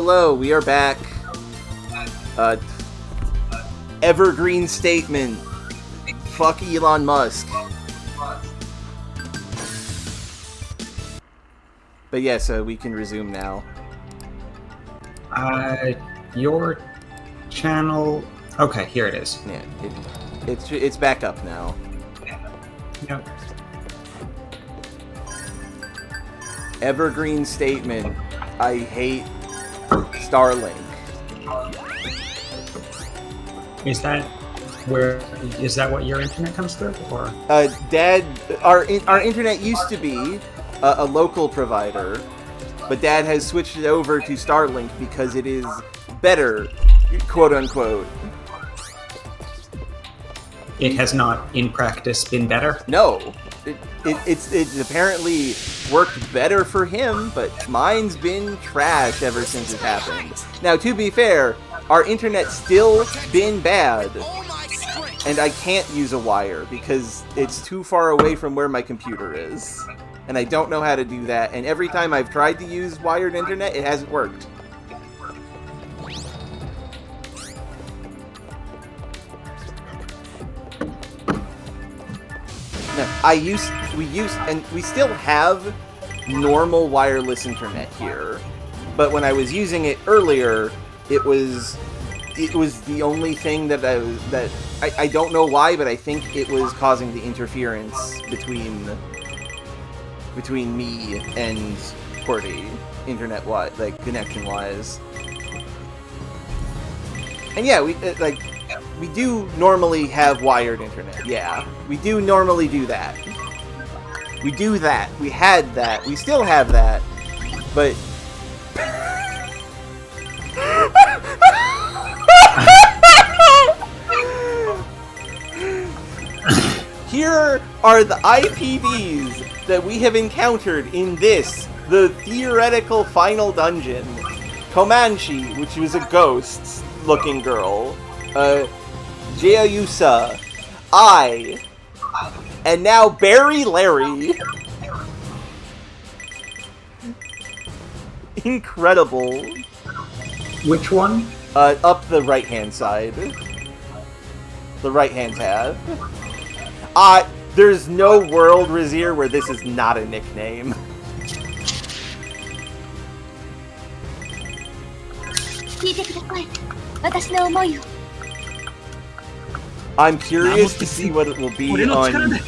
Hello, we are back. Evergreen statement. Fuck Elon Musk. But yeah, so we can resume now. Your channel... Okay, here it is. Yeah, it's back up now. Yep. Evergreen statement. I hate Starlink. Is that what your internet comes through, or? Dad, our internet used to be a local provider, but Dad has switched it over to Starlink because it is better, quote unquote. It has not, in practice, been better? No. It's apparently worked better for him, but mine's been trash ever since it happened. Now, to be fair, our internet's still been bad, and I can't use a wire because it's too far away from where my computer is. And I don't know how to do that, and every time I've tried to use wired internet, it hasn't worked. We still have normal wireless internet here, but when I was using it earlier, it was the only thing that I don't know why, but I think it was causing the interference between me and Cordy, internet-wise, like connection-wise. And yeah, we do normally have wired internet. Yeah, we do normally do that. We do that. We had that. We still have that. But here are the IPDs that we have encountered in the theoretical final dungeon. Comanche, which was a ghost-looking girl. Jayusa, and now Barry Larry. Incredible. Which one? Up the right-hand side. The right-hand tab. There's no world, Razir, where this is not a nickname. I'm curious to see what it will be on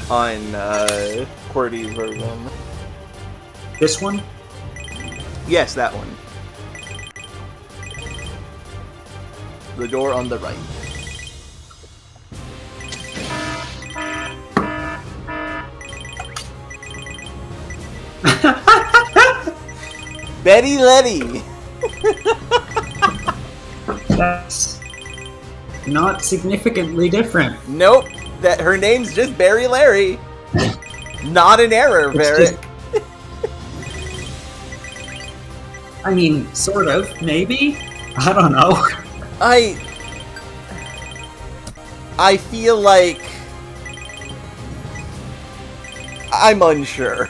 Cordy's version. This one? Yes, that one. The door on the right. Betty Letty! That's not significantly different. Nope. That her name's just Barry Larry. Not an error, Varric. I mean, sort of, maybe? I don't know. I feel like I'm unsure.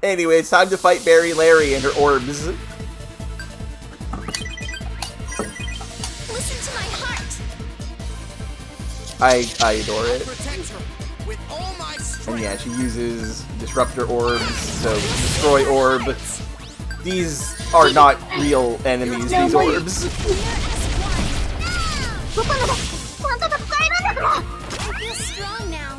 Anyway, it's time to fight Barry Larry and her orbs. Listen to my heart. I adore it. And yeah, she uses disruptor orbs, so destroy orb. These are not real enemies, these orbs. I feel strong now.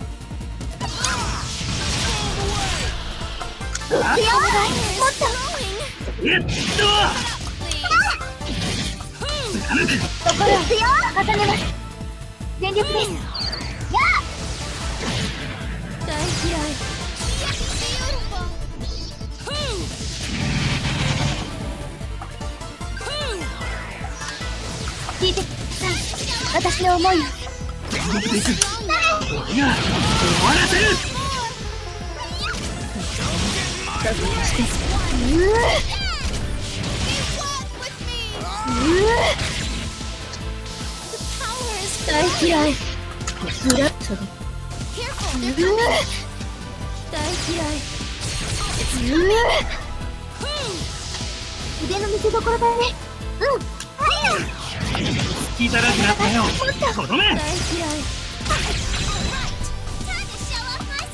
腕の見せ所だね。うん。隙だらけだったよ。とどめ。大嫌い。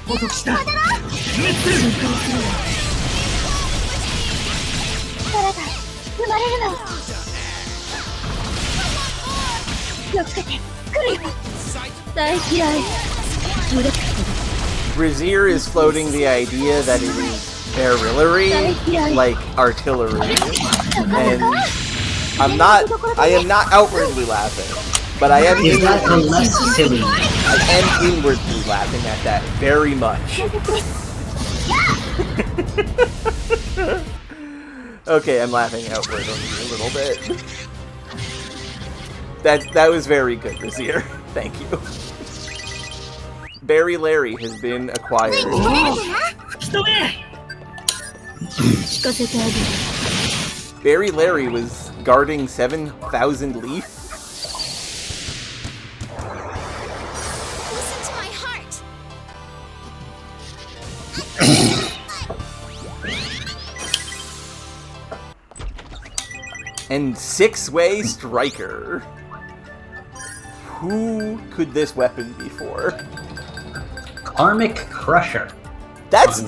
補足した。決めつける。力が生まれるの。気をつけて。来るよ。大嫌い。Brazier is floating the idea that it is artillery, like artillery, and I am not outwardly laughing, but I am Is that the less silly? I am inwardly laughing at that very much. Okay, I'm laughing outwardly a little bit. That was very good, Brazier. Thank you. Barry Larry has been acquired. 吹き飛べ。 Barry Larry was guarding 7,000 Leaf. Listen to my heart. And six-way striker. Who could this weapon be for? Karmic Crusher. That's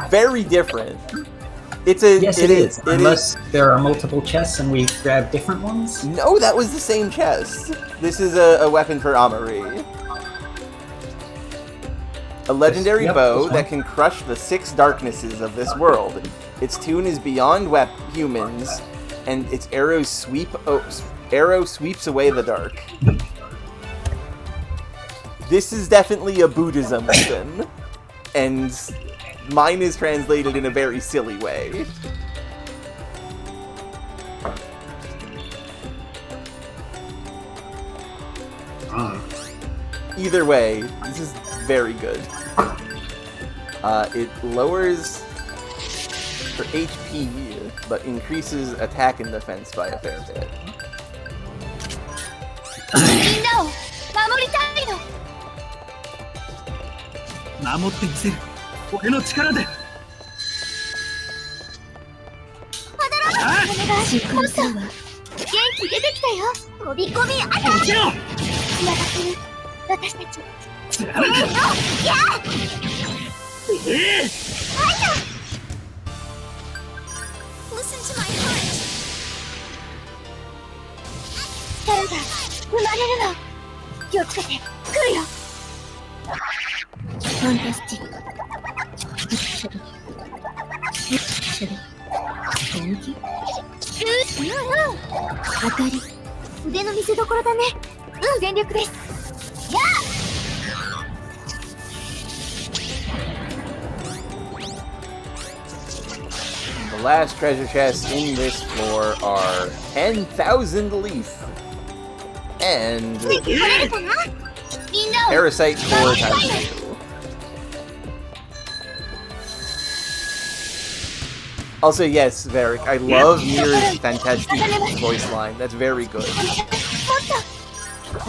very different. It's a Yes, it is. Unless there are multiple chests and we grab different ones. No, that was the same chest. This is a weapon for Amari. A legendary Yep, bow this one. that can crush the 6 darknesses of this world. Its tune is beyond humans, and its arrow sweeps away the dark. This is definitely a Buddhism weapon, and mine is translated in a very silly way. Either way, this is very good. It lowers for HP, but increases attack and defense by a fair bit. みんなを守りたいの。守ってみせる。俺の力で。お願い。もっと元気出てきたよ。飛び込みあたり。もちろん。繋がってる。私たち。貫く。やあ。Listen to my heart. 力が生まれるの。気をつけて。来るよ。ファンタスティック。本気？当たり。腕の見せ所だね。全力です。やあ。The last treasure chests in this floor are 10,000 Leaf and 取れるかな？みんなを Parasite 4 times 2. Also, yes, Varric, I love Mir's fantastic voice line. That's very good. も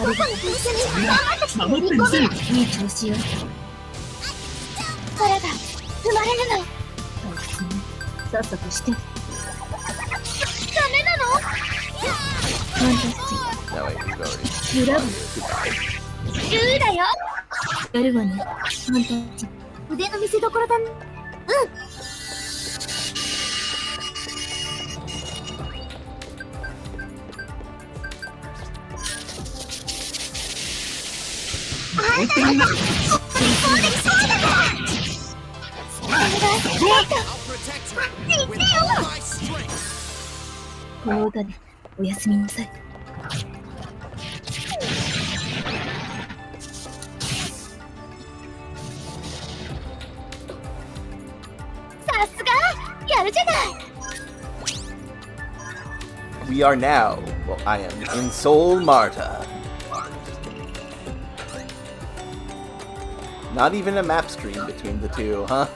っと。守ってみせる。いい調子よ。力が生まれるの。さっさとして。ダメなの？ファンタスティック。 No, wait, we've already. ブラボー。だよ。やるわね。ファンタスティック。腕の見せ所だね。本当にな。こうだね。おやすみなさい。さすがやるじゃない。 We are now, well, I am in Sol Marta. Not even a map screen between the two, huh?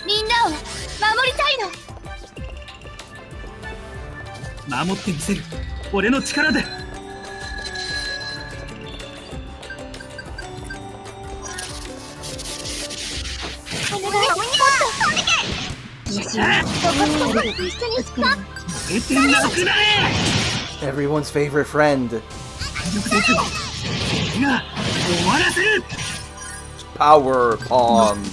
Minna 守りたいの。守ってみせる。俺の力で Everyone's favorite friend. Power Palm.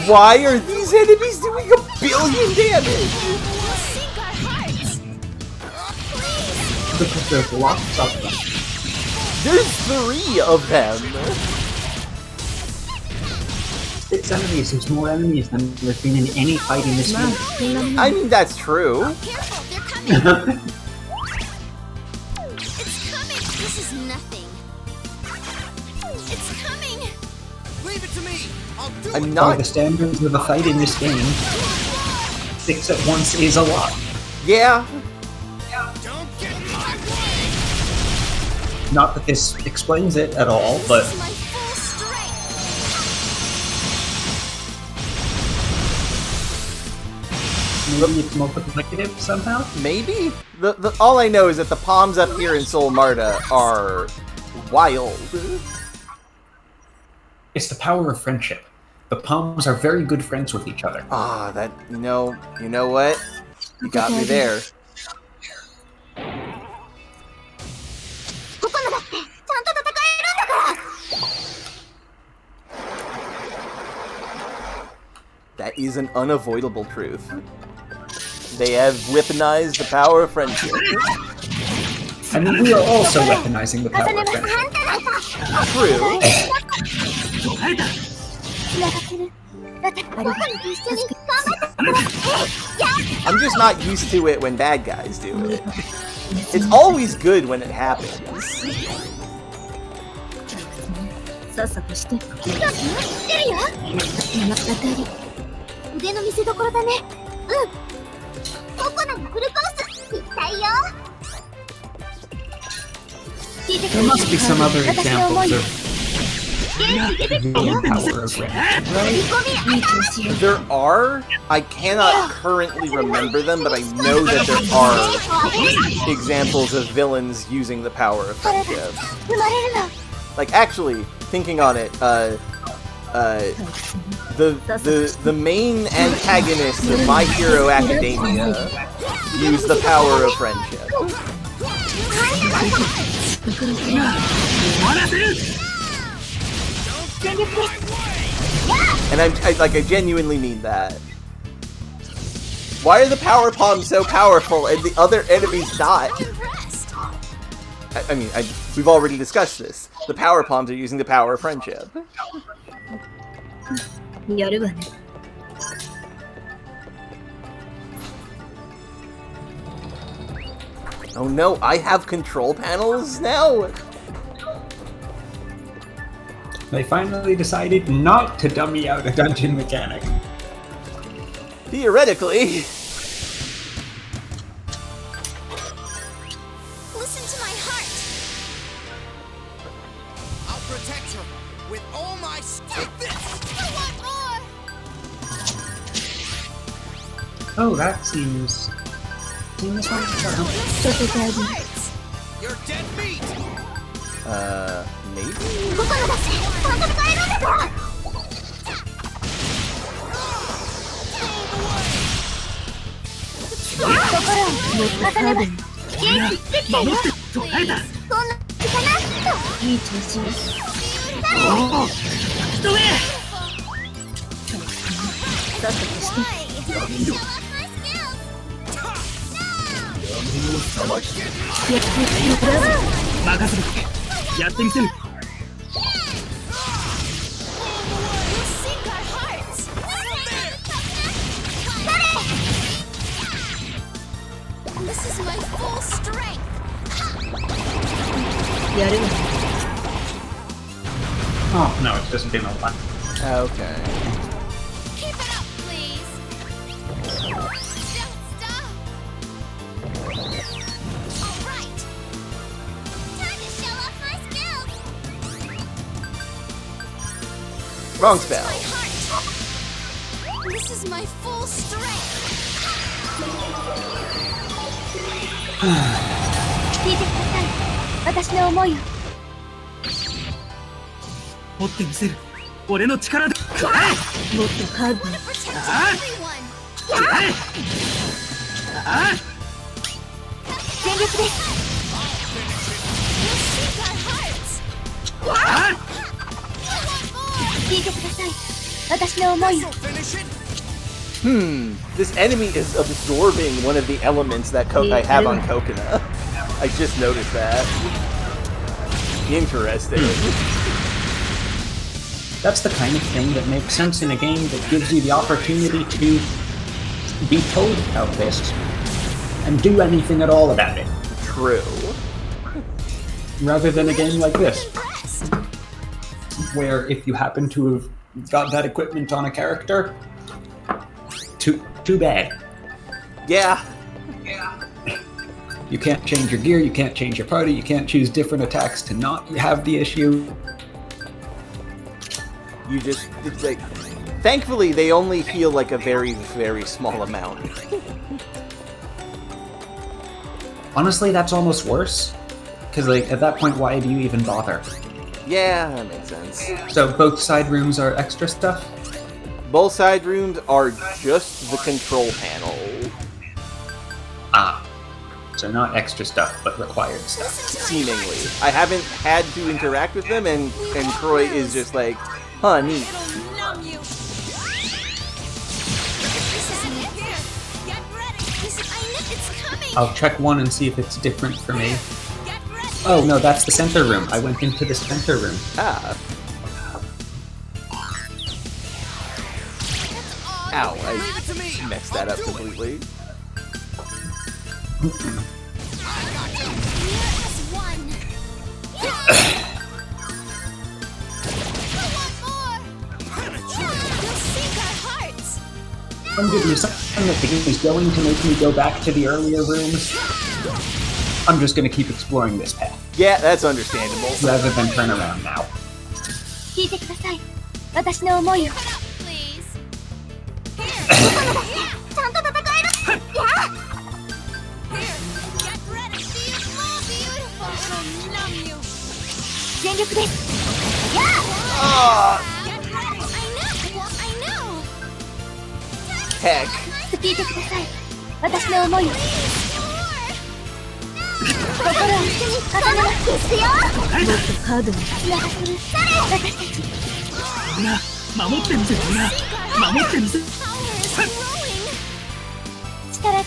Why are these enemies doing a billion damage? Because there's lots of them. There's 3 of them. 6 enemies, there's more enemies than there's been in any fight in this game. I mean, that's true. Careful, they're coming! It's coming! This is nothing. It's coming! Leave it to me! I'll do I'm By not. the standards of a fight in this game, 6 at once is a lot. Yeah. Don't get in my way! Not that this explains it at all, but This is my full strength! maybe it's multiplicative somehow? Maybe? All I know is that the palms up here in Soul Marta are wild. It's the power of friendship. The palms are very good friends with each other. Ah, that, you know what? You got me there. That is an unavoidable truth. They have weaponized the power of friendship. And we are also weaponizing the power of friendship. True. I'm just not used to it when bad guys do it. It's always good when it happens. さっさとして知ってるよ腕の見せ所だねココナのフルコース行きたいよ There must be some other examples of the power of friendship, right? There are. I cannot currently remember them, but I know that there are examples of villains using the power of friendship. 生まれるの Like, actually, thinking on it, the main antagonist of My Hero Academia used the power of friendship. And I genuinely mean that. Why are the power palms so powerful and the other enemies not? I mean, we've already discussed this. The power palms are using the power of friendship. やるわね Oh no, I have control panels now? They finally decided not to dummy out a dungeon mechanic. Theoretically. Listen to my heart! I'll protect her with all my take this! I want more! Oh, that seems... Seen this one before? させてあげる You're dead meat! Maybe? ココナだしちゃんと使えるんだから 心を持ったカードに元気できたよそんな感じかないい調子よさっさとしてやってみろ 任せろやってみせる You'll sink our hearts! This is my full strength! Oh, no, it doesn't do no fun. Okay. Keep it up, please. Don't stop. All right. Time to show off my skills. Wrong My spell. heart. This is my full strength. 聞いてください。私の思いを。持ってみせる。俺の力で。くらえ。もっとハード To に。 protect everyone. くらえ。あ全力です。 You'll sink our hearts. あ。 聞いてください。私の思いを。 Finish it. This enemy is absorbing one of the elements that I have on Kokina. I just noticed that. Interesting. That's the kind of thing that makes sense in a game that gives you the opportunity to be told about this and do anything at all about it, True. rather than a game like this, Impressed. where if you happen to have got that equipment on a character, too bad. Yeah. You can't change your gear, you can't change your party, you can't choose different attacks to not have the issue. You just, it's like, thankfully they only feel like a very, very small amount. Honestly, that's almost worse. Because, like, at that point, why do you even bother? Yeah, that makes sense. So, both side rooms are extra stuff? Both side rooms are just the control panel. Ah. So, not extra stuff, but required stuff. Seemingly. I haven't had to interact with them, and Croy is just like, huh, neat. It'll numb you. This is it. Here. Get ready. I know it's coming. I'll check one and see if it's different for me. Get ready. Oh, no, that's the center room. I went into the center room. Ah. Ow, I messed that up completely. Here is one. I want more. You'll sink our hearts. I'm giving you something that the game is going to make me go back to the earlier rooms. I'm just going to keep exploring this path, Yeah, that's understandable. rather than turn around now. 聞いてください。私の思いを。 Keep it up, please. Here. ちゃんと戦える。 Here. Get ready. Beautiful. Beautiful. It'll numb you. 全力です。 Ah, Get ready. I know. heck. 聞いてください。私の思いを。 心を一緒に固めます。ですよ。もっとハードに。つながってる。私たち。な、守ってみせるな。守ってみせる。 Power is growing. 力が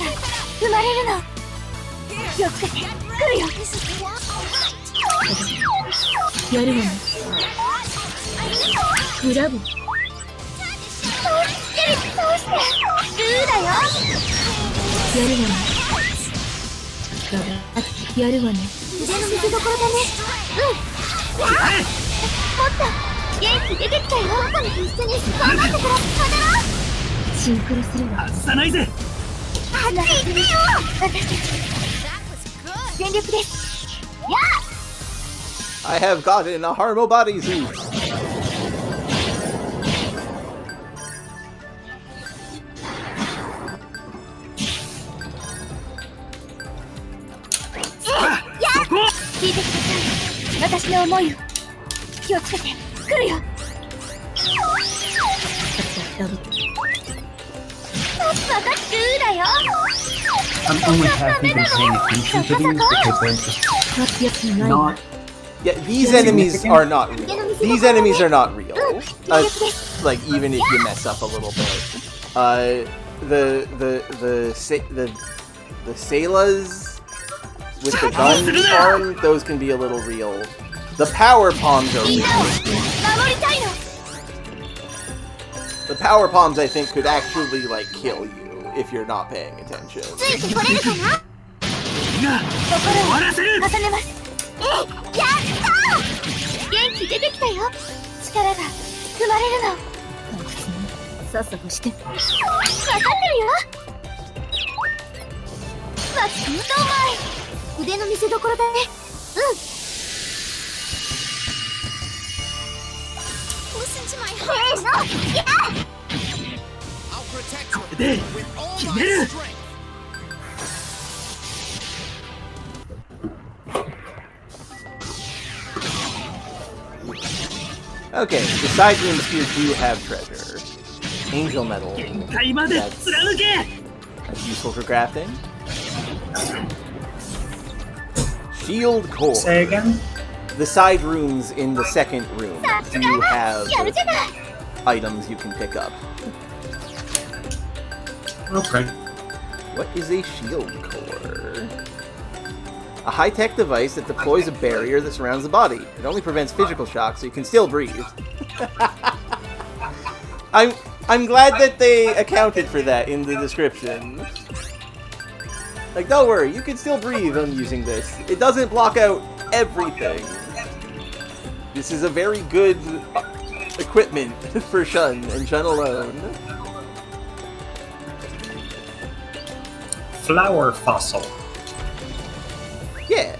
生まれるの。気をつけて。来るよ。 This is one. やるわね。グラブ。そうしてルーだよ。やるわね。だが、やるわね。腕の見せ所だね。もっと元気出てきたよ。僕も一緒に頑張ってくれ。シンクロするわ。外さないぜ。あっち行ってよ。私たち That was good. 全力です。やあ。 I have gotten a Harmo bodysuit.そこ。聞いてください。私の思いを。気をつけて。来るよ。わかってるだよ。 I'm only half even paying attention to these because they're just not. Yeah, these enemies are not real. These enemies are not real. Like even if you mess up a little bit. The Sailors with the gun arm, those can be a little real. The power palms are みん real. なを守りたいの。 The power palms, I think, could actually like kill you if you're not paying attention. ついてこれるかな。が心を終わらせる。重ねます。やったー。元気出てきたよ。力が生まれるの。さっさとして。わかってるよ。わっとうまい。腕の見せ所だね。うん。Listen to my せ heart. ーの。やっ I'll protect her で with all 決 my める strength. Okay, the side rooms here do have treasure. Angel metal. 限界まで貫け That's useful for crafting. Shield core. Say again? The side rooms in the second room do have やるじゃない。 items you can pick up. Okay. What is a shield core? A high-tech device that deploys a barrier that surrounds the body. It only prevents physical shock, so you can still breathe. I'm glad that they accounted for that in the description. Like, don't worry, you can still breathe on using this. It doesn't block out everything. This is a very good equipment for Shun, and Shun alone. Flower fossil. Yeah.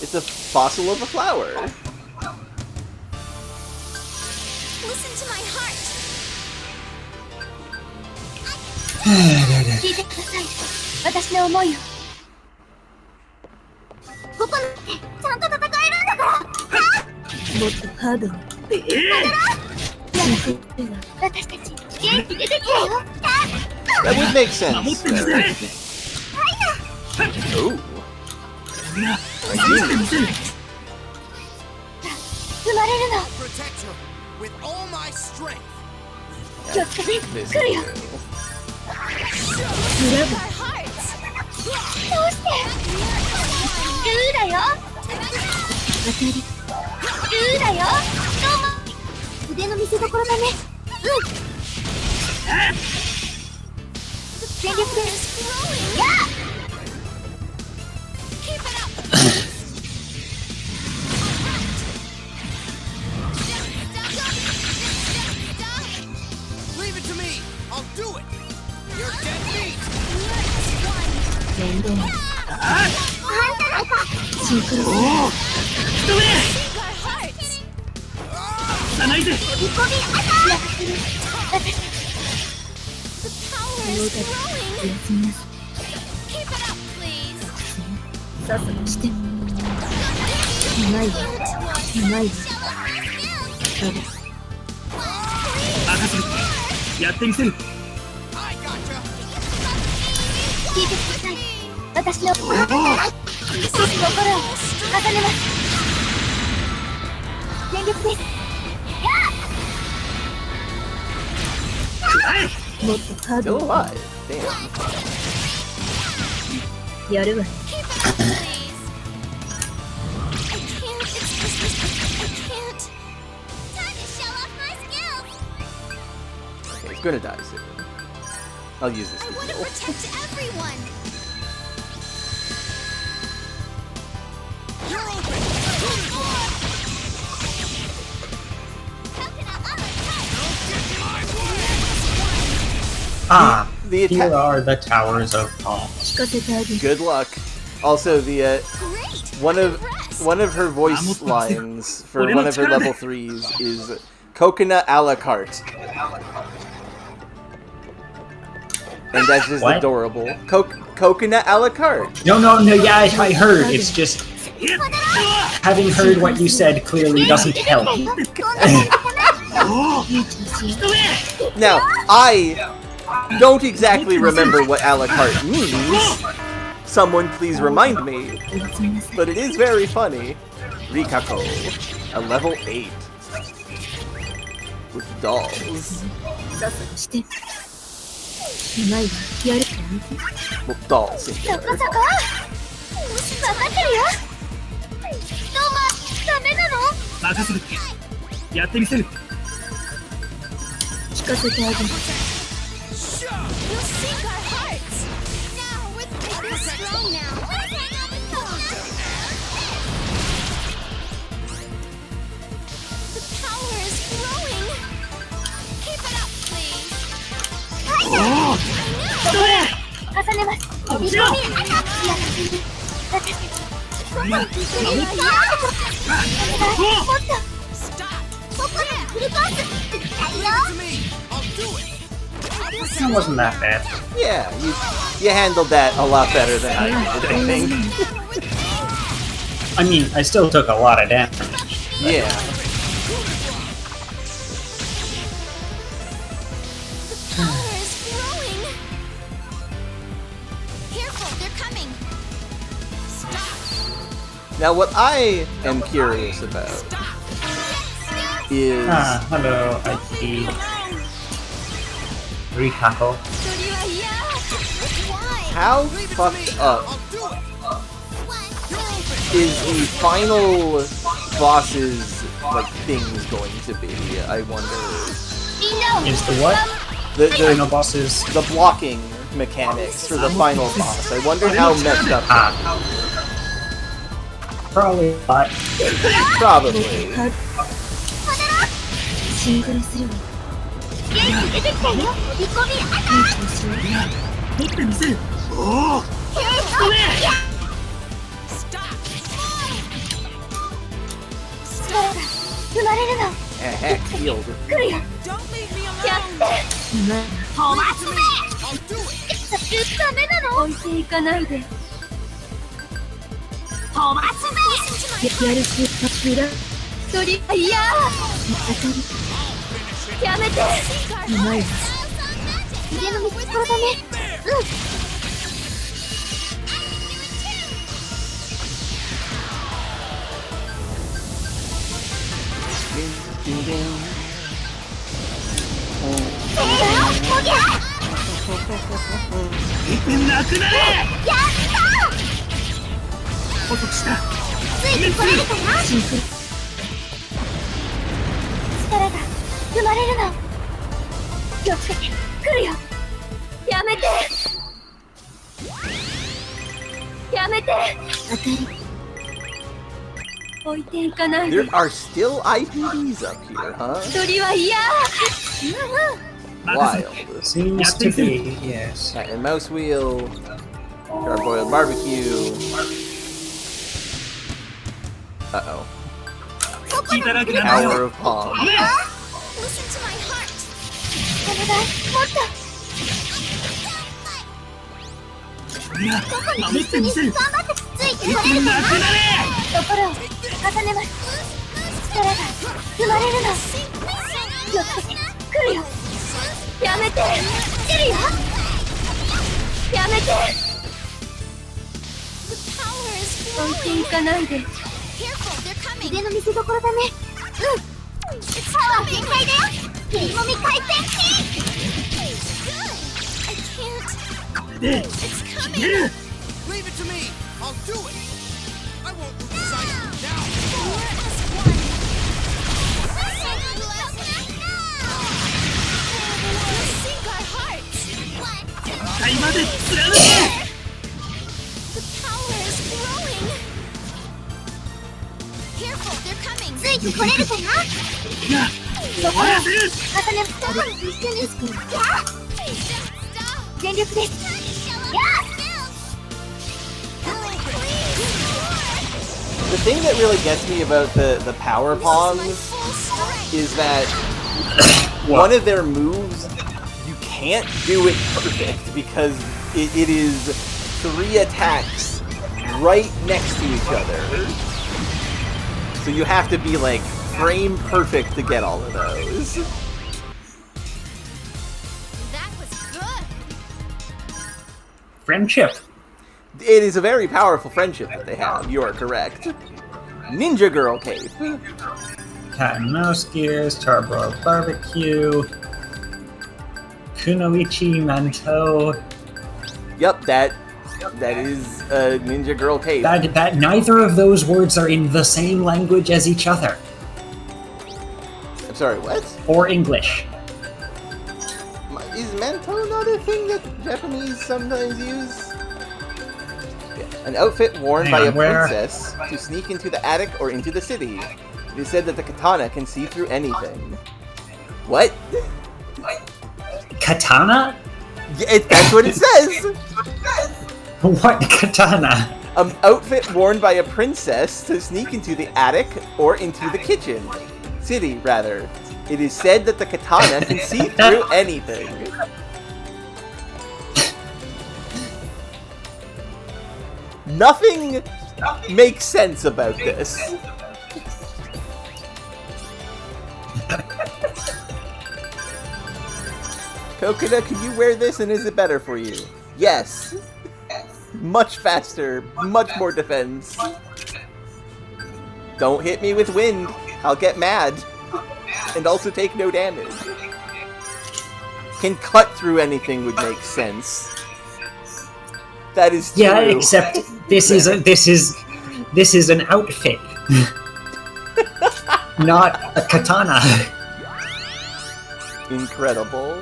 It's a fossil of a flower. Listen to my heart. 聞いてください。私の思いを。ここなんてちゃんと戦えるんだから。もっとハードに。私たち元気出てきたよ。 That would make 守っ sense. てみせる Ooh. 見せてみせる生まれるの。 Protect her with all my strength. 気をつけて。 This 来るよ。 will. 裏部。 Our hearts. どうして。グーだよ。当たり。グーだよ。どうも。腕の見せ所だね。うん。全力で。やっ。 Keep it up. Leave it to me. I'll do it. You're dead meat. 面倒な。シンクロ。おお人目 Sink our hearts. さないで 飛び込みアタック。私 The power is growing. 休みなさい。 Keep it up, please. さっさとして。うまいわ。うまいわ。そうです。任せるやってみせる I gotcha. 聞いてください。私の心を重ねます。全力です。もっとハー Still ドに alive. Damn. やるわね。 Keep it up, please. I can't. I can't. Time to show off my skills. Okay, it's gonna die soon. I'll use this I to want to heal. protect everyone. You're open. Ah, The here attack. are the towers of palms. 聞かせてあげる。 Good luck. Also, the Great. one of Impressed. one of her voice lines for one of her level 3s is coconut a la carte. And that's just What? adorable. Coconut a la carte. No, yeah, I heard. It's just having heard what you said clearly doesn't help. おお いい調子よ。 Now, I don't exactly remember what a la carte means. Someone please remind me. 休みなさい。 But it is very funny. Rikako, a level 8. With dolls. さっさとして。うまいわ。やるからね。 Well, dolls. そ singular. こそこ。分かってるよ。どうも、ダメなの？任せるやってみせる聞かせてあげる。 You'll sink our hearts. Now we're strong now. That wasn't that bad. Yeah, you handled that a lot better than I did, I think. I mean, I still took a lot of damage. Yeah. Power is growing. Careful, they're coming. Stop. Now, what I am curious about is Hello, IT. Rikako. Why? how fucked up is the final boss's like things going to be? I wonder. Is the what? The Final bosses. the blocking mechanics for the final boss. I wonder how messed up. Probably not. Probably. シンクロするわ元気出てきたよリコビアタック持ってみせる。おお。Stop. 力が生まれるの Heck, healed. 来るよ Don't leave me や alone. って飛ばすね I'll do it. ダメなの置いていかないで飛ばすねやる気がプラ一人いや当たりやめてうまいわ腕の見つからだねうん なくなれ。捕捉した。ついてこれるかなシンクロ力が生まれるの気をつけて来るよやめてやめて当たり置いていかないで There are still IPDs up here, huh? 一人は嫌 Wild. Seems to be, yes. Cat and mouse wheel. Charbroiled barbecue. Uh-oh. 聞いただけだよ。 Tower of Palm. Listen to my heart. お願いもっといや、守ってみせる。頑張ってついてこれるかななくなれ。ところを重ねます力が生まれるの気をつけて来るよやめて来るよやめて The power is 置い growing. ていかないで Careful, they're coming. 腕の見せ所だねうんパワー全開だよ切りもみ回転キ Good. I can't. これで It's 消 coming. える。 Leave it to me. I'll do it. I won't lose sight. Now. We're as one. We'll sink our hearts. 最まで貫け。 The power is growing. Careful, they're coming. ついてこれるかないや、終わらせる。重ねます仲間一緒ですから全力ですやあ The thing that really gets me about the power palms is that one of their moves, you can't do it perfect because it is 3 attacks right next to each other. So you have to be like frame perfect to get all of those. That was good. Friendship. It is a very powerful friendship that they have, you are correct. Ninja Girl Cape. Cat and mouse gears, charbroiled barbecue, kunoichi mantou. Yep, that is a Ninja Girl Cape. That neither of those words are in the same language as each other. I'm sorry, what? Or English. Is Mantou not a thing that Japanese sometimes use? Yeah. An outfit worn by a where? princess to sneak into the attic or into the city. It is said that the katana can see through anything. What? Katana? Yeah, that's what it says! What katana? An outfit worn by a princess to sneak into the attic or into the kitchen. City, rather. It is said that the katana can see through anything. Nothing makes sense about this. Coconut, can you wear this and is it better for you? Yes. Much faster, much more defense. Don't hit me with wind. I'll get mad. And also take no damage. Can cut through anything would make sense. That is true. Yeah, except this is an outfit. Not a katana. Incredible.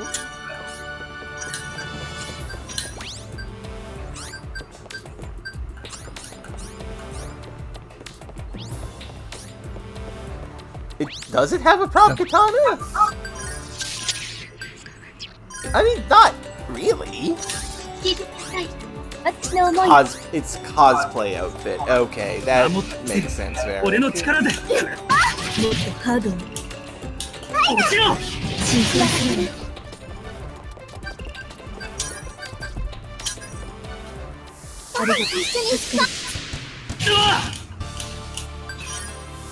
Does it have a prop katana? I mean, not really. It's cosplay outfit. Okay, that makes sense very. 俺の力でもっとハードに落ちろ。進化するありがとう助かる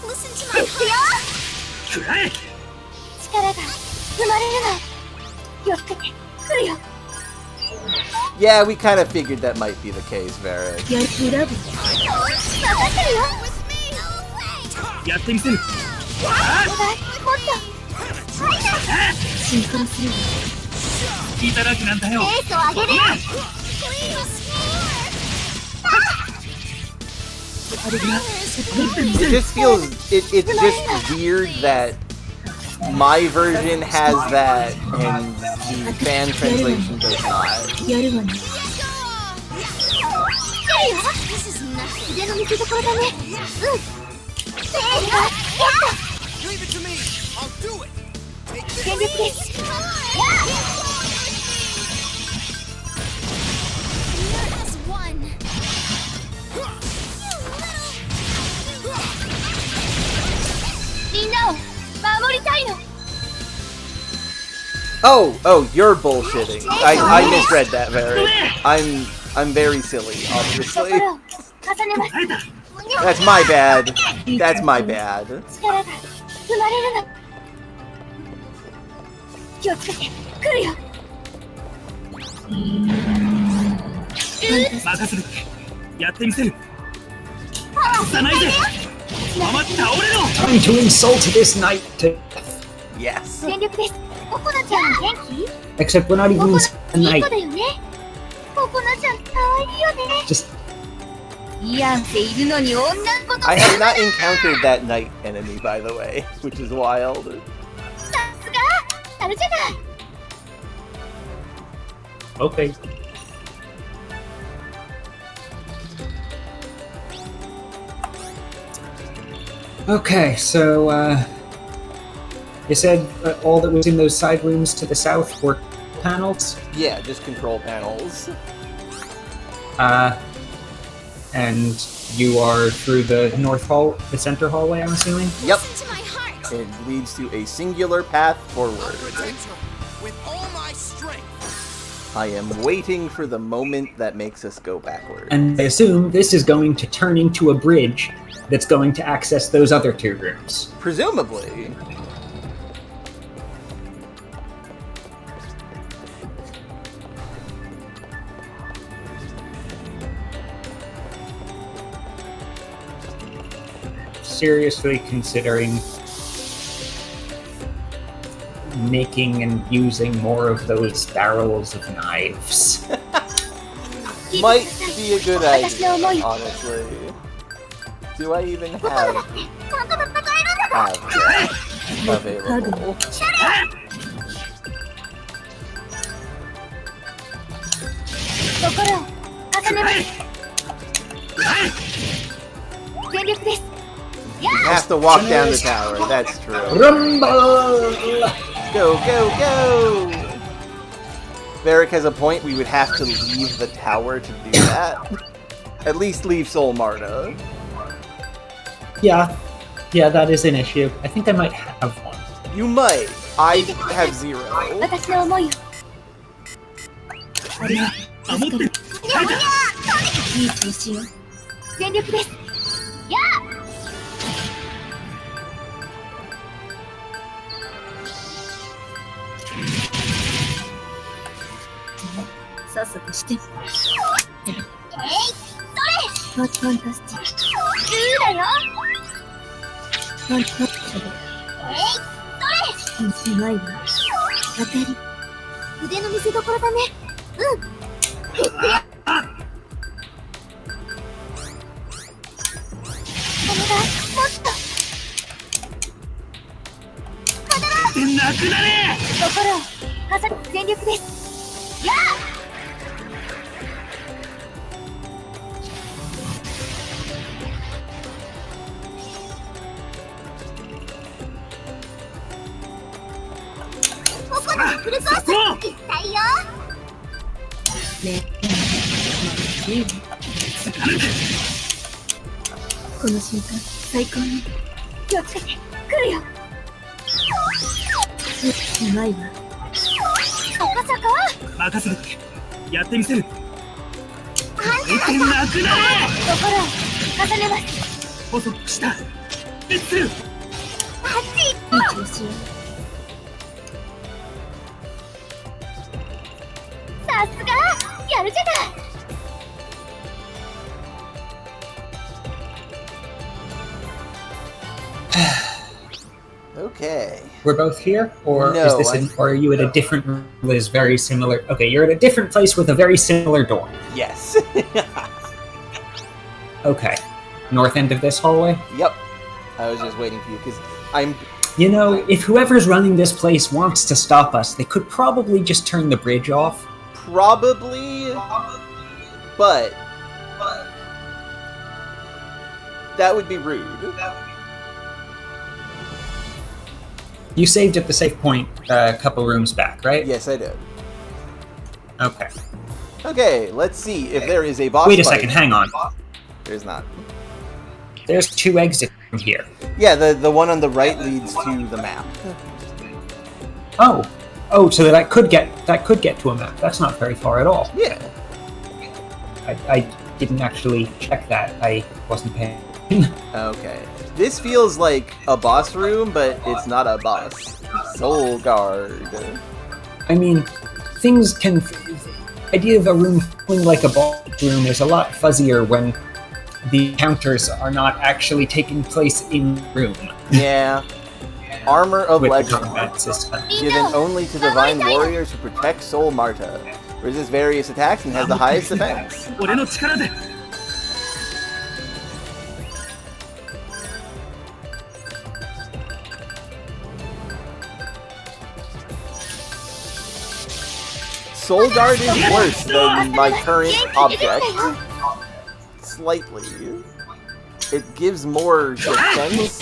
Listen to my heart. くらえ。力が生まれるの気をつけて来るよ Yeah, we kind of figured that might be the case, Varric. やる気ラブ分かってるよ With me. No way. やってみせる。お願いもっとシンクロするいただくなんだよ。エースを上げるよ Please. あれが It just feels it's just weird that my version has that and the fan translation does not. やるわね This is nothing. 腕の見せ所だねうんエースが Leave it to me. I'll do it. Take this. 全力です You're as one. You little. みんなを守りたいの Oh, you're bullshitting. I misread that, Varric. I'm very silly, obviously. 心を重ねます That's my bad. That's my bad. 力が生まれるの気をつけて来るよ任せる。やってみせる。消さないで。ま倒れろ。 Time to insult this knight to Yes. 全力ですココナちゃん元気 except we're not コ even コナ a いい knight. 子だよねココナちゃん可愛いよね Just やんっているのに女の子と I have not encountered that knight enemy, by the way, which is wild. さすがあるじゃない okay. Okay, so you said all that was in those side rooms to the south were panels, Yeah, just control panels. and you are through the north hall, the center hallway, I'm assuming. Yep. Listen to my heart. It leads to a singular path forward. Protect her with all my strength. I am waiting for the moment that makes us go backward. And I assume this is going to turn into a bridge that's going to access those other two rooms. Presumably. Seriously considering making and using more of those barrels of knives. Might be a good idea, honestly. Do I even have that available? 心を重ねます全力です You have to walk down the tower, that's true. Rumble! Go, go, go! Varric has a point. We would have to leave the tower to do that. At least leave Soul Marta. Yeah. Yeah, that is an issue. I think I might have one. You might. I have 0. 私の思いをありがとう助かるいい調子よ全力ですやあさっさとしてえいそれファンタスティックだよファンタスティックうまいわ当たり腕の見せ所だねうんお願いもっとなくなれ心をはさ全力ですやあフルコース行ったよねえいいねこの瞬間最高に気をつけて来るようまいわそこそこ任せてやってみせる心なくなれを重ねます細くしたレッツあっちいい調子よさすがやるじゃない Okay. We're both here, or No, is this or are you at a different room that is very similar? Okay, you're at a different place with a very similar door. Yes. Okay. North end of this hallway? Yep. I was just waiting for you because I'm... You know, if whoever's running this place wants to stop us, they could probably just turn the bridge off. Probably, but that would be rude. You saved at the safe point a couple rooms back, right? Yes, I did. Okay. Okay, let's see if there is a boss Wait a fight. second, hang on. There's not. There's 2 exits from here. Yeah, the one on the right leads to the map. Oh. Oh, so that could get to a map. That's not very far at all. Yeah. I didn't actually check that. I wasn't paying. Okay. This feels like a boss room, but it's not a boss. Soul Guard. I mean, things can... The idea of a room feeling like a boss room is a lot fuzzier when the encounters are not actually taking place in the room. Yeah. Armor of With the Legend. combat system. Given only to divine warriors who protect Soul Marta. Resists various attacks and has the highest defense. 俺の力で Soul Guard is worse than my current object. Slightly. It gives more defense,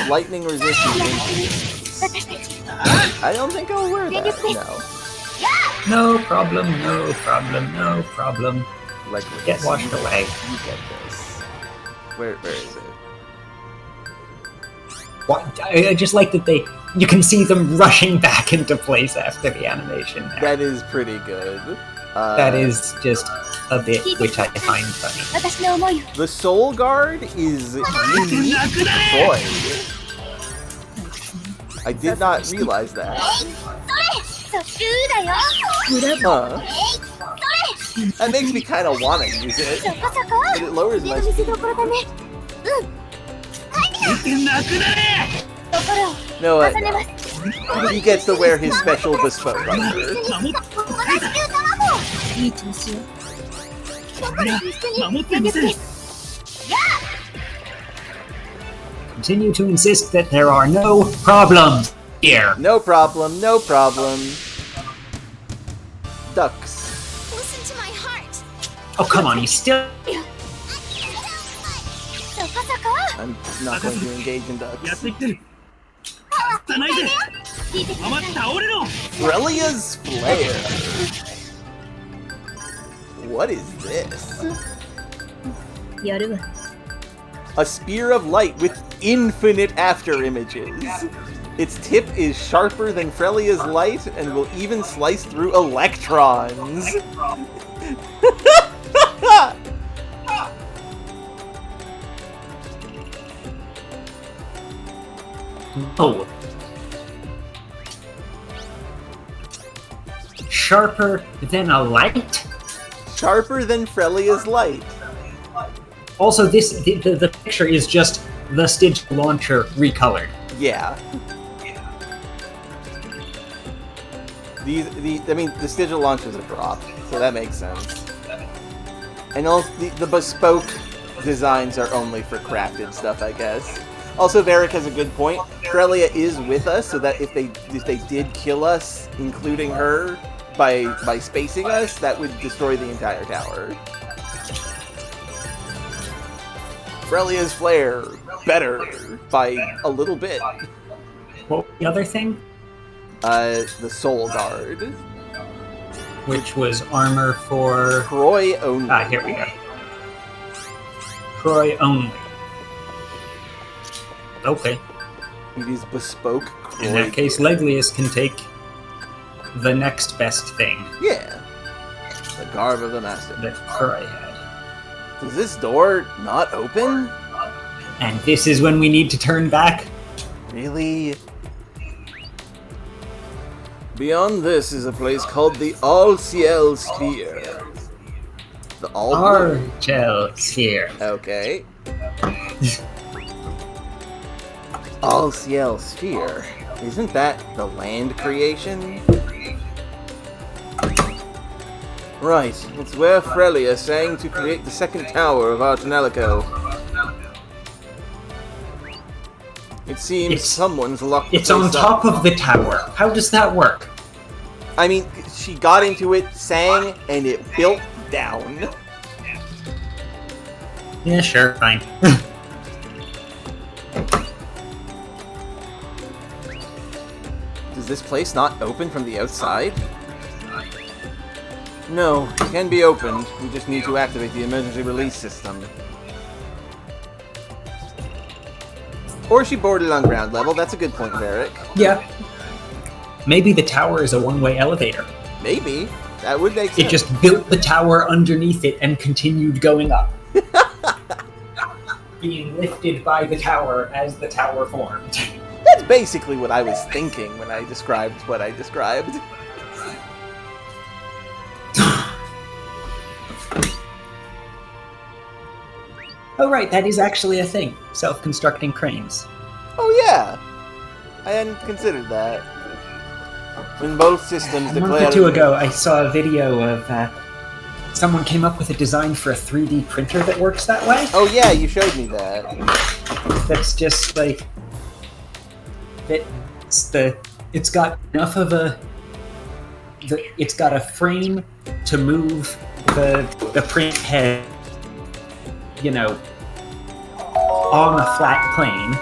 lightning resistance. I don't think I'll wear that. No. No problem, no problem, no problem. Like Get washed away. You get this. Where is it? What? I just like that you can see them rushing back into place after the animation. That is pretty good. That is just a bit which I find funny. The Soul Guard is unique to Void. I did not realize that. Huh. That makes me kind of want to use it, but it lowers my speed. No, he gets to wear his special bespoke armor. Continue to insist that there are no problems here. No problem, no problem. Ducks. Listen to my heart. Oh, come on, he's still... I'm not going to engage in ducks. やってきてる。さないで聞いてください。余った俺の Frelia's Flare. What is this? やるわ。 A spear of light with infinite after images. Its tip is sharper than Frelia's light and will even slice through electrons. Oh. Sharper than a light? Sharper than Frelia's light. Also, the picture is just the Stygia launcher recolored. Yeah. The Stygia launch is a drop, so that makes sense. And also, the bespoke designs are only for crafted stuff, I guess. Also, Varric has a good point. Frelia is with us, so that if they did kill us, including her, by spacing us, that would destroy the entire tower. Frelia's Flare, better by a little bit. What was the other thing? The Soul Guard. Which was armor for... Croy only. Ah, here we go. Croy only. Okay. It is bespoke Croy. In that case, Leglius can take the next best thing Yeah. The Garb of the Master. that Croy had. Does this door not open? And this is when we need to turn back? Really? Beyond this is a place called the All-Ciel Sphere. The All... Argel Sphere. Okay. All-Ciel Sphere. Isn't that the land creation? Right, it's where Frelia sang to create the second tower of our Tonelico. It seems someone's locked the It's on place top up. of the tower. How does that work? I mean, she got into it, sang, and it built down. Yeah, sure, fine. Does this place not open from the outside? No, it can be opened. We just need to activate the emergency release system. Or she boarded on ground level. That's a good point, Varric. Yeah. Maybe the tower is a one-way elevator. Maybe. That would make sense. It just built the tower underneath it and continued going up. Being lifted by the tower as the tower formed. That's basically what I was thinking when I described what I described. Oh right, that is actually a thing. Self-constructing cranes. Oh yeah! I hadn't considered that. When both systems A month declare... or two ago, I saw a video of someone came up with a design for a 3D printer that works that way. Oh yeah, you showed me that. That's just like... It's got enough of a... It's got a frame to move the print head, you know, on a flat plane.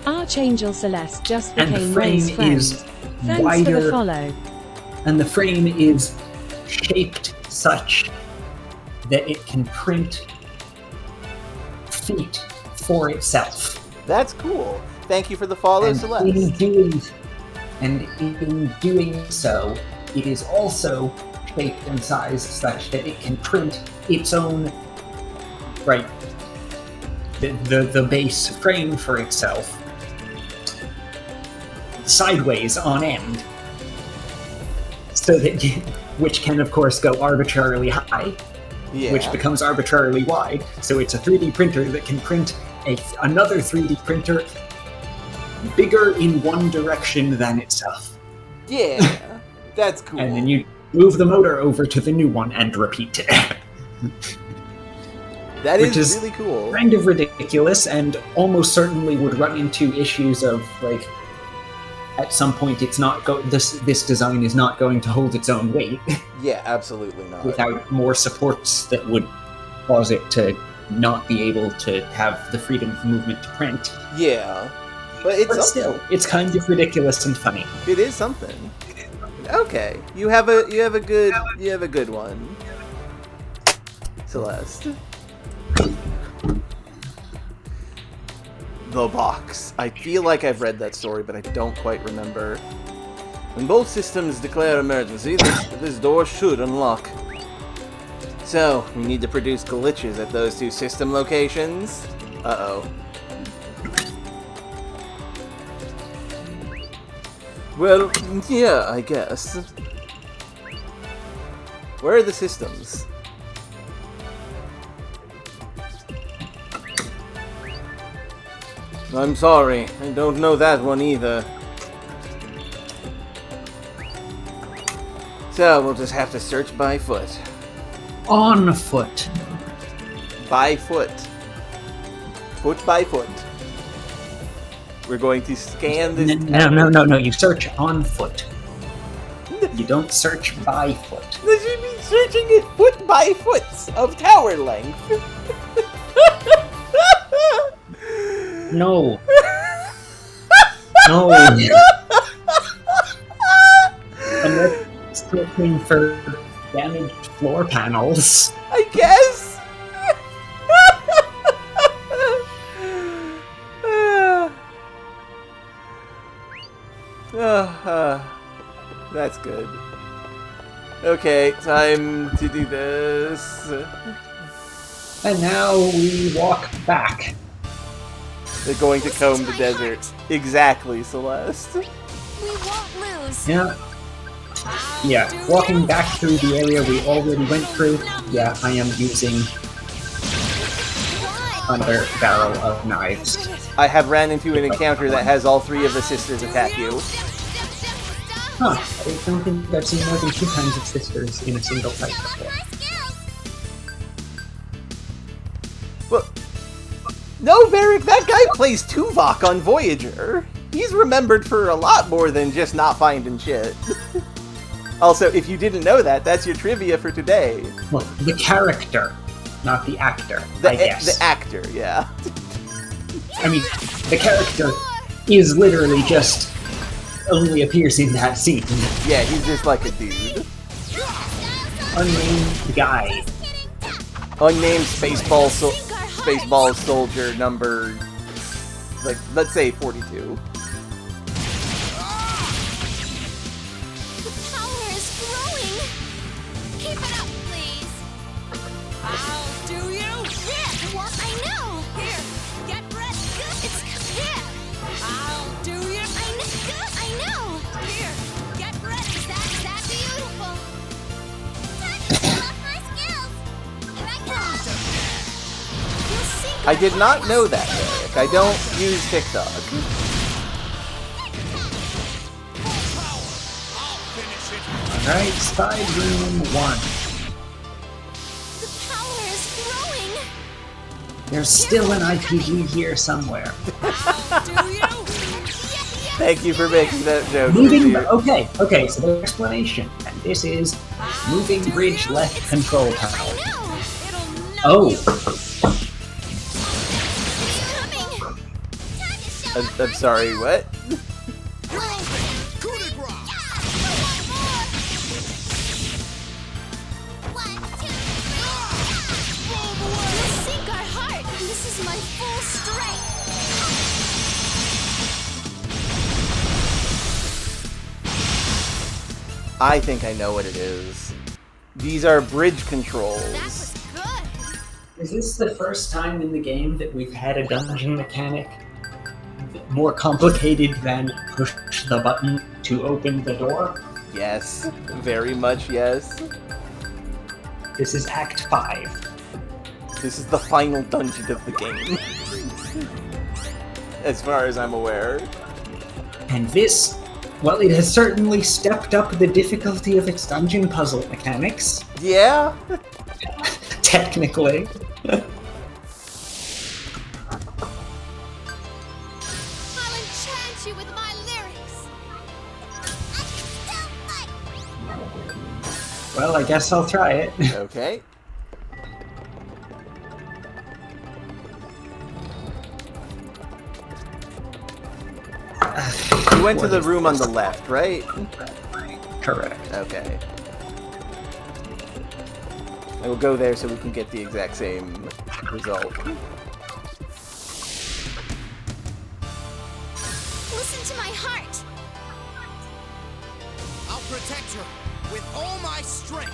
Archangel Celeste just And the became frame Ray's friend. is Thanks wider, for the follow. and the frame is shaped such that it can print feet for itself. That's cool. Thank you for the follow, And Celeste. in doing so, it is also shaped and sized such that it can print its own, right, the base frame for itself sideways on end, so that which can of course go arbitrarily high, Yeah. which becomes arbitrarily wide. So it's a 3D printer that can print another 3D printer bigger in one direction than itself. Yeah. That's cool. And then you move the motor over to the new one and repeat it. That which is is really cool. Kind of ridiculous, and almost certainly would run into issues of, like, at some point it's not this design is not going to hold its own weight Yeah, absolutely not. without more supports that would cause it to not be able to have the freedom of movement to print. Yeah. But it's But something. still, it's kind of ridiculous and funny. It is something. Okay, you have a good one, Celeste. The box. I feel like I've read that story, but I don't quite remember. When both systems declare emergency, this door should unlock. So, we need to produce glitches at those two system locations. Uh-oh. Well, yeah, I guess. Where are the systems? I'm sorry, I don't know that one either. So, we'll just have to search by foot. On foot. By foot. Foot by foot. We're going to scan this... No, you search on foot. You don't search by foot. This should be searching it foot by foot of tower length. No. No. I'm searching for damaged floor panels. I guess. That's good. Okay, time to do this. And now we walk back. They're going to comb the desert. Exactly, Celeste. We won't lose. Yeah, walking back through the area we already went through. Yeah, I am using another barrel of knives. I have ran into an encounter that has all three of the sisters attack you. Huh, I don't think I've seen more than 2 kinds of sisters in a single fight before. Well, no, Varric, that guy plays Tuvok on Voyager. He's remembered for a lot more than just not finding shit. Also, if you didn't know that, that's your trivia for today. Well, the character, not the actor, I guess. The actor, yeah. I mean, the character is literally just only appears in that scene. Yeah, he's just like a dude. Unnamed guy. Unnamed Spaceball soldier number, like, let's say 42. The power is growing. Keep it up, please. I'll do you. Yeah, what I know. Here, get ready. It's here. I'll do you. I know. Here, get ready. That's beautiful. Time to show off my skills. Here I go. You'll see. I did not know that, Varric. I don't use TikTok. Alright, side room 1. The power is growing. There's still an IPG here somewhere. Thank you for making that joke. Moving. Richie. Okay, so the explanation. And this is moving bridge left control panel. Oh, I'm sorry, what? Sink our heart. This is my full strength. I think I know what it is. These are bridge controls. That was good. is this the first time in the game that we've had a dungeon mechanic more complicated than push the button to open the door? Yes, very much yes. This is Act 5. This is the final dungeon of the game. As far as I'm aware. And this, well, it has certainly stepped up the difficulty of its dungeon puzzle mechanics. Yeah? Technically. I'll enchant you with my lyrics. I can still fight. Well, I guess I'll try it. Okay. You went to the room on the left, right? Correct. Okay. I will go there so we can get the exact same result. Listen to my heart. I'll protect her with all my strength.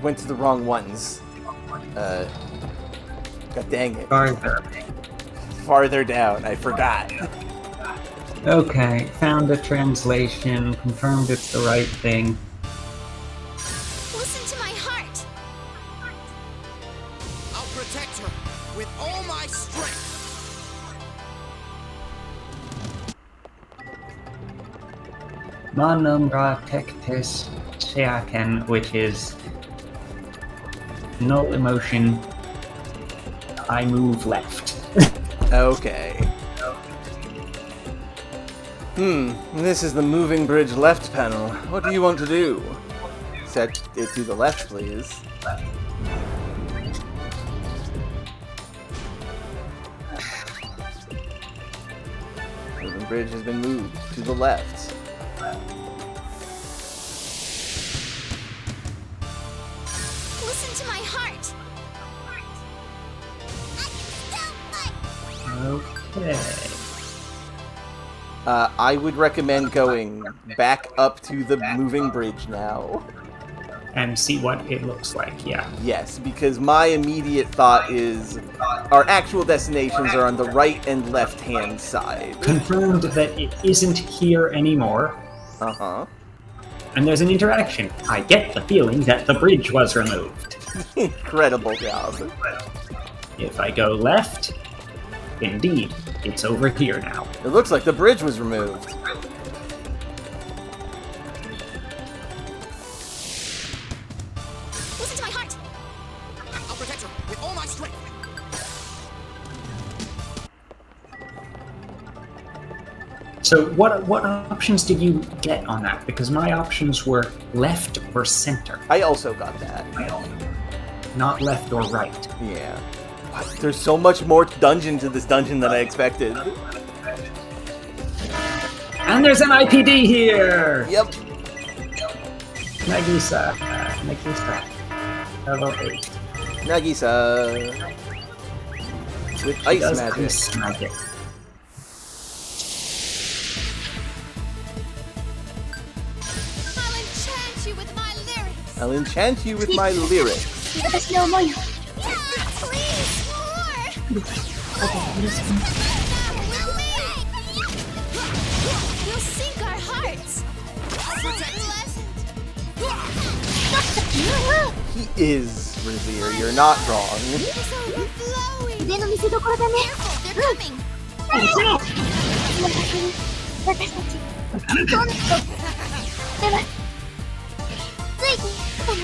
Went to the wrong ones. God dang it. Farther down, I forgot. Okay, found a translation, confirmed it's the right thing. Listen to my heart. I'll protect her with all my strength. Manumbra tectis seaken, which is no emotion. I move left. Okay. This is the moving bridge left panel. What do you want to do? Set it to the left, please. Moving bridge has been moved to the left. Listen to my heart. Okay. I would recommend going back up to the moving bridge now. And see what it looks like, yeah. Yes, because my immediate thought is our actual destinations are on the right and left hand side. Confirmed that it isn't here anymore, Uh-huh. and there's an interaction. I get the feeling that the bridge was removed. Incredible job. If I go left, indeed, it's over here now. It looks like the bridge was removed. Listen to my heart. I'll protect her with all my strength. So what options did you get on that? Because my options were left or center, I also got that. not left or right. Yeah. What? There's so much more dungeon to this dungeon than I expected. And there's an IPD here! Yep. Nagisa. Nagisa. Level 8. Nagisa. With ice Does magic. ice magic. I'll enchant you with my lyrics. I'll enchant you with my lyrics. 私の思いを Yeah, please, more. あとよろしくね Now with me. You'll sink our hearts. He is Revere, you're not wrong. It's overflowing. 腕の見せ所だね Careful, they're coming. 私たちどんなでもついてきたかな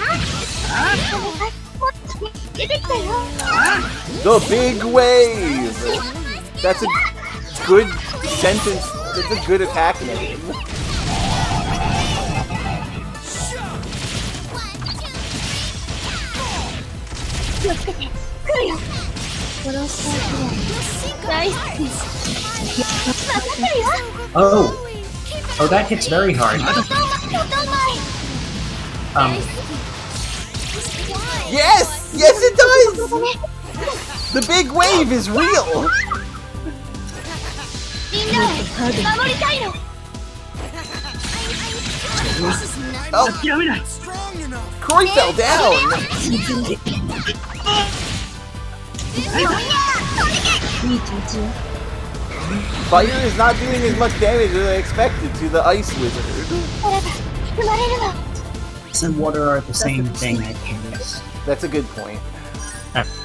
お願いもっと出てきたよ The big wave! That's a good sentence. That's a good attack name.気をつけて来るよ殺したくらい大好きまた来るよ Oh! Oh, that hits very hard. どんまい Yes! Yes, it does! The big wave is real! みんなを守りたいの Oh, 諦めない Strong enough. Croy fell down! いい調子よ Fire is not doing as much damage as I expected to the ice wizard. あなた生まれるの Ice and water are the same thing, I guess. That's a good point.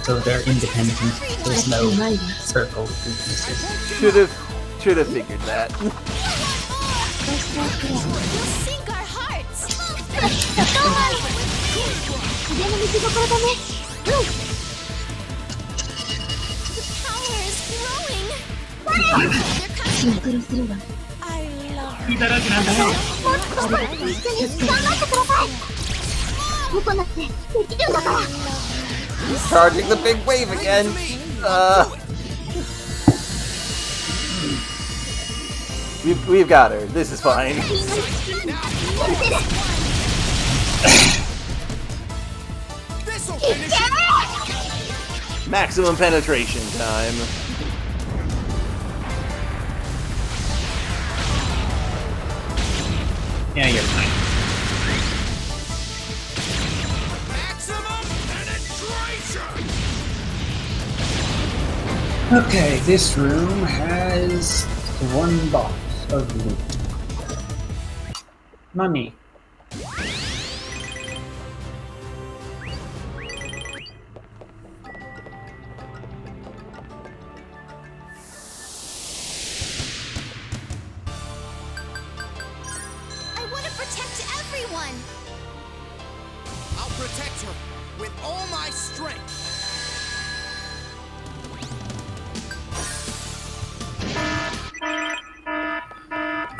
So they're independent. There's no circle weaknesses. Should have figured that. 殺したくらい You'll sink our hearts. どんまい腕の見せ所だね Power is growing. They're coming. シンクロするわ I love 血だらけなんだよもっと一緒に頑張ってください He's charging the big wave again. We've got her. This is fine. Maximum penetration time. Yeah, you're fine. Maximum penetration. Okay, this room has one box of loot. Money. I want to protect everyone. I'll protect her with all my strength.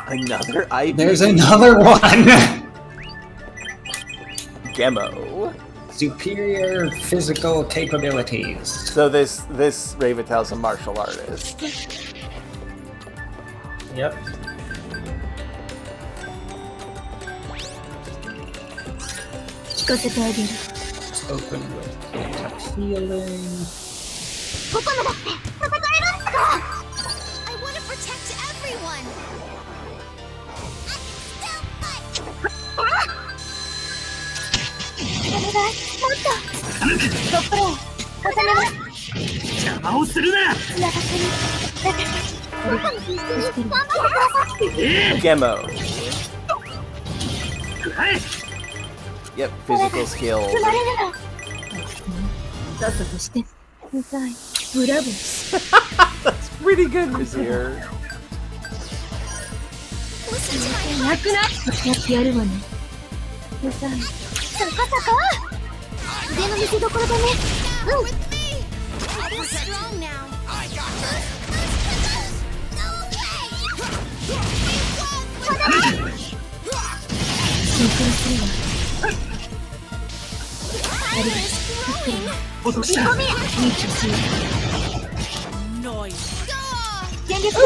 Another IP. There's another one! Demo. Superior physical capabilities. So this Ravitel's a martial artist. Yep. It's open with tap healing. I want to protect everyone. Demo. Yep, physical skills. That's pretty good, Vizier. Listen to my heart. Now with me. I'll be strong now. I got her.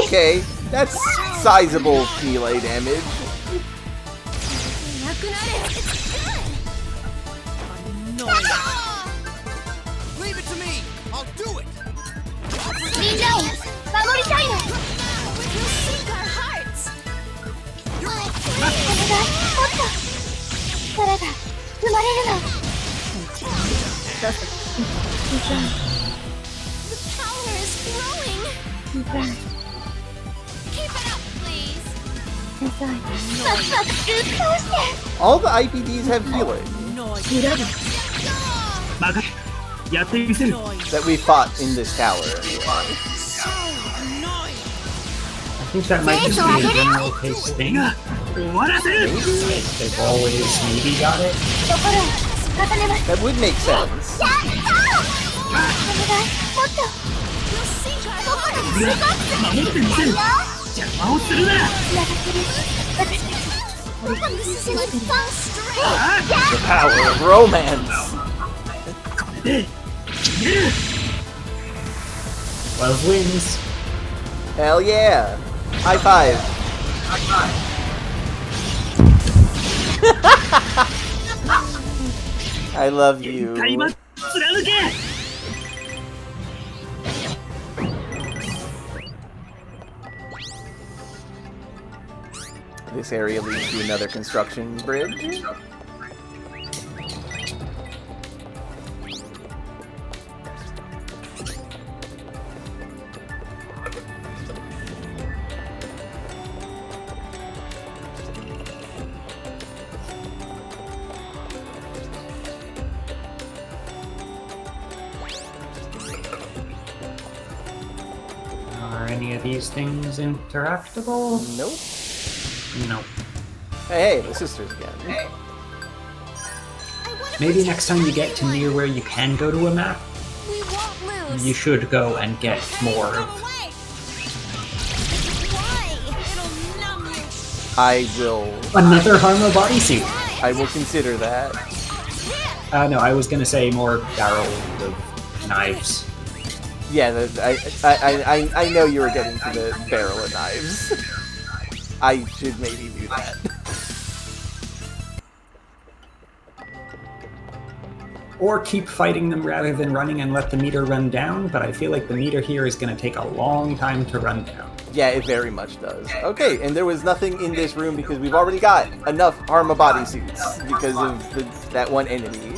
Okay, that's sizable melee damage. Leave it to me. I'll do it. We'll sink our hearts. The power is growing. Keep it up, please. All the IPDs have healing that we fought in this tower. I think that might just be a general case thing. They've always maybe got it. That would make sense. The power of romance. 12 wins. Hell yeah. High five. I love you. This area leads to another construction bridge. Are any of these things interactable? Nope. No. Hey, the sisters again. Maybe next time you get to near where you can go to a map, We won't lose. you should go and get more Go of. away. Why? It'll numb you. I will Another Harma bodysuit. consider that. Here. No, I was gonna say more barrels of knives. Yeah, I know you were getting to the barrel of knives. I should maybe do that. Or keep fighting them rather than running and let the meter run down, but I feel like the meter here is going to take a long time to run down. Yeah, it very much does. Okay, and there was nothing in this room because we've already got enough Arma bodysuits because of that one enemy.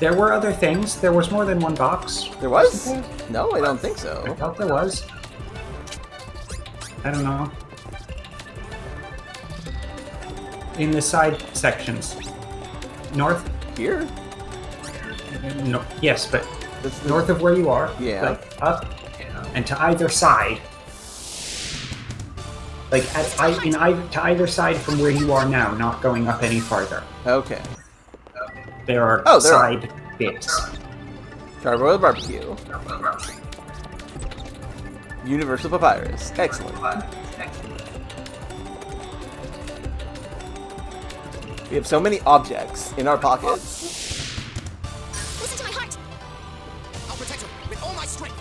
There were other things. There was more than one box. There was? There? No, I don't think I so. thought there was. I don't know. In the side sections. North? Here? No. Yes, but That's north of where you are. Yeah. Like up and to either side. Like to either side from where you are now, not going up any farther. Okay. There are there side bits. Charbroiled barbecue. Universal papyrus. Excellent. We have so many objects in our pockets. Listen to my heart. I'll protect her with all my strength.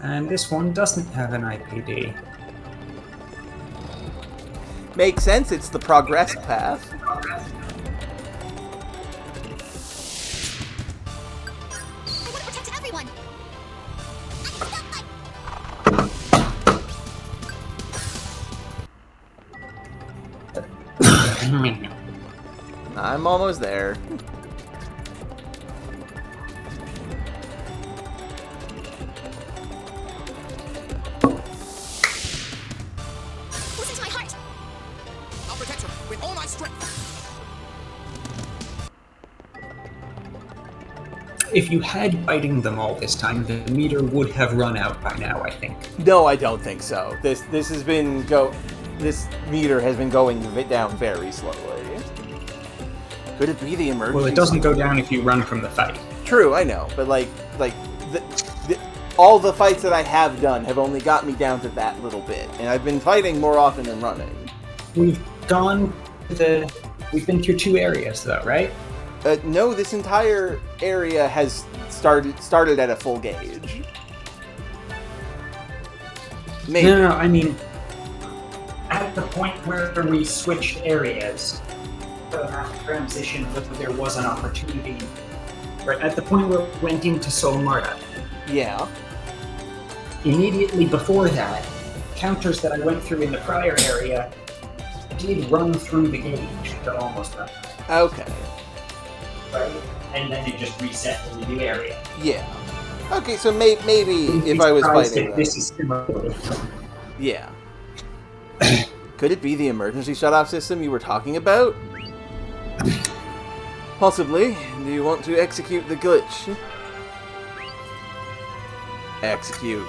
And this one doesn't have an IPD. Makes sense, it's the progress path. I want to protect everyone. I'm almost there. Listen to my heart. I'll protect her with all my strength. If you had biting them all this time, the meter would have run out by now, I think. No, I don't think so. This meter has been going down very slowly. Could it be the emergency? Well, it doesn't go down if you run from the fight. True, I know, but all the fights that I have done have only got me down to that little bit, and I've been fighting more often than running. We've been through 2 areas though, right? No, this entire area has started at a full gauge. Maybe. No, I mean, at the point where we switched areas, after transition, there was an opportunity. Right at the point where we went into Sol Marta, Yeah. immediately before that, counters that I went through in the prior area did run through the gauge to almost run. Okay. Right? And then it just reset in the new area. Yeah. Okay, so maybe if I was fighting them. This is similar. Yeah. Could it be the emergency shut-off system you were talking about? Possibly. Do you want to execute the glitch? Execute.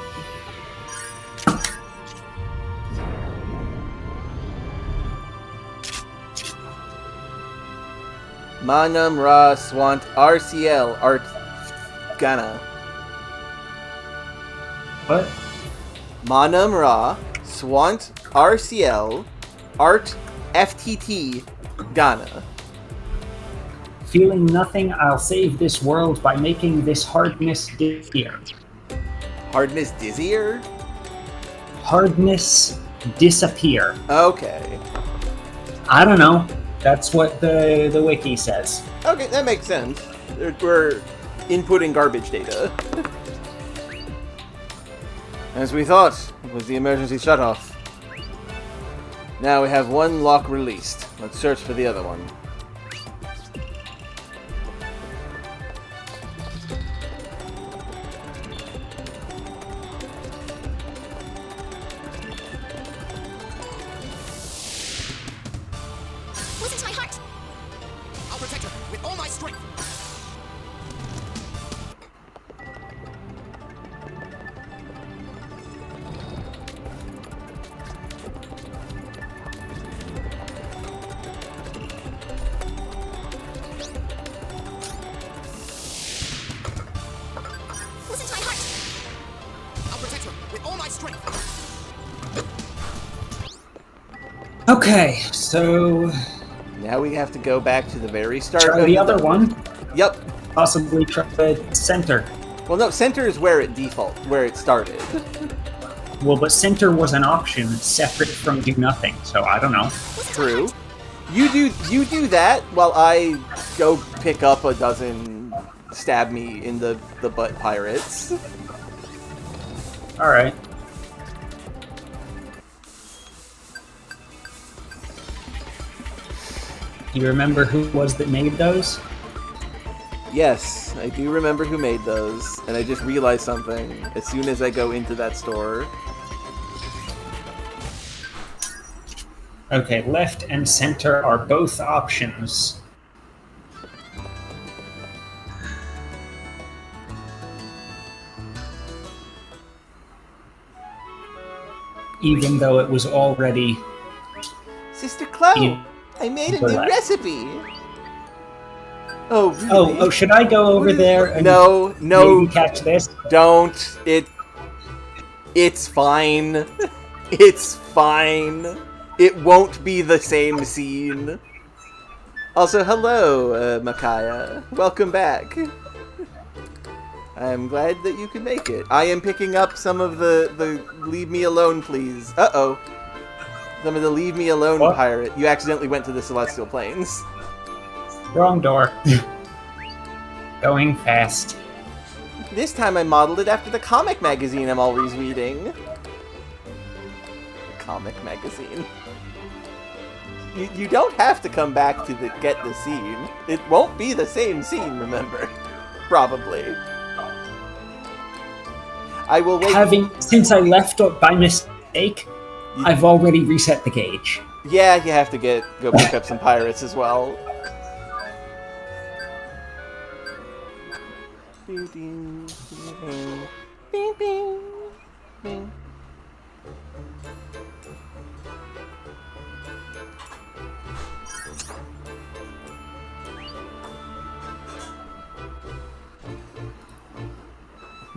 Manam Ra Swant RCL Art Gana. What? Manam Ra Swant RCL Art FTT Ghana. Feeling nothing, I'll save this world by making this hardness disappear. Hardness dizzier? Hardness disappear. Okay. I don't know. That's what the wiki says. Okay, that makes sense. We're inputting garbage data. As we thought, it was the emergency shutoff. Now we have one lock released. Let's search for the other one. Listen to my heart. I'll protect her with all my strength. Listen to my heart. I'll protect her with all my strength. Okay, so Now we have to go back to the very start Try of the other one. Yep. Possibly try the center. Well, no, center is where it started. Well, but center was an option separate from do nothing, so I don't know. True. You do that while I go pick up a dozen stab me in the butt pirates. Alright. Do you remember who it was that made those? Yes, I do remember who made those, and I just realized something as soon as I go into that store. Okay, left and center are both options. Even though it was already... Sister Chloe, Yeah. I made a Go new left. recipe. Oh, really? Oh, should I go over there and No, maybe catch this? don't. It's fine. It's fine. It won't be the same scene. Also, hello, Micaiah. Welcome back. I'm glad that you could make it. I am picking up some of the leave me alone, please. Uh-oh. Some of the leave me alone What? pirate. You accidentally went to the Celestial Plains. Wrong door. Going fast. This time I modeled it after the comic magazine I'm always reading. Comic magazine. You don't have to come back to get the scene. It won't be the same scene, remember. Probably. I will wait. Since I left by mistake, I've already reset the gauge. Yeah, you have to go pick up some pirates as well.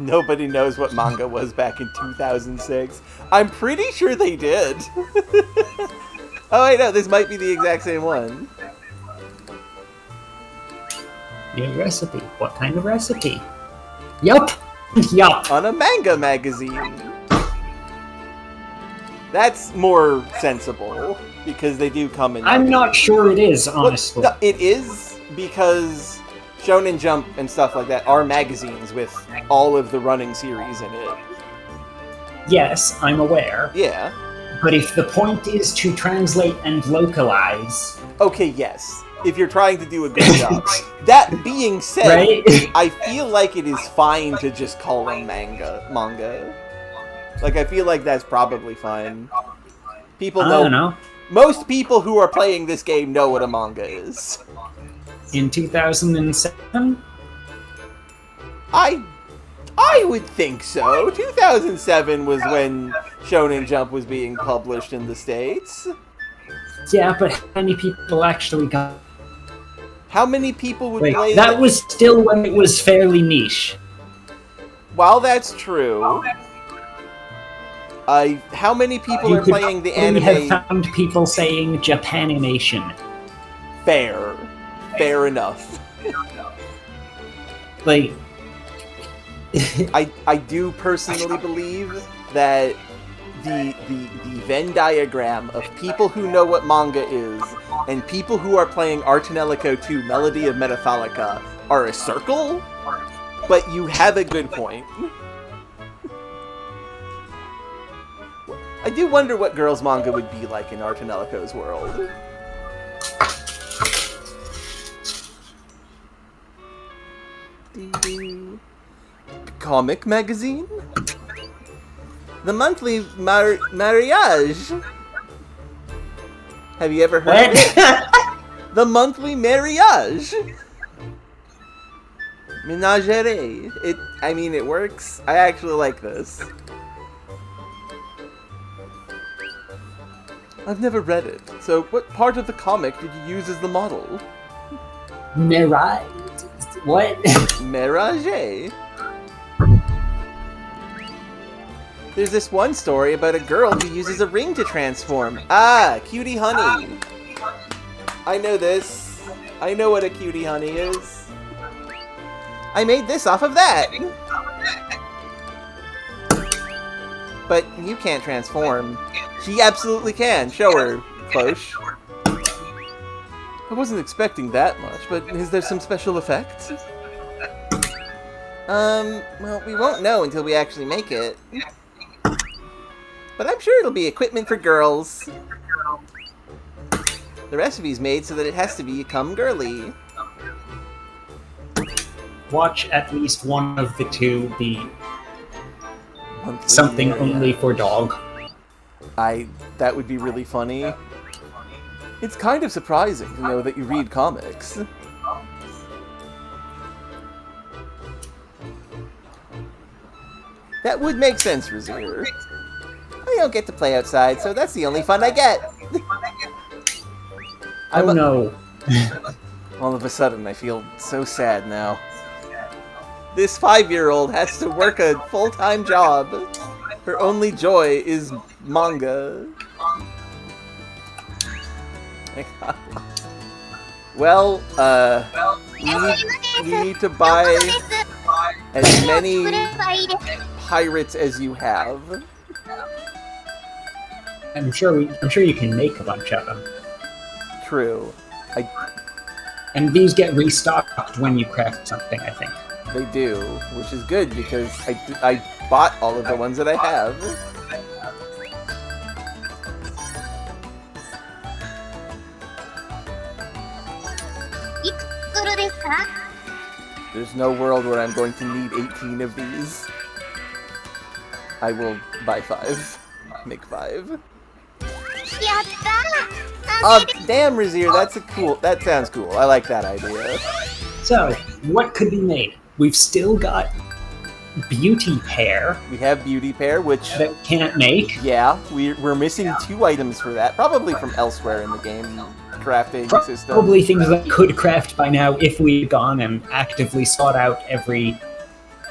Nobody knows what manga was back in 2006. I'm pretty sure they did. Oh, wait, no, this might be the exact same one. New recipe. What kind of recipe? Yup. Yup. On a manga magazine. That's more sensible, because they do come in... I'm not sure it is, honestly. Well, no, it is, because Shonen Jump and stuff like that are magazines with all of the running series in it. Yes, I'm aware. Yeah. But if the point is to translate and localize... Okay, yes. If you're trying to do a good job. That being said, Right? I feel like it is fine to just call them manga. Like, I feel like that's probably fine. People I know... don't know. Most people who are playing this game know what a manga is. In 2007? I would think so. 2007 was when Shonen Jump was being published in the States. Yeah, but how many people actually got... How many people would Wait, play that was still when it was fairly niche. While that's true, how many people are playing the anime? You have found people saying Japanimation. Fair enough. Like... I do personally believe that the Venn diagram of people who know what manga is and people who are playing Tonelico 2 Melody of Metaphalica are a circle, but you have a good point. I do wonder what girls' manga would be like in Tonelico's world. Comic magazine? The monthly mariage. Have you ever heard of it? The monthly mariage. Menagerie. It works. I actually like this. I've never read it. So what part of the comic did you use as the model? Mirage? What? Mirage. There's this one story about a girl who uses a ring to transform. Ah, cutie honey. I know this. I know what a cutie honey is. I made this off of that. But you can't transform. She absolutely can. Show her, Cloche. I wasn't expecting that much, but is there some special effects? Well, we won't know until we actually make it. But I'm sure it'll be equipment for girls. The recipe's made so that it has to become girly. Watch at least one of the two be Monthly something area. only for dog. That would be really funny. It's kind of surprising to know that you read comics. That would make sense, Razir. I don't get to play outside, so that's the only fun I get. Oh no. All of a sudden, I feel so sad now. This 5-year-old has to work a full-time job. Her only joy is manga. Well, you need to buy as many pirates as you have. I'm sure you can make a bunch of them. True. And these get restocked when you craft something, I think. They do, which is good because I bought all of the ones that I have. There's no world where I'm going to need 18 of these. I will buy 5. Make 5. Damn, Razir, that sounds cool. I like that idea. So, what could be made? We've still got Beauty Pair We have Beauty Pair, which, that can't make. yeah, we're missing 2 items for that. Probably from elsewhere in the game crafting system. Probably things that could craft by now if we'd gone and actively sought out every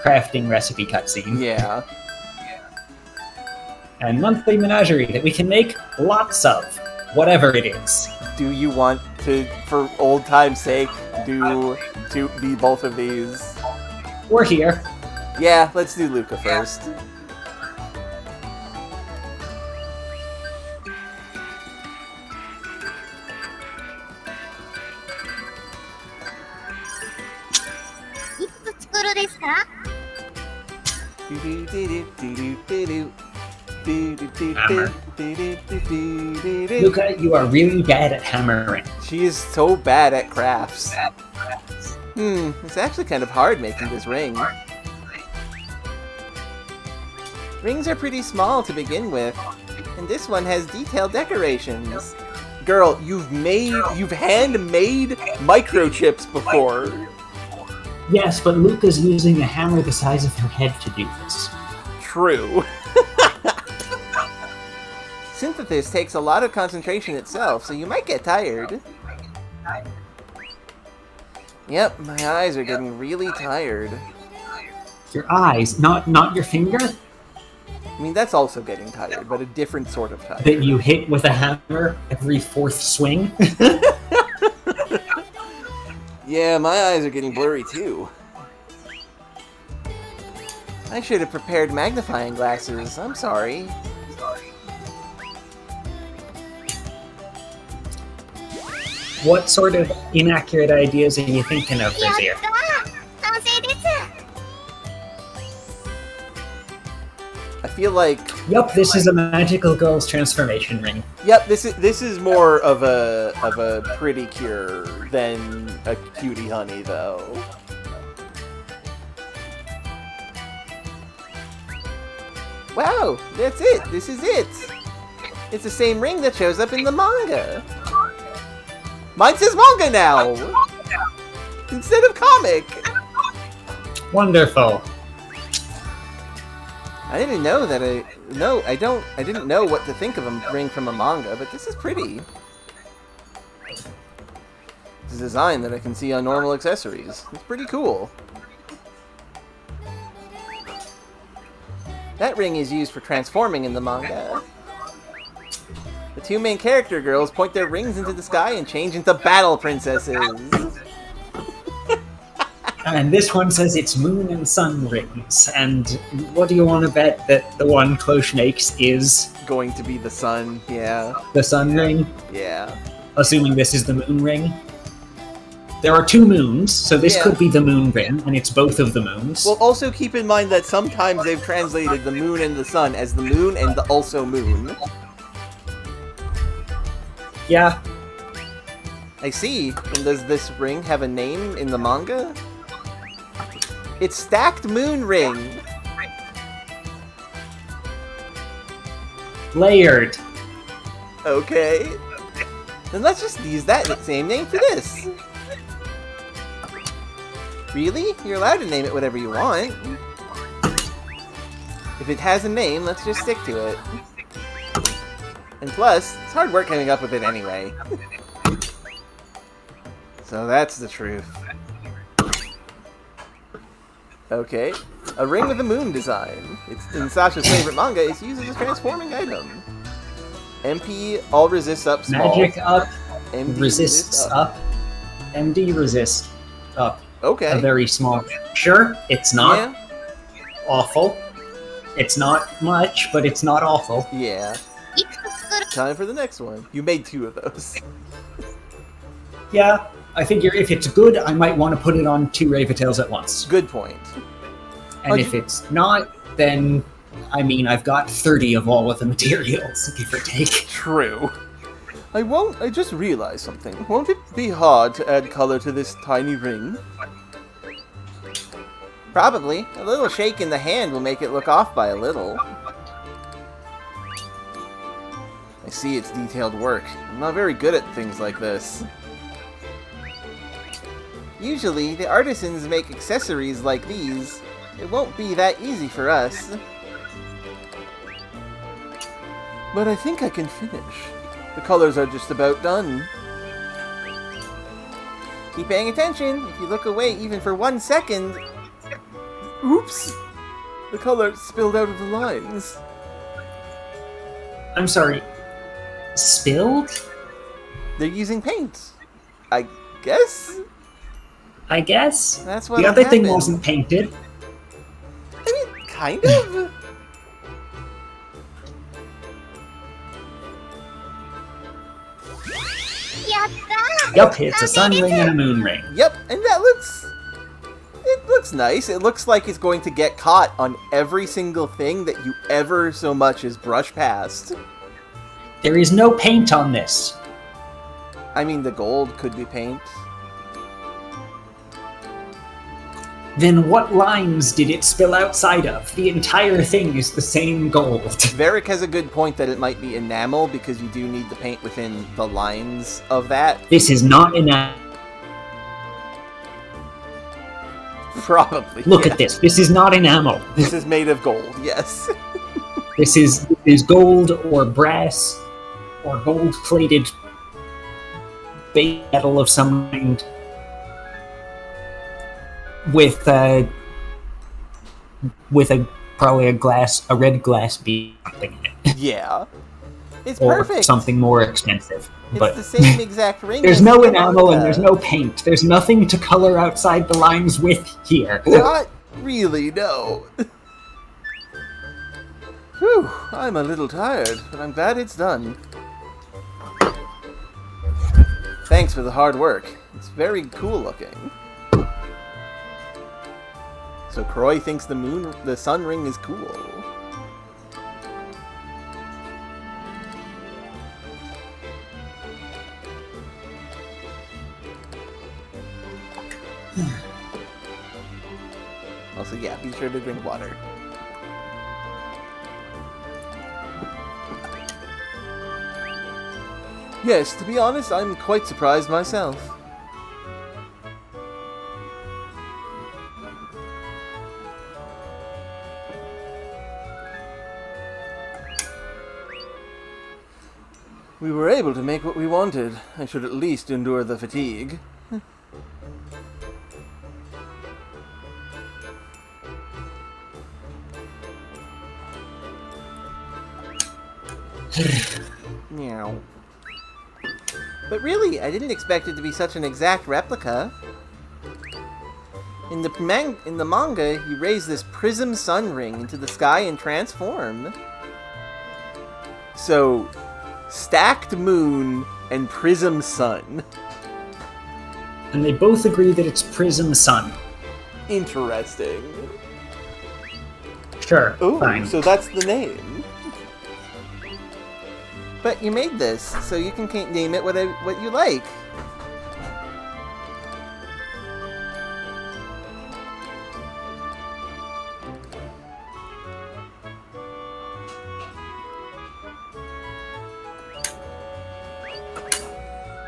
crafting recipe cutscene. Yeah. And monthly menagerie that we can make lots of, whatever it is. Do you want to, for old time's sake, do both of these? We're here. Yeah, let's do Luca first. Hammer. Luca, you are really bad at hammering. She is so bad at crafts. It's actually kind of hard making this ring. Rings are pretty small to begin with, and this one has detailed decorations. Girl, you've hand-made microchips before. Yes, but Luca's using a hammer the size of her head to do this. True. Synthesis takes a lot of concentration itself, so you might get tired. Yep, my eyes are getting really tired. Your eyes, not your finger? I mean, that's also getting tired, but a different sort of tired. That you hit with a hammer every 4th swing? Yeah, my eyes are getting blurry too. I should have prepared magnifying glasses. I'm sorry. What sort of inaccurate ideas are you thinking of, Razir? I feel like, Yup, this is a magical girl's transformation ring. yep, this is more of a pretty cure than a cutie honey, though. Wow, that's it. This is it. It's the same ring that shows up in the manga. Mine says manga now instead of comic. Wonderful. I didn't know that I didn't know what to think of a ring from a manga, but this is pretty. It's a design that I can see on normal accessories. It's pretty cool. That ring is used for transforming in the manga. The two main character girls point their rings into the sky and change into battle princesses. And this one says it's moon and sun rings. And what do you want to bet that the one Cloche makes is Going to be the sun, yeah. the sun ring? Yeah. Assuming this is the moon ring. There are two moons, so this Yeah. could be the moon ring, and it's both of the moons. Well, also keep in mind that sometimes they've translated the moon and the sun as the moon and the also moon. Yeah, I see. And does this ring have a name in the manga? It's Stacked Moon Ring. layered. Okay. Then let's just use that same name for this. Really? You're allowed to name it whatever you want. If it has a name, let's just stick to it. And plus, it's hard work coming up with it anyway. So that's the truth. Okay. A ring with a moon design. It's in Sasha's favorite manga. It's used as a transforming item. MP all resists up small. Magic up, MD resists up, MD resist up. Okay. A very small. Sure, it's not Yeah. awful. It's not much, but it's not awful. Yeah. Time for the next one. You made 2 of those. Yeah, I figure if it's good, I might want to put it on 2 Raventails at once. Good point. And if it's not, then, I mean, I've got 30 of all of the materials, give or take. True. I just realized something. Won't it be hard to add color to this tiny ring? Probably. A little shake in the hand will make it look off by a little. I see it's detailed work. I'm not very good at things like this. Usually, the artisans make accessories like these. It won't be that easy for us. But I think I can finish. The colors are just about done. Keep paying attention. If you look away even for 1 second... Oops! The color spilled out of the lines. I'm sorry. Spilled? They're using paint. I guess? I guess. That's what The other thing happened. wasn't painted. I mean, kind of. Yup, it's a sun ring and a moon ring. Yep, and that looks... It looks nice. It looks like it's going to get caught on every single thing that you ever so much as brush past. There is no paint on this. I mean, the gold could be paint. Then what lines did it spill outside of? The entire thing is the same gold. Varric has a good point that it might be enamel because you do need the paint within the lines of that. This is not enamel. Probably. Look yeah. at this. This is not enamel. This is made of gold, yes. This is gold or brass or gold-plated base metal of some kind with probably a red glass bead in it. Yeah. It's Or perfect. something more expensive. It's But the same exact ring. there's as no the enamel and manga. there's no paint. There's nothing to color outside the lines with here. Not really, no. Whew, I'm a little tired, but I'm glad it's done. Thanks for the hard work. It's very cool looking. So Croy thinks the sun ring is cool. Also, yeah, be sure to drink water. Yes, to be honest, I'm quite surprised myself. We were able to make what we wanted. I should at least endure the fatigue. Meow. But really, I didn't expect it to be such an exact replica. In the manga, you raise this prism sun ring into the sky and transform. So, stacked moon and prism sun. And they both agree that it's Prism Sun. Interesting. Sure, Ooh, fine. so that's the name. But you made this, so you can name it what you like.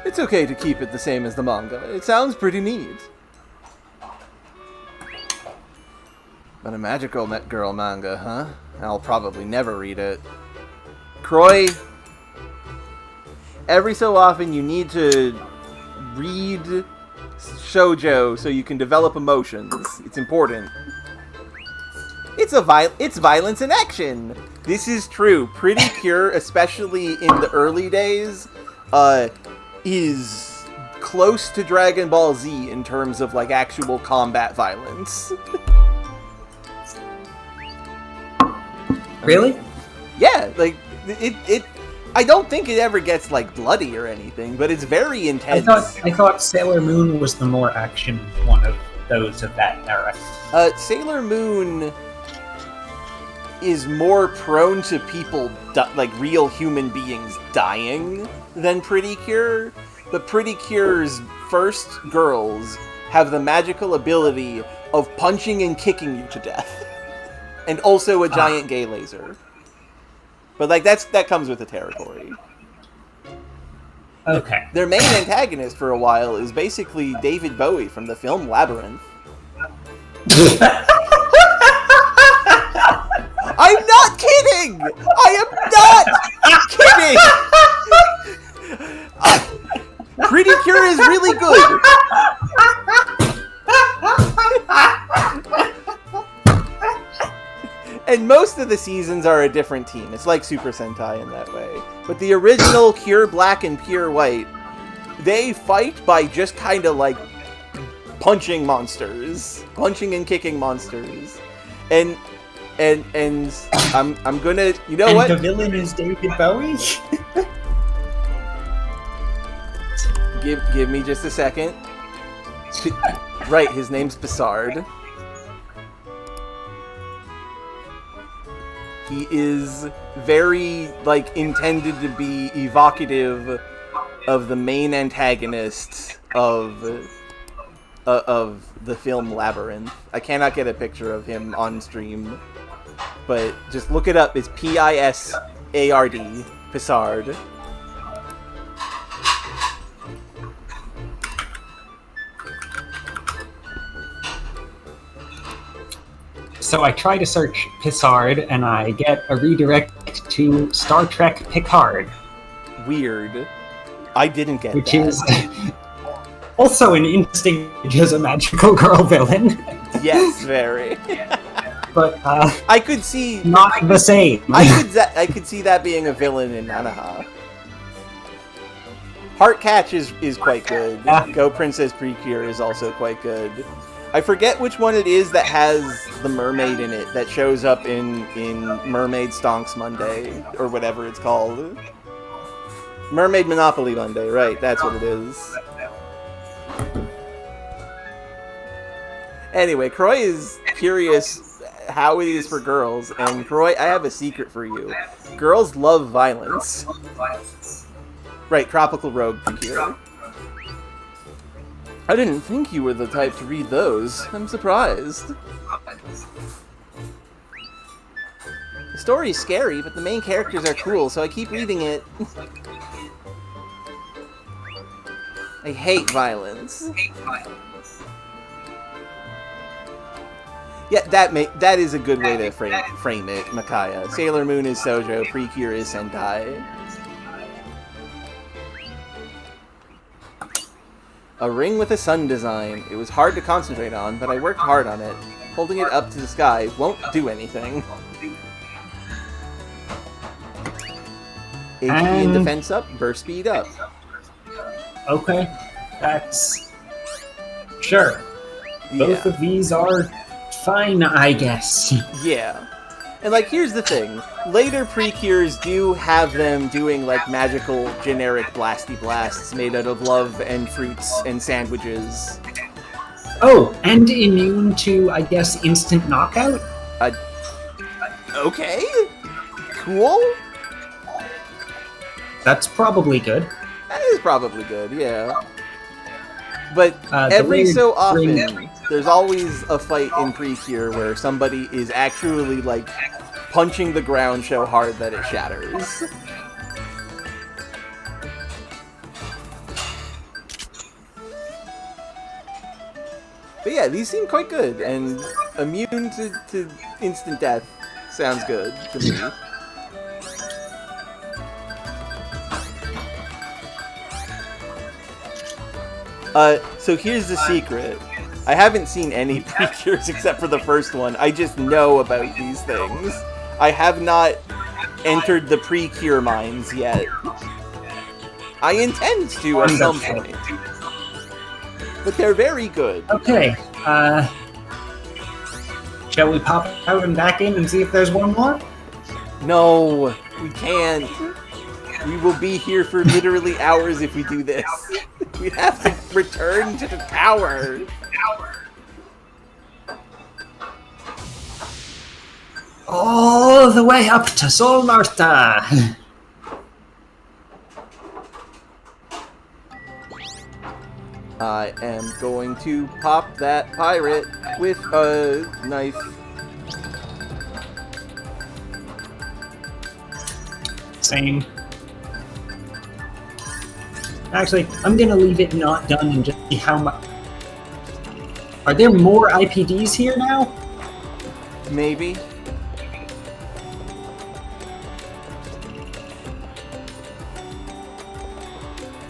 It's okay to keep it the same as the manga. It sounds pretty neat. But a magical girl manga, huh? I'll probably never read it. Croy, every so often you need to read shoujo so you can develop emotions. It's important. It's violence in action. This is true. Pretty Cure, especially in the early days, is close to Dragon Ball Z in terms of like actual combat violence. Really? Yeah, like it I don't think it ever gets like bloody or anything, but it's very intense. I thought Sailor Moon was the more action one of those of that era. Sailor Moon is more prone to people like real human beings dying than Pretty Cure. The Pretty Cure's first girls have the magical ability of punching and kicking you to death. And also a giant gay laser. But like that comes with the territory. Okay. Their main antagonist for a while is basically David Bowie from the film Labyrinth. I'm not kidding! I am not kidding! Pretty Cure is really good! And most of the seasons are a different team. It's like Super Sentai in that way. But the original Cure Black and Pure White, they fight by just kind of like punching monsters. Punching and kicking monsters. And I'm gonna, you know what? The villain is David Bowie? Give me just a second. Right, his name's Bassard. He is very, like, intended to be evocative of the main antagonist of the film Labyrinth. I cannot get a picture of him on stream, but just look it up. It's P-I-S-A-R-D, Pissard. So I try to search Pissard, and I get a redirect to Star Trek Picard. Weird. I didn't get which that. Is also an interesting as a magical girl villain. Yes, very. But I could see not the same. I could see that being a villain in Nanaha. Heart Catch is quite good. Yeah. Go Princess Precure is also quite good. I forget which one it is that has the mermaid in it that shows up in Mermaid Stonks Monday, or whatever it's called. Mermaid Monopoly Monday, right, that's what it is. Anyway, Croy is curious how it is for girls, and Croy, I have a secret for you. Girls love violence. Right, Tropical Rogue Precure. I didn't think you were the type to read those. I'm surprised. The story's scary, but the main characters are cool, so I keep reading it. I hate violence. Yeah, that is a good way to frame it, Makaya. Sailor Moon is Shoujo, Precure is Sentai. A ring with a sun design. It was hard to concentrate on, but I worked hard on it. Holding it up to the sky won't do anything. HP and defense up, burst speed up. Okay, that's... Sure. Both Yeah. of these are fine, I guess. Yeah. And, like, here's the thing. Later Precures do have them doing, like, magical, generic blasty blasts made out of love and fruits and sandwiches. Oh, and immune to, I guess, instant knockout? Okay. Cool. That's probably good. That is probably good, yeah. But The every weird so often, ring- there's always a fight in Precure where somebody is actually, like, punching the ground so hard that it shatters. But yeah, these seem quite good, and immune to instant death sounds good to me. So here's the secret. I haven't seen any Precures except for the first one. I just know about these things. I have not entered the Precure mines yet. I intend to at some point. But they're very good. Okay, shall we pop out and back in and see if there's one more? No, we can't. We will be here for literally hours if we do this. We have to return to the tower. All the way up to Sol Marta! I am going to pop that pirate with a knife. Same. Actually, I'm gonna leave it not done and just see how much... Are there more IPDs here now? Maybe.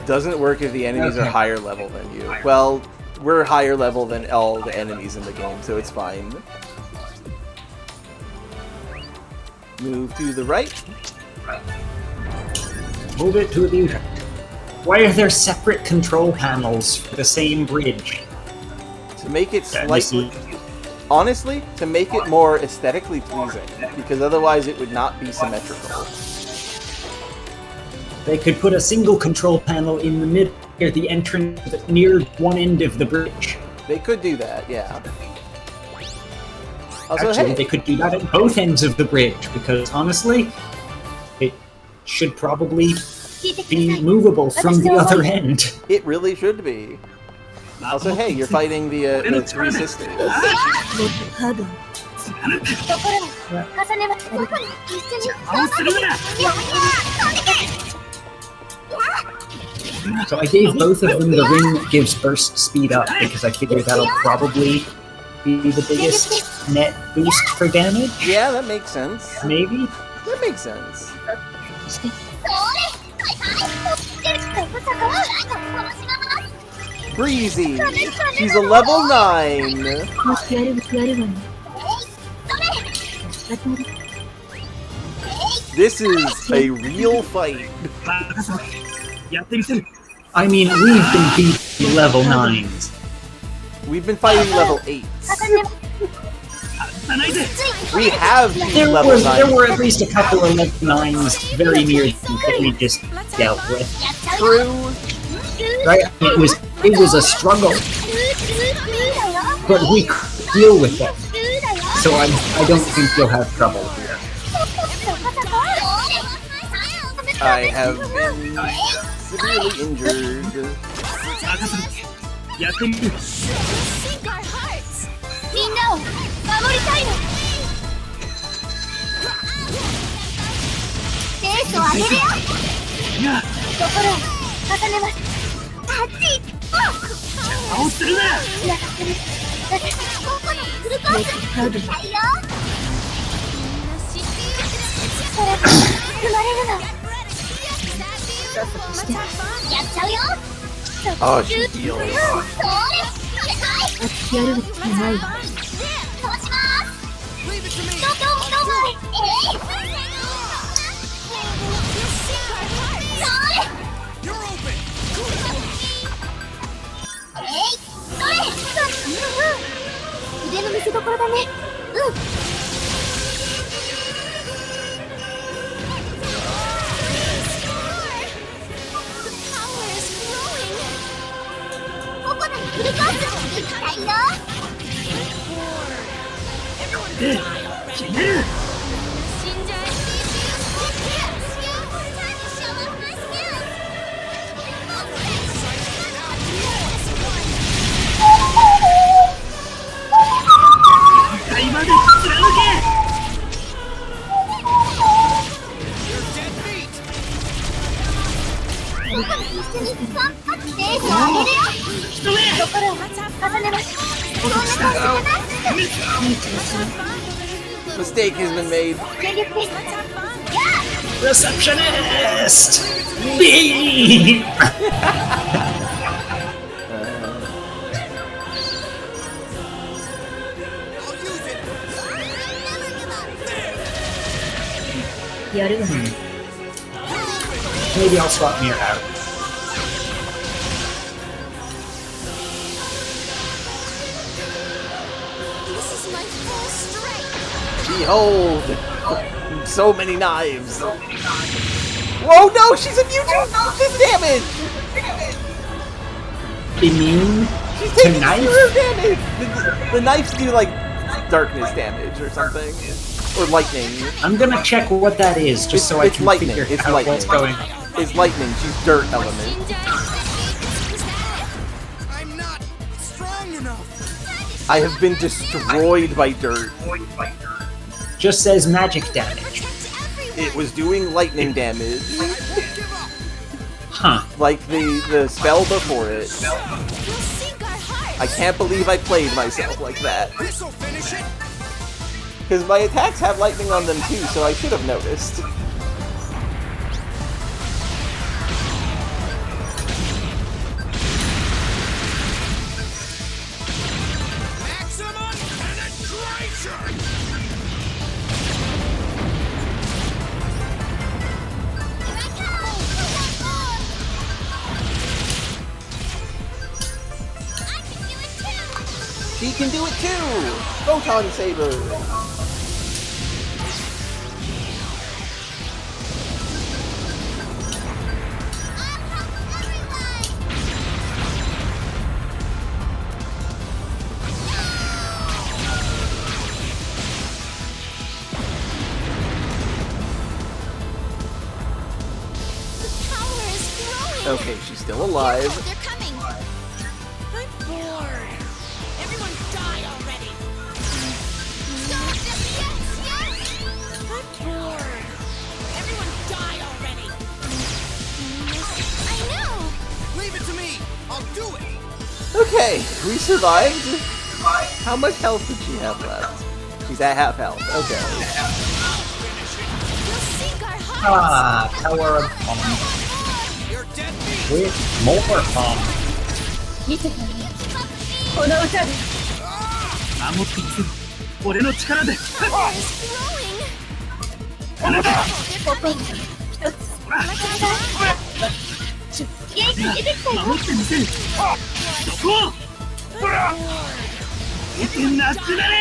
Doesn't work if the enemies are Okay. higher level than you. Well, we're higher level than all the enemies in the game, so it's fine. Move to the right. Move it to the... Why are there separate control panels for the same bridge? To make it Let me slightly... see. Honestly, to make it more aesthetically pleasing, because otherwise it would not be symmetrical. They could put a single control panel in the middle near the entrance near one end of the bridge. They could do that, yeah. Also, Actually, hey, they could do that at both ends of the bridge, because honestly, it should probably be movable from the other end. it really should be. Also, hey, you're fighting the three sisters. ハードところが重ねます一緒に合わせるな So I gave both of them the ring that gives burst speed up, because I figure that'll probably be the biggest net boost for damage, Yeah, that makes sense. maybe? That makes sense. Breezy! She's a level 9! もしやるわね This is a real fight. やってみせる I mean, we've been beating level 9s. We've been fighting level 8s. 離ないで We have beat There level were 9s. at least a couple of level 9s very near that we just dealt with. True. Right? It was a struggle, but we could deal with it. So I don't think you'll have trouble here. I have been severely injured. やってみる Sink our hearts. みんなを守りたいのペースを上げるよところを重ねますタッチ合わせるなやってるここのフルコースハードはいよそれが生まれるのやっちゃうよ Oh, she heals. それあっちやるわけないわ通します Leave it to me. Don't 腕の見せ所だね。ここで振り返す。いきたいよ。決める。限界まで貫け。Mistake has been made. Receptionist! Beep! Maybe I'll swap Mir out. This is my full strength. Behold! So many knives. Whoa, no! She's immune to this damage! Immune She's to taking knife? zero damage! The knives do, like, darkness damage or something. Or lightning. I'm gonna check what that is, just so I can lightning. figure It's out lightning. what's going on. It's lightning. She's dirt element. I'm not strong enough. I have been destroyed by dirt. Just says magic damage. It was doing lightning damage. Huh. Like the spell before it. I can't believe I played myself like that. This'll finish it. Because my attacks have lightning on them too, so I should have noticed. Maximum penetration. She can do it too! Photon Saber! Okay, she's still alive. They're coming. I'm bored. Everyone die already. Stop this. Yes. I'm bored. Everyone die already. I know. Leave it to me. I'll do it. Okay, we survived. How much health did she have left? She's at half health. Okay. We'll sink our hearts. Ah, Tower of Bomb. You're dead meat. With more bomb. 見てたね。この歌で。守っていく。俺の力で。 It's growing. ここに一つ。元気出てきたよ。守ってみせる。そこを。出てなくなれ。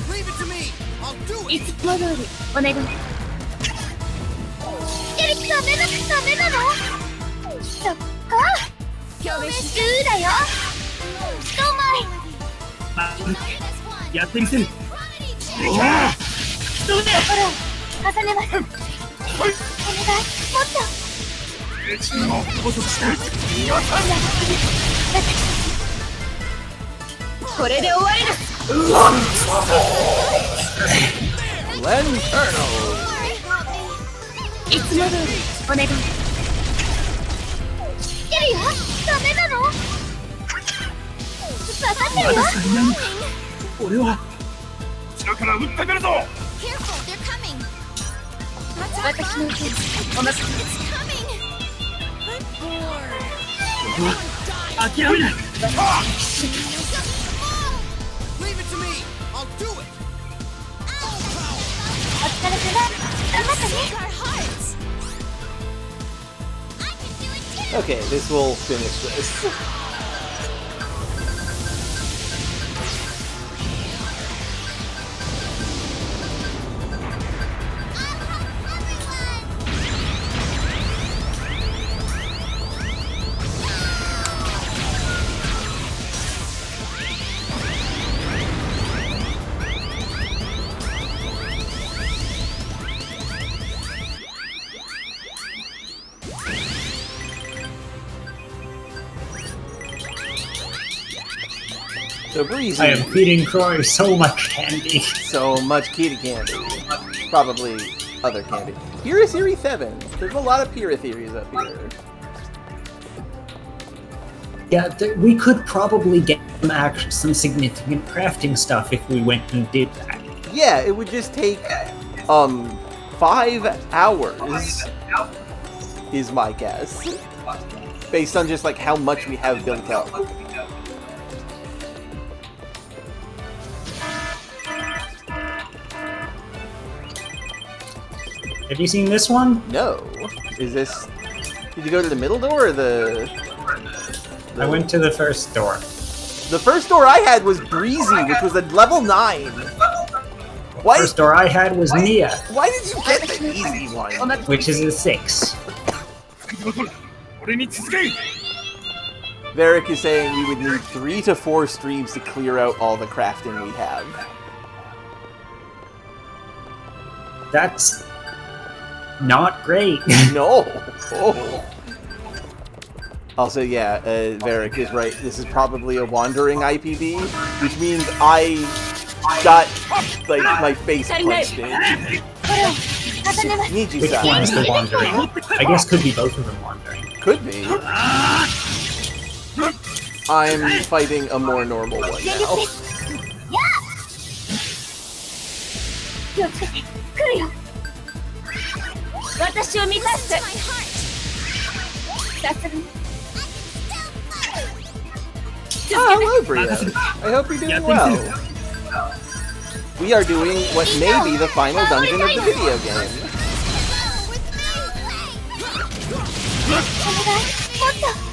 Leave it to me. I'll do it. いつも通りお願い。エリックは目なの？そっか。今日飯中だよ。どうもい。やってみせる。心を重ねます。お願い、もっと。これで終わりだ。Lanternal! いつも通りお願い。エリア、ダメなの？わかってるよ。まだ足りないのか。俺は下から撃ってくるぞ。私の意見、お任せ。俺は諦めない。 Leave it to me. I'll do it. お疲れ様。頑張ったね。Okay, this will finish this. So Breezy. I am feeding Croy so much candy. So much kitty candy. Probably other candy. Pira Theory 7. There's a lot of Pira Theories up here. Yeah, we could probably get some significant crafting stuff if we went and did that. Yeah, it would just take 5 hours is my guess. Based on just like how much we have built up. Have you seen this one? No. Is this... Did you go to the middle door or the... I went to the first door. The first door I had was Breezy, which was a level 9. Why? First door I had was Nia, Why did you get the easy one? which is a 6. Varric is saying we would need 3 to 4 streams to clear out all the crafting we have. That's not great. No! Oh. Also, yeah, Varric is right. This is probably a wandering IPB, which means I got, like, my face punched in. Need you, Which son. one is the wandering? I guess could be both of them wandering. Could be. I'm fighting a more normal one now. 気をつけて来るよ私を満たすさすがに Oh, hello, Bria. I hope you're doing well. We are doing what may be the final dungeon of the video game. お願いもっと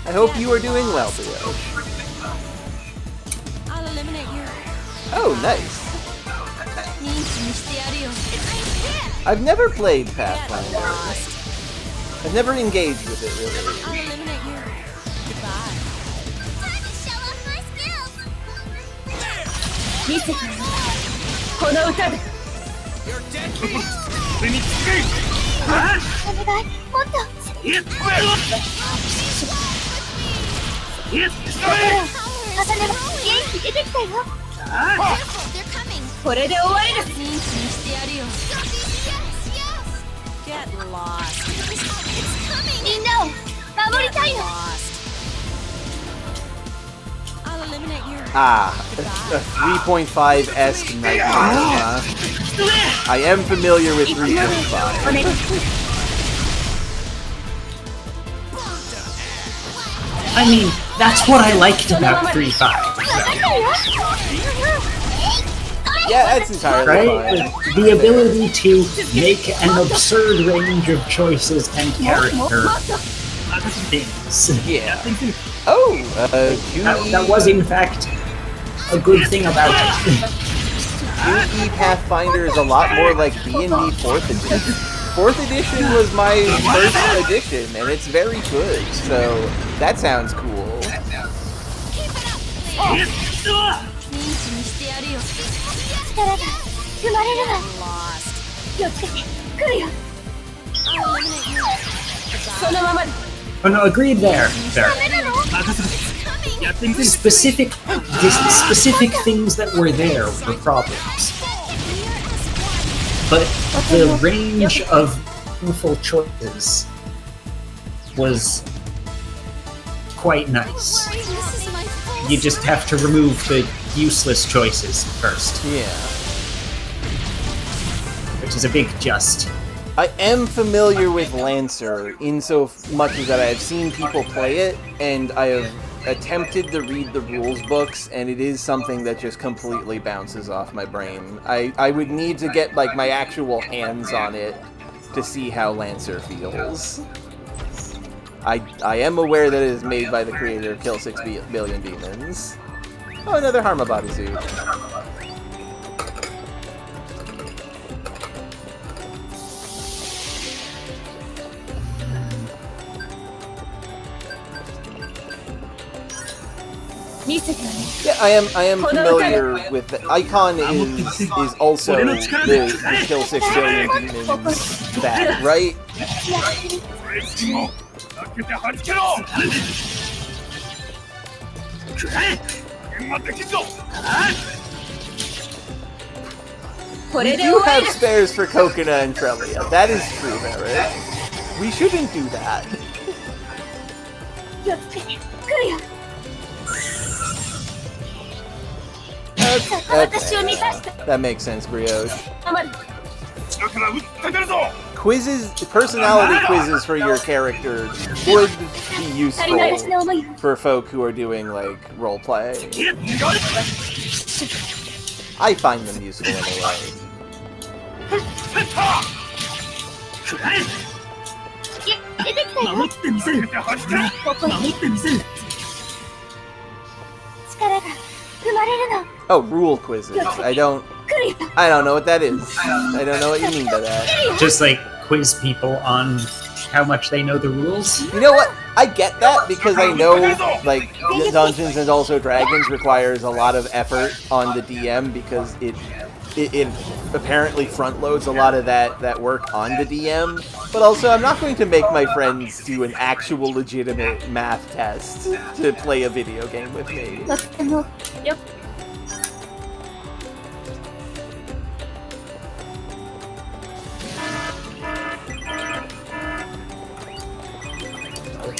I hope you are doing well, Bria. I'll eliminate you. Oh, nice. I've never played Pathfinder. I've never engaged with it, really. I'll eliminate you. Goodbye. Time to show off my skills. 見せてこの歌で You're dead. お願いもっと 重ねば元気出てきたよ They're coming. これで終わりだ Get lost. みんなを守りたいの I'll eliminate you. Ah, a 3.5-esque nightmare, huh? I am familiar with 3.5. お願い I mean, that's what I liked about 3.5. Yeah, that's entirely Right? fine. The ability to make an absurd range of choices and character things. Yeah. Oh, That was, in fact, a good thing about it. QE Pathfinder is a lot more like D&D 4th edition. 4th edition was my first edition, and it's very good, so that sounds cool. Oh. 力が生まれるわ Lost. 気をつけて来るよ I'll eliminate you. そのままで Oh no, agreed there. There. ダメなの Specific things that were there were problems. But the range of beautiful choices was quite nice. This is my full You just have to remove the useless choices first, Yeah. which is a big just. I am familiar with Lancer in so much as that I have seen people play it, and I have attempted to read the rules books, and it is something that just completely bounces off my brain. I would need to get like my actual hands on it to see how Lancer feels. I am aware that it is made by the creator of Kill 6 Billion Demons. Oh, another Harma bodysuit. Yeah, I am familiar with the icon is also the Kill 6 Billion Demons back, right? 開けてはじけろくらえ現場できんぞ We do have spares for Coconut and Trelia. That is true, Barrett. We shouldn't do that. Okay. That makes sense, Brioche. だから撃って出るぞ Quizzes, personality quizzes for your character would be useful for folk who are doing, like, roleplay. I find them useful in a way. 守ってみせる守ってみせる Oh, rule quizzes. I don't know what that is. I don't know what you mean by that. Just like quiz people on how much they know the rules. You know what? I get that because I know, like, Dungeons and also Dragons requires a lot of effort on the DM because it apparently front loads a lot of that work on the DM. But also, I'm not going to make my friends do an actual legitimate math test to play a video game with me. Yep.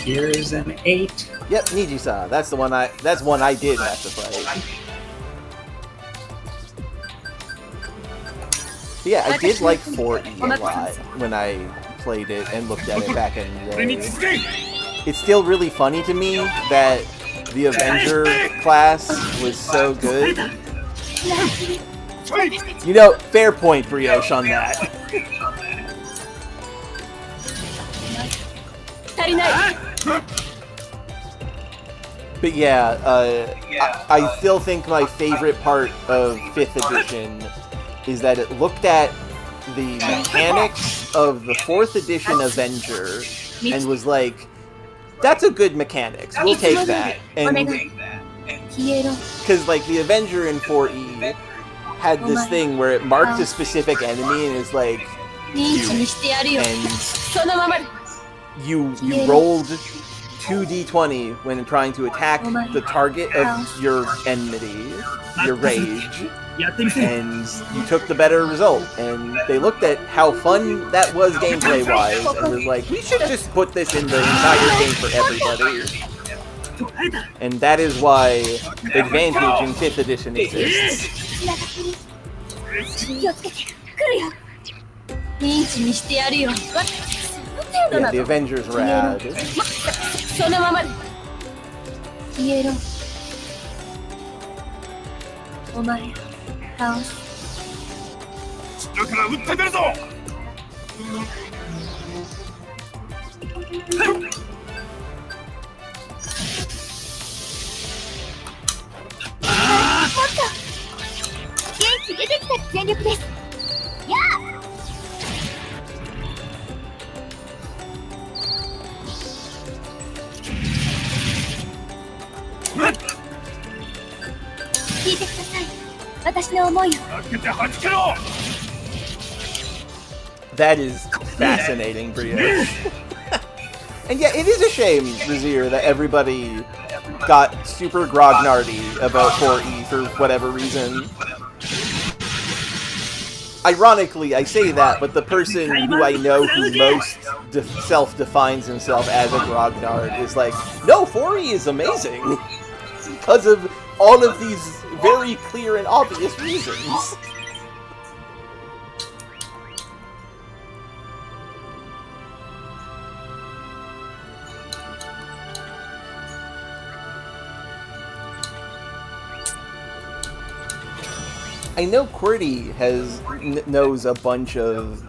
Here's an 8. Yep, Niji-san. That's one I did have to play. Yeah, I did like 4E a lot when I played it and looked at it back in the day. It's still really funny to me that the Avenger class was so good. You know, fair point, Brioche, on that. But yeah, I still think my favorite part of 5th edition is that it looked at the mechanics of the 4th edition Avenger and was like, that's a good mechanics, we'll take that. And because like the Avenger in 4E had this thing where it marked a specific enemy and is like, and you rolled 2d20 when trying to attack the target of your enmity, your rage, and you took the better result. And they looked at how fun that was gameplay-wise and was like, we should just put this in the entire game for everybody. And that is why Advantage in 5th edition exists. Yeah, the Avengers rad. だから撃って出るぞ That is fascinating, Brioche. And yeah, it is a shame, Razir, that everybody got super grognardy about 4E for whatever reason. Ironically, I say that, but the person who I know who most self-defines himself as a grognard is like, no, 4E is amazing! Because of all of these very clear and obvious reasons. I know QWERTY knows a bunch of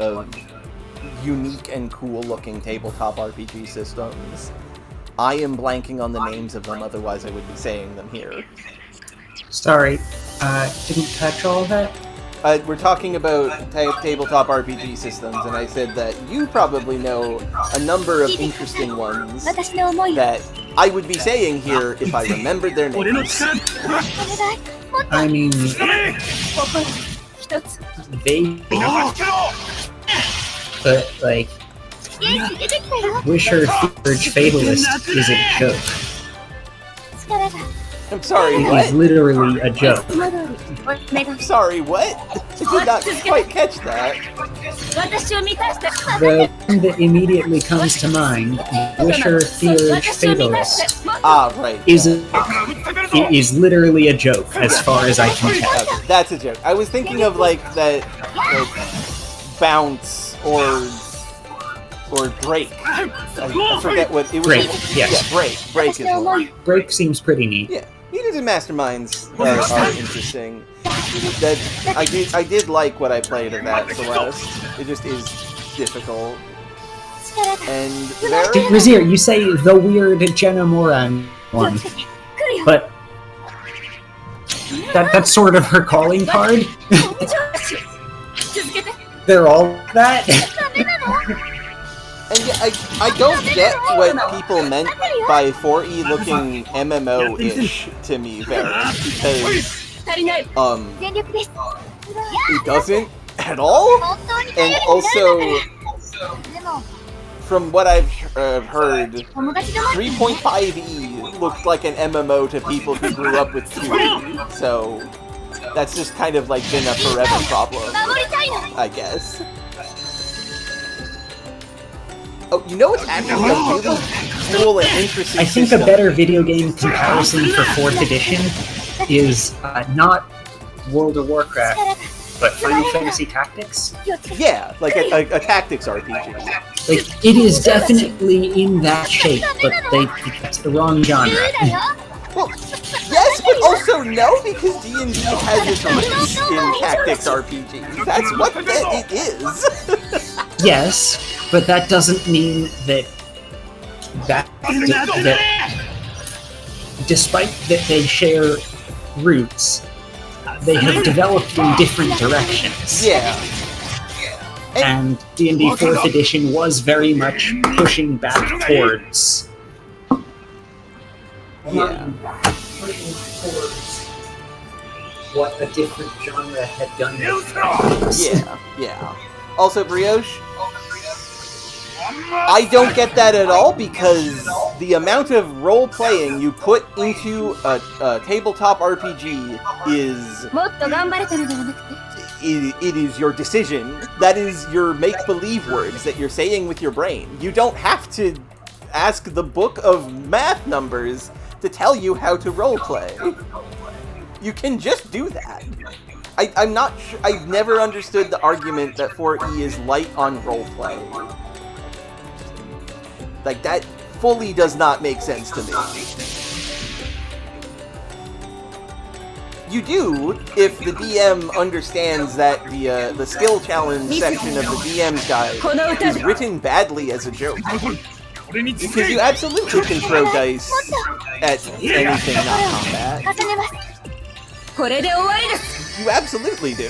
unique and cool-looking tabletop RPG systems. I am blanking on the names of them, otherwise I would be saying them here. Sorry, didn't catch all of that. We're talking about tabletop RPG systems, and I said that you probably know a number of interesting ones that I would be saying here if I remembered their 俺の names. 力 I mean, 一つ they, つけろ but like, 元気出てきたよ Wisher Forge Fatalist is a joke. 力が I'm sorry, It is what? literally a joke. いつも通りお願い Sorry, what? I did not quite catch that. 私を満たして The one that immediately comes to mind, Wisher Forge Fatalist, Ah, right. is it is literally a joke as far as I can tell. Okay, that's a joke. I was thinking of like that, like, bounce or break. I forget what it was. Break, yes. Yeah, break is one. Break seems pretty neat. Yeah, Heaters and Masterminds are interesting. That I did like what I played of that Celeste. It just is difficult. And very Razier, you say the weird Jenna Moran one, but that's sort of her calling card. 続けて They're all that. ダメなの And yeah, I don't get what people meant by 4E looking MMO-ish to me, Vera, because 足りない 全力です it doesn't at all. 本当に And 頼りになる also, でも from what I've heard, 友達だもん 3.5E looked like an MMO to people who grew up with 2E, so that's just kind of like been a forever problem, 守りたいの I guess. Oh, you know what's actually a really cool and interesting I think a system? better video game comparison for 4th edition is not World of Warcraft, but Final Fantasy Tactics. 気をつけて Yeah, like a tactics RPG. Like, it is definitely in that shape, but it's the wrong genre. だよ Well, yes, but also no, because D&D has its roots in tactics RPG. That's what it is. Yes, but that doesn't mean that despite that they share roots, they have developed in different directions. Yeah. And D&D 4th edition was very much pushing back towards Yeah. what a different genre had done. Yeah. Also, Brioche, I don't get that at all because the amount of role-playing you put into a tabletop RPG is... もっと頑張れたのではなくて it is your decision. That is your make-believe words that you're saying with your brain. You don't have to ask the book of math numbers to tell you how to roleplay. You can just do that. I'm not sure. I've never understood the argument that 4E is light on roleplay. Like, that fully does not make sense to me. You do if the DM understands that the skill challenge section of the DM's guide is written badly as a joke. Because you absolutely can throw dice at anything not combat. 重ねます これで終わりです You absolutely do.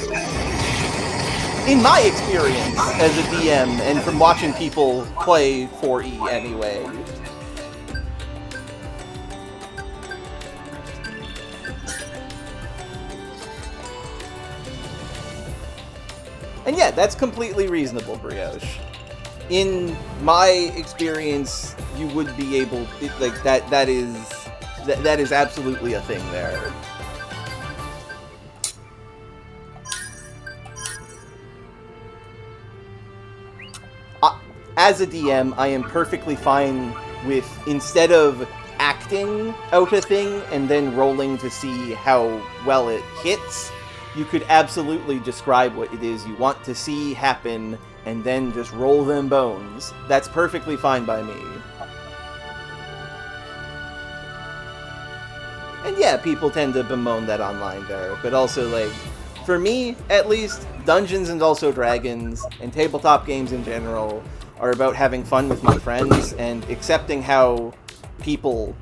In my experience as a DM, and from watching people play 4E anyway. And yeah, that's completely reasonable, Brioche. In my experience, you would be able, like, that is absolutely a thing there. As a DM, I am perfectly fine with, instead of acting out a thing and then rolling to see how well it hits, you could absolutely describe what it is you want to see happen and then just roll them bones. That's perfectly fine by me. And yeah, people tend to bemoan that online there, but also, like, for me, at least, Dungeons and Also Dragons and tabletop games in general are about having fun with my friends and accepting how people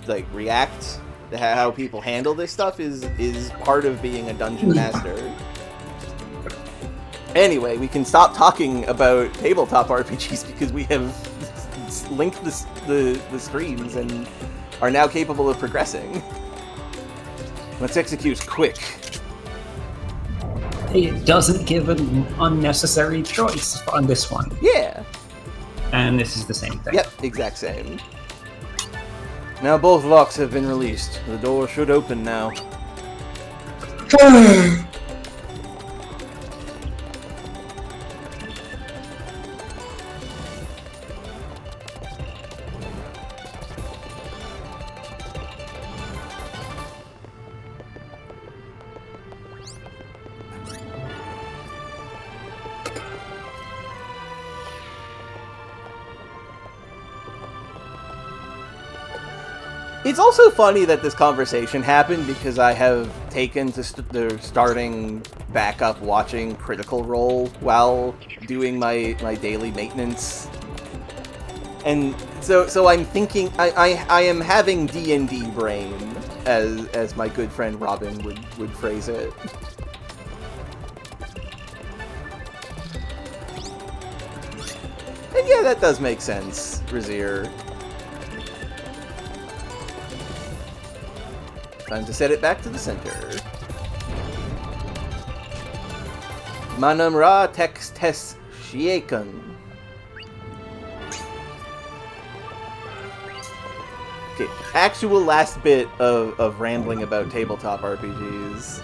like react, how people handle this stuff is part of being a dungeon master. Anyway, we can stop talking about tabletop RPGs because we have linked the screens and are now capable of progressing. Let's execute quick. It doesn't give an unnecessary choice on this one. Yeah. And this is the same thing. Yep, exact same. Now both locks have been released. The door should open now. It's also funny that this conversation happened because I have taken to starting back up watching Critical Role while doing my daily maintenance. And so I'm thinking, I am having D&D brain, as my good friend Robin would phrase it. And yeah, that does make sense, Razir. Time to set it back to the center. Manam Ra Tex Tes Shiekun. Okay, actual last bit of rambling about tabletop RPGs.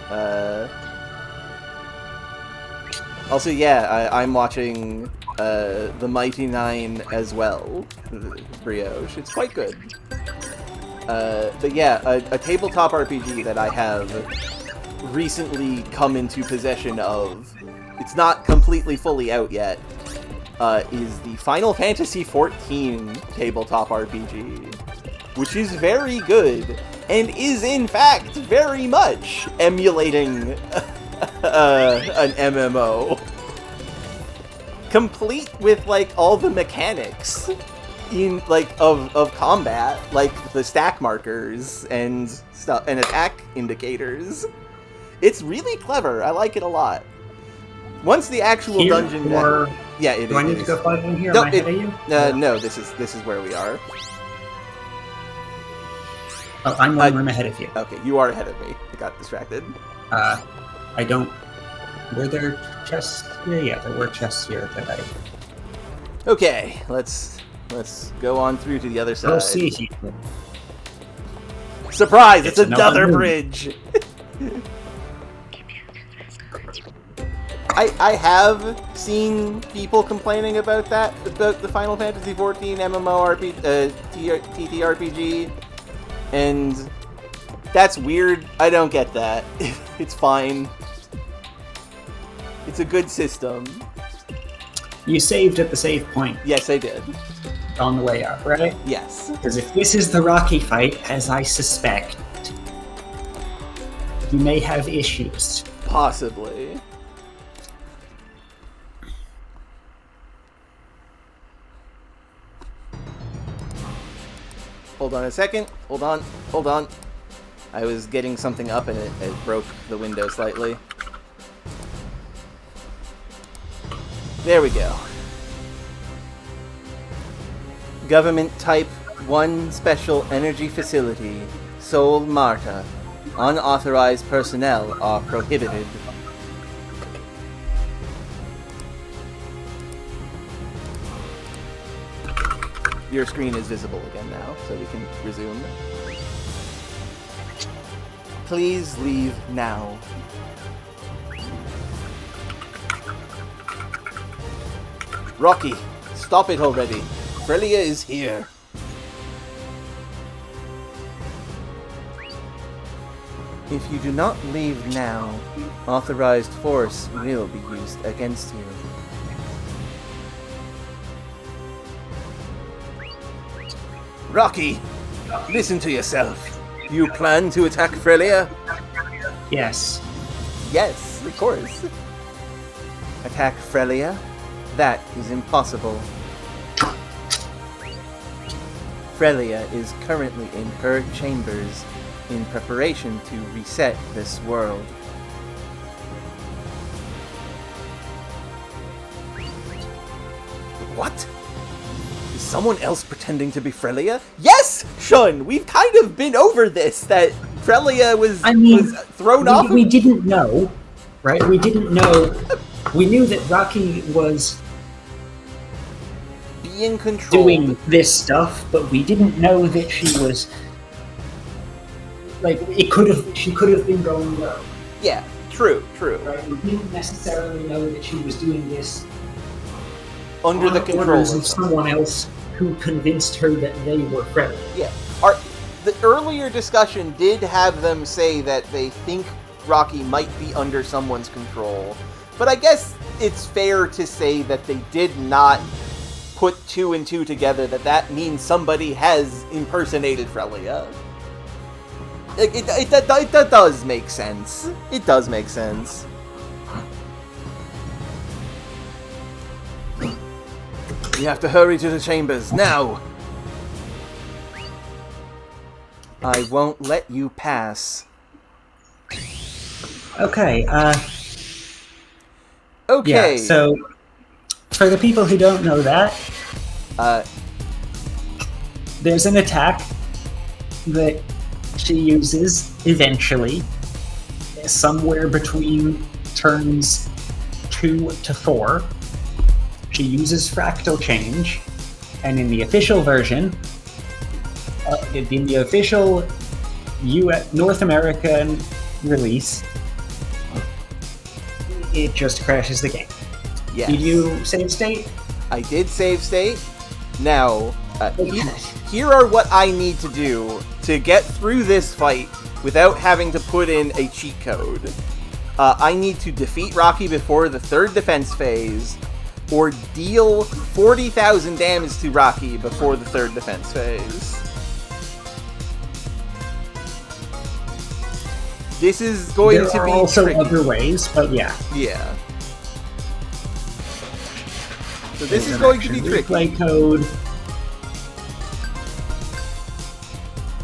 Also, yeah, I'm watching The Mighty Nine as well, Brioche. It's quite good. But yeah, a tabletop RPG that I have recently come into possession of, it's not completely fully out yet, is the Final Fantasy XIV tabletop RPG, which is very good, and is in fact very much emulating an MMO. Complete with, like, all the mechanics in of combat, like the stack markers and stuff and attack indicators. It's really clever. I like it a lot. Once the actual Here, dungeon, yeah, it is. Do I need to go find one here? No, Am I ahead of you? No, this is where we are. Oh, I'm one room ahead of you. Okay, you are ahead of me. I got distracted. I don't. Were there chests? Yeah, there were chests here that I. Okay, let's go on through to the other side. Proceed. Surprise! It's another room. bridge. I have seen people complaining about the Final Fantasy XIV MMO TTRPG, and that's weird. I don't get that. It's fine. It's a good system. You saved at the save point Yes, I did. on the way up, right? Yes. Because if this is the Raki fight, as I suspect, you may have issues. Possibly. Hold on a second. Hold on. I was getting something up and it broke the window slightly. There we go. Government Type 1 Special Energy Facility, Sol Marta. Unauthorized personnel are prohibited. Your screen is visible again now, so we can resume. Please leave now. Rocky, stop it already. Frelia is here. If you do not leave now, authorized force will be used against you. Rocky, listen to yourself. You plan to attack Frelia? Yes. Yes, of course. Attack Frelia? That is impossible. Frelia is currently in her chambers in preparation to reset this world. What? Is someone else pretending to be Frelia? Yes, Shun! We've kind of been over this, that Frelia was thrown off. We didn't know, right? We didn't know. We knew that Raki was being controlled, doing this stuff, but we didn't know that she was like she could have been going low. Yeah, true. Right? We didn't necessarily know that she was doing this under the control of someone else who convinced her that they were friendly. Yeah. The earlier discussion did have them say that they think Raki might be under someone's control, but I guess it's fair to say that they did not put 2 and 2 together, that means somebody has impersonated Frelia. It does make sense. It does make sense. You have to hurry to the chambers, now! I won't let you pass. Okay, Okay. Yeah, so, for the people who don't know that, there's an attack that she uses eventually, somewhere between turns 2 to 4. She uses fractal change, and in the official version, in the official North American release, it just crashes the game. Yes. Did you save state? I did save state. Now, here are what I need to do to get through this fight without having to put in a cheat code. I need to defeat Raki before the 3rd defense phase, or deal 40,000 damage to Raki before the 3rd defense phase. This is going to be There are also tricky. other ways, but yeah. Yeah. So this is going to be tricky. Replay code.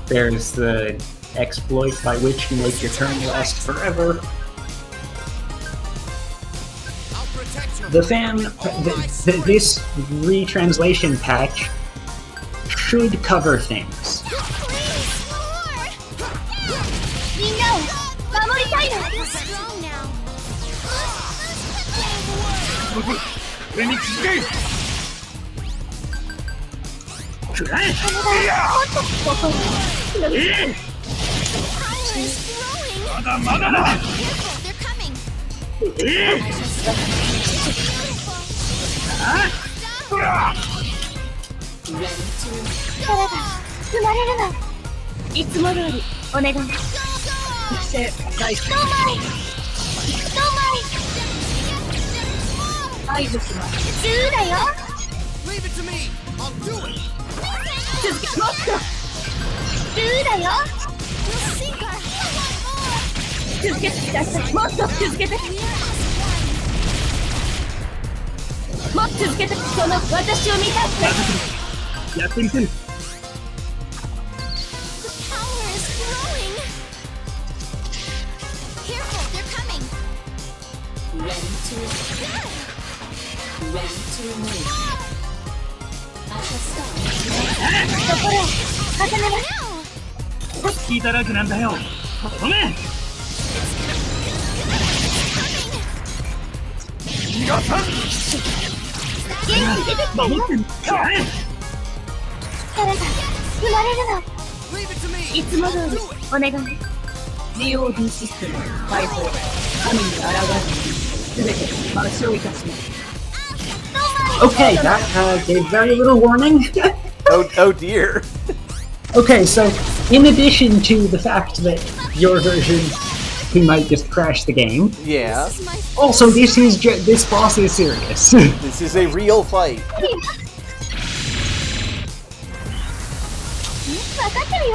There's the exploit by which you make your turn last forever. This retranslation patch should cover things. Leave it to me. I'll do it. Leave it to me. いつも通りお願い。GOD システム解放。神に抗わず全て抹消いたします。 Okay, that gave very little warning. Oh dear. Okay, so in addition to the fact that your version, he might just crash the game. Yeah. Also, this boss is serious. This is a real fight.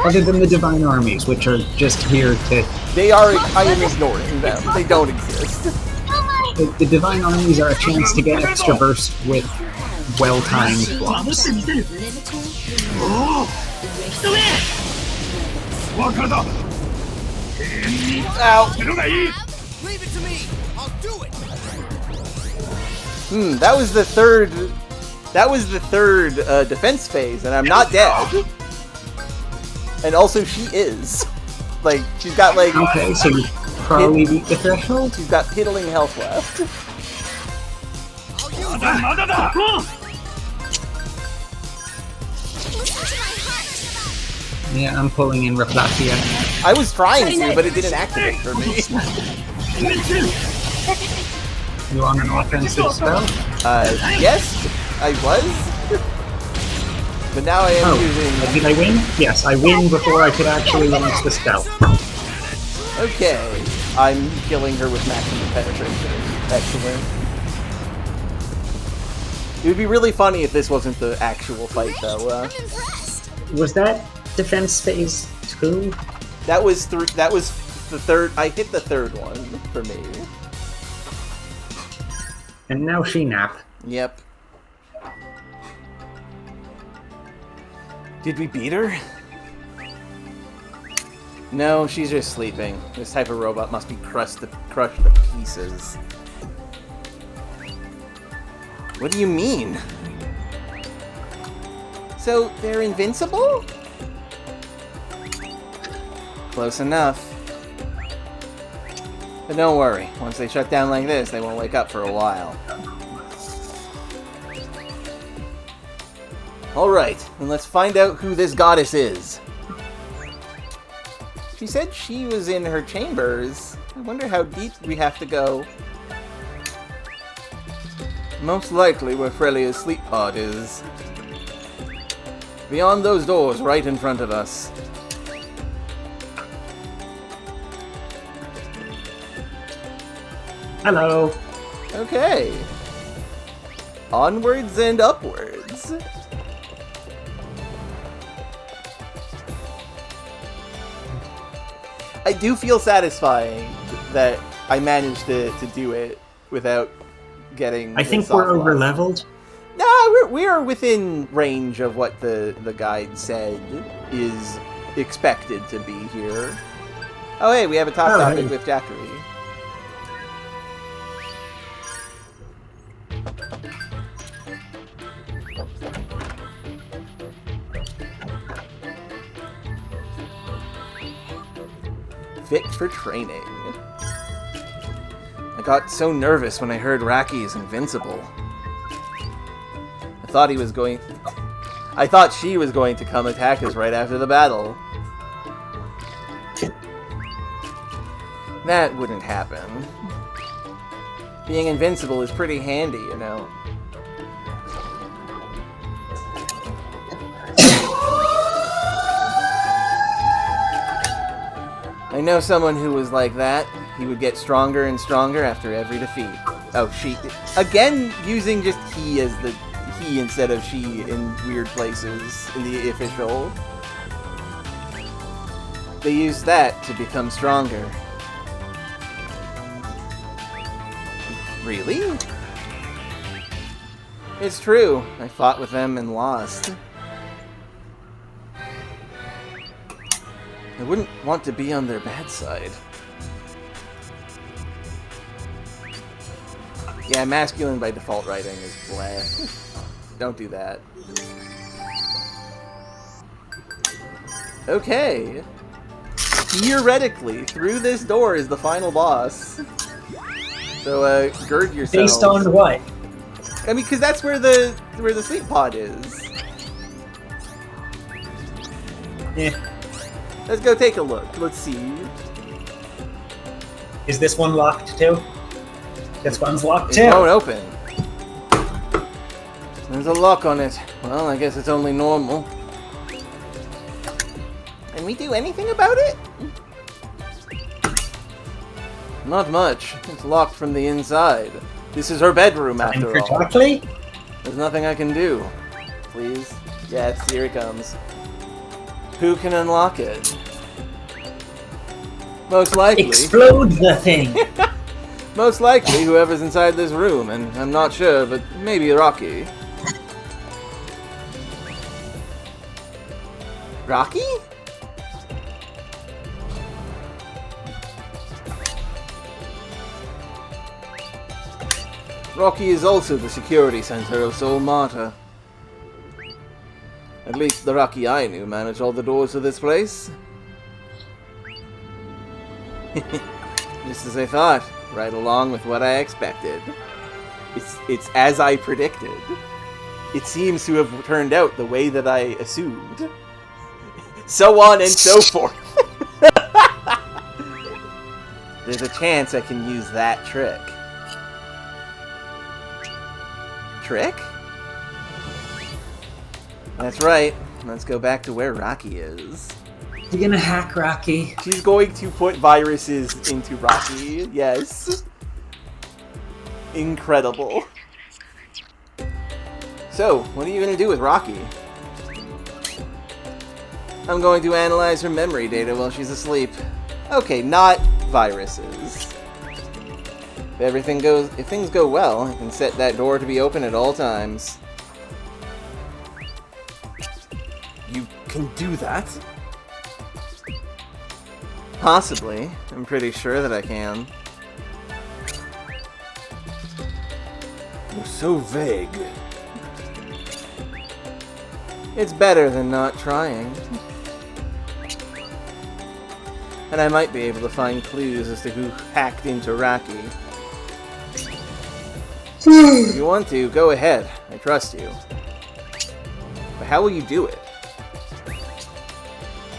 Other than the Divine Armies, which are just here to... I am ignoring them. They don't exist. The Divine Armies are a chance to get extra burst with well-timed blocks. わかるだ Ow. するがいい Leave it to me. I'll do it. That was the third. That was the third defense phase, and I'm not dead. And also, she is. Like, she's got like. Okay, so you probably beat the threshold? She's got piddling health left. I'll use ま it. だまだだ Listen to my heart. Yeah, I'm pulling in Raplacia. I was trying to, but it didn't activate for me. You on an offensive spell? Yes, I was. But now I am using. Did I win? Yes, I win before I could actually launch the spell. Okay, I'm killing her with maximum penetration. Excellent. It would be really funny if this wasn't the actual fight, though. I'm impressed. Was that defense phase 2? That was That was the third. I hit the third one for me. And now she nap. Yep. Did we beat her? No, she's just sleeping. This type of robot must be crushed to pieces. What do you mean? So, they're invincible? Close enough. But don't worry, once they shut down like this, they won't wake up for a while. Alright, then let's find out who this goddess is. She said she was in her chambers. I wonder how deep we have to go. Most likely where Frelia's sleep pod is. Beyond those doors, right in front of us. Hello. Okay. Onwards and upwards. I do feel satisfying that I managed to do it without getting. I think we're over leveled. No, we are within range of what the guide said is expected to be here. Oh hey, we have a top topic with Jackery. Fit for training. I got so nervous when I heard Raki is invincible. I thought she was going to come attack us right after the battle. That wouldn't happen. Being invincible is pretty handy, you know. I know someone who was like that. He would get stronger and stronger after every defeat. Oh, she. Again, using just he as the he instead of she in weird places in the official. They used that to become stronger. Really? It's true. I fought with them and lost. I wouldn't want to be on their bad side. Yeah, masculine by default writing is blah. Don't do that. Okay. Theoretically, through this door is the final boss. So, gird yourselves. Based on what? I mean, because that's where the sleep pod is. Eh. Let's go take a look. Let's see. Is this one locked too? This one's locked It too. won't open. There's a lock on it. Well, I guess it's only normal. Can we do anything about it? Not much. It's locked from the inside. This is her bedroom, after all. Chocolate? There's nothing I can do. Please. Yes, here it comes. Who can unlock it? Most likely. Explode the thing! Most likely whoever's inside this room, and I'm not sure, but maybe Raki. Raki? Raki is also the security center of Soul Martyr. At least the Raki I knew managed all the doors to this place. Just as I thought, right along with what I expected. It's as I predicted. It seems to have turned out the way that I assumed. So on and so forth. There's a chance I can use that trick. Trick? That's right. Let's go back to where Raki is. You're gonna hack Raki. She's going to put viruses into Raki. Yes. Incredible. So, what are you going to do with Raki? I'm going to analyze her memory data while she's asleep. Okay, not viruses. If things go well, I can set that door to be open at all times. You can do that? Possibly. I'm pretty sure that I can. You're so vague. It's better than not trying. And I might be able to find clues as to who hacked into Raki. If you want to, go ahead. I trust you. But how will you do it?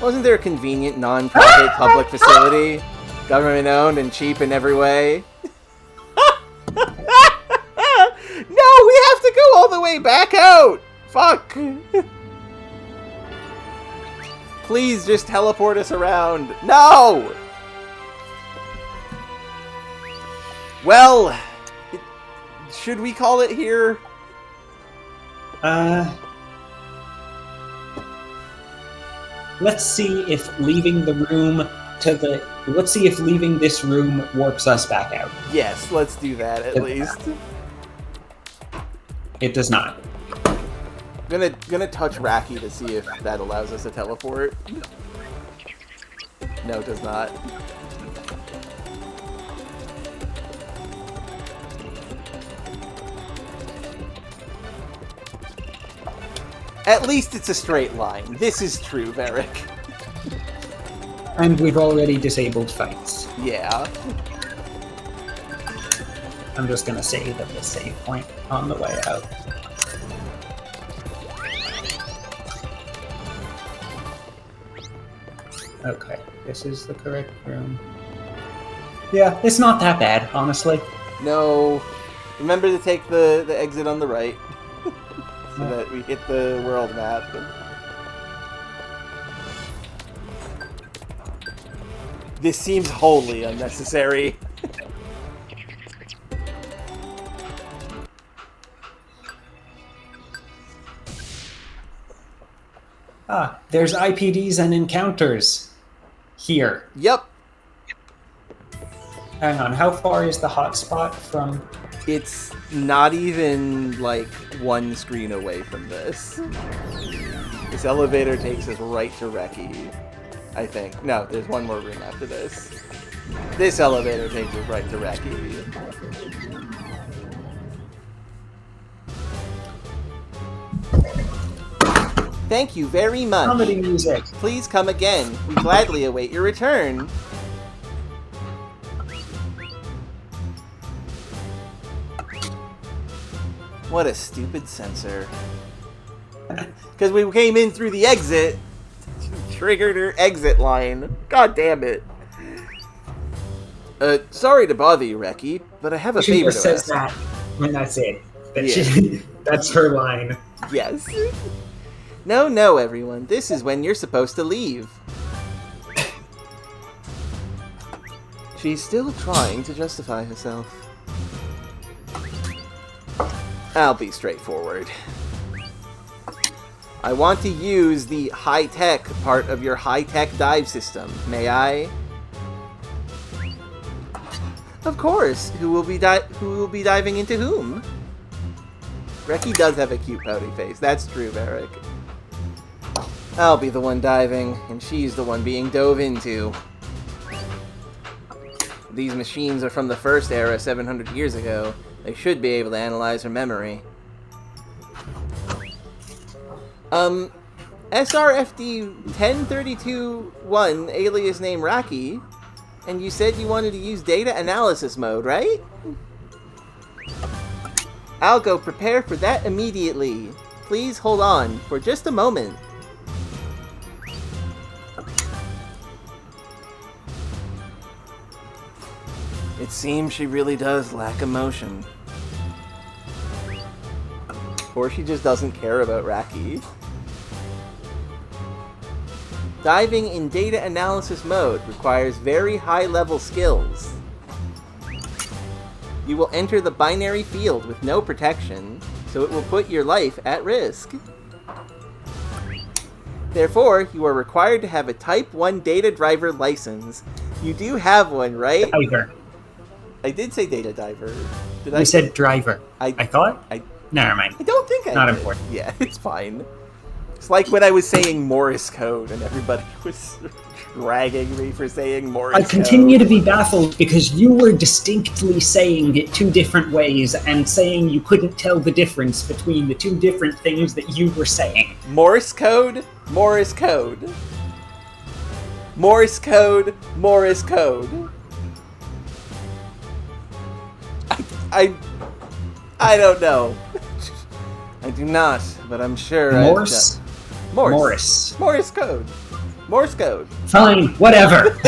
Wasn't there a convenient, non-profit public facility? Government-owned and cheap in every way? No, we have to go all the way back out! Fuck! Please just teleport us around. No! Well, should we call it here? Let's see if leaving the room let's see if leaving this room warps us back out. Yes, let's do that at least. It does not. Gonna touch Raki to see if that allows us to teleport. No, it does not. At least it's a straight line. This is true, Varric. And we've already disabled fights. Yeah. I'm just gonna save at the save point on the way out. Okay, this is the correct room. Yeah, it's not that bad, honestly. No. Remember to take the exit on the right. So that we hit the world map. This seems wholly unnecessary. Ah, there's IPDs and encounters here. Yep. Hang on, how far is the hotspot from... It's not even, like, one screen away from this. This elevator takes us right to Raki, I think. No, there's one more room after this. This elevator takes us right to Raki. Thank you very much. Comedy music. Please come again. We gladly await your return. What a stupid censor. Because we came in through the exit, triggered her exit line. God damn it. Sorry to bother you, Reki, but I have a favor to ask. She just says that, and that's it. That's her line. Yes. No, everyone. This is when you're supposed to leave. She's still trying to justify herself. I'll be straightforward. I want to use the high-tech part of your high-tech dive system. May I? Of course. Who will be diving into whom? Reki does have a cute pouty face. That's true, Varric. I'll be the one diving, and she's the one being dove into. These machines are from the first era 700 years ago. They should be able to analyze her memory. SRFD 1032-1, alias name Raki, and you said you wanted to use data analysis mode, right? I'll go prepare for that immediately. Please hold on for just a moment. It seems she really does lack emotion. Or she just doesn't care about Raki. Diving in data analysis mode requires very high-level skills. You will enter the binary field with no protection, so it will put your life at risk. Therefore, you are required to have a Type 1 data driver license. You do have one, right? Diver. I did say data diver. Did I said driver. I thought? Never mind. I don't think I Not did. important. Yeah, it's fine. It's like when I was saying Morse code and everybody was dragging me for saying Morse code. I continue to be baffled because you were distinctly saying it two different ways and saying you couldn't tell the difference between the two different things that you were saying. Morse code, Morse code. Morse code, Morse code. I don't know. I do not, but I'm sure Morse? Morse. Morse code. Morse code. Fine, whatever.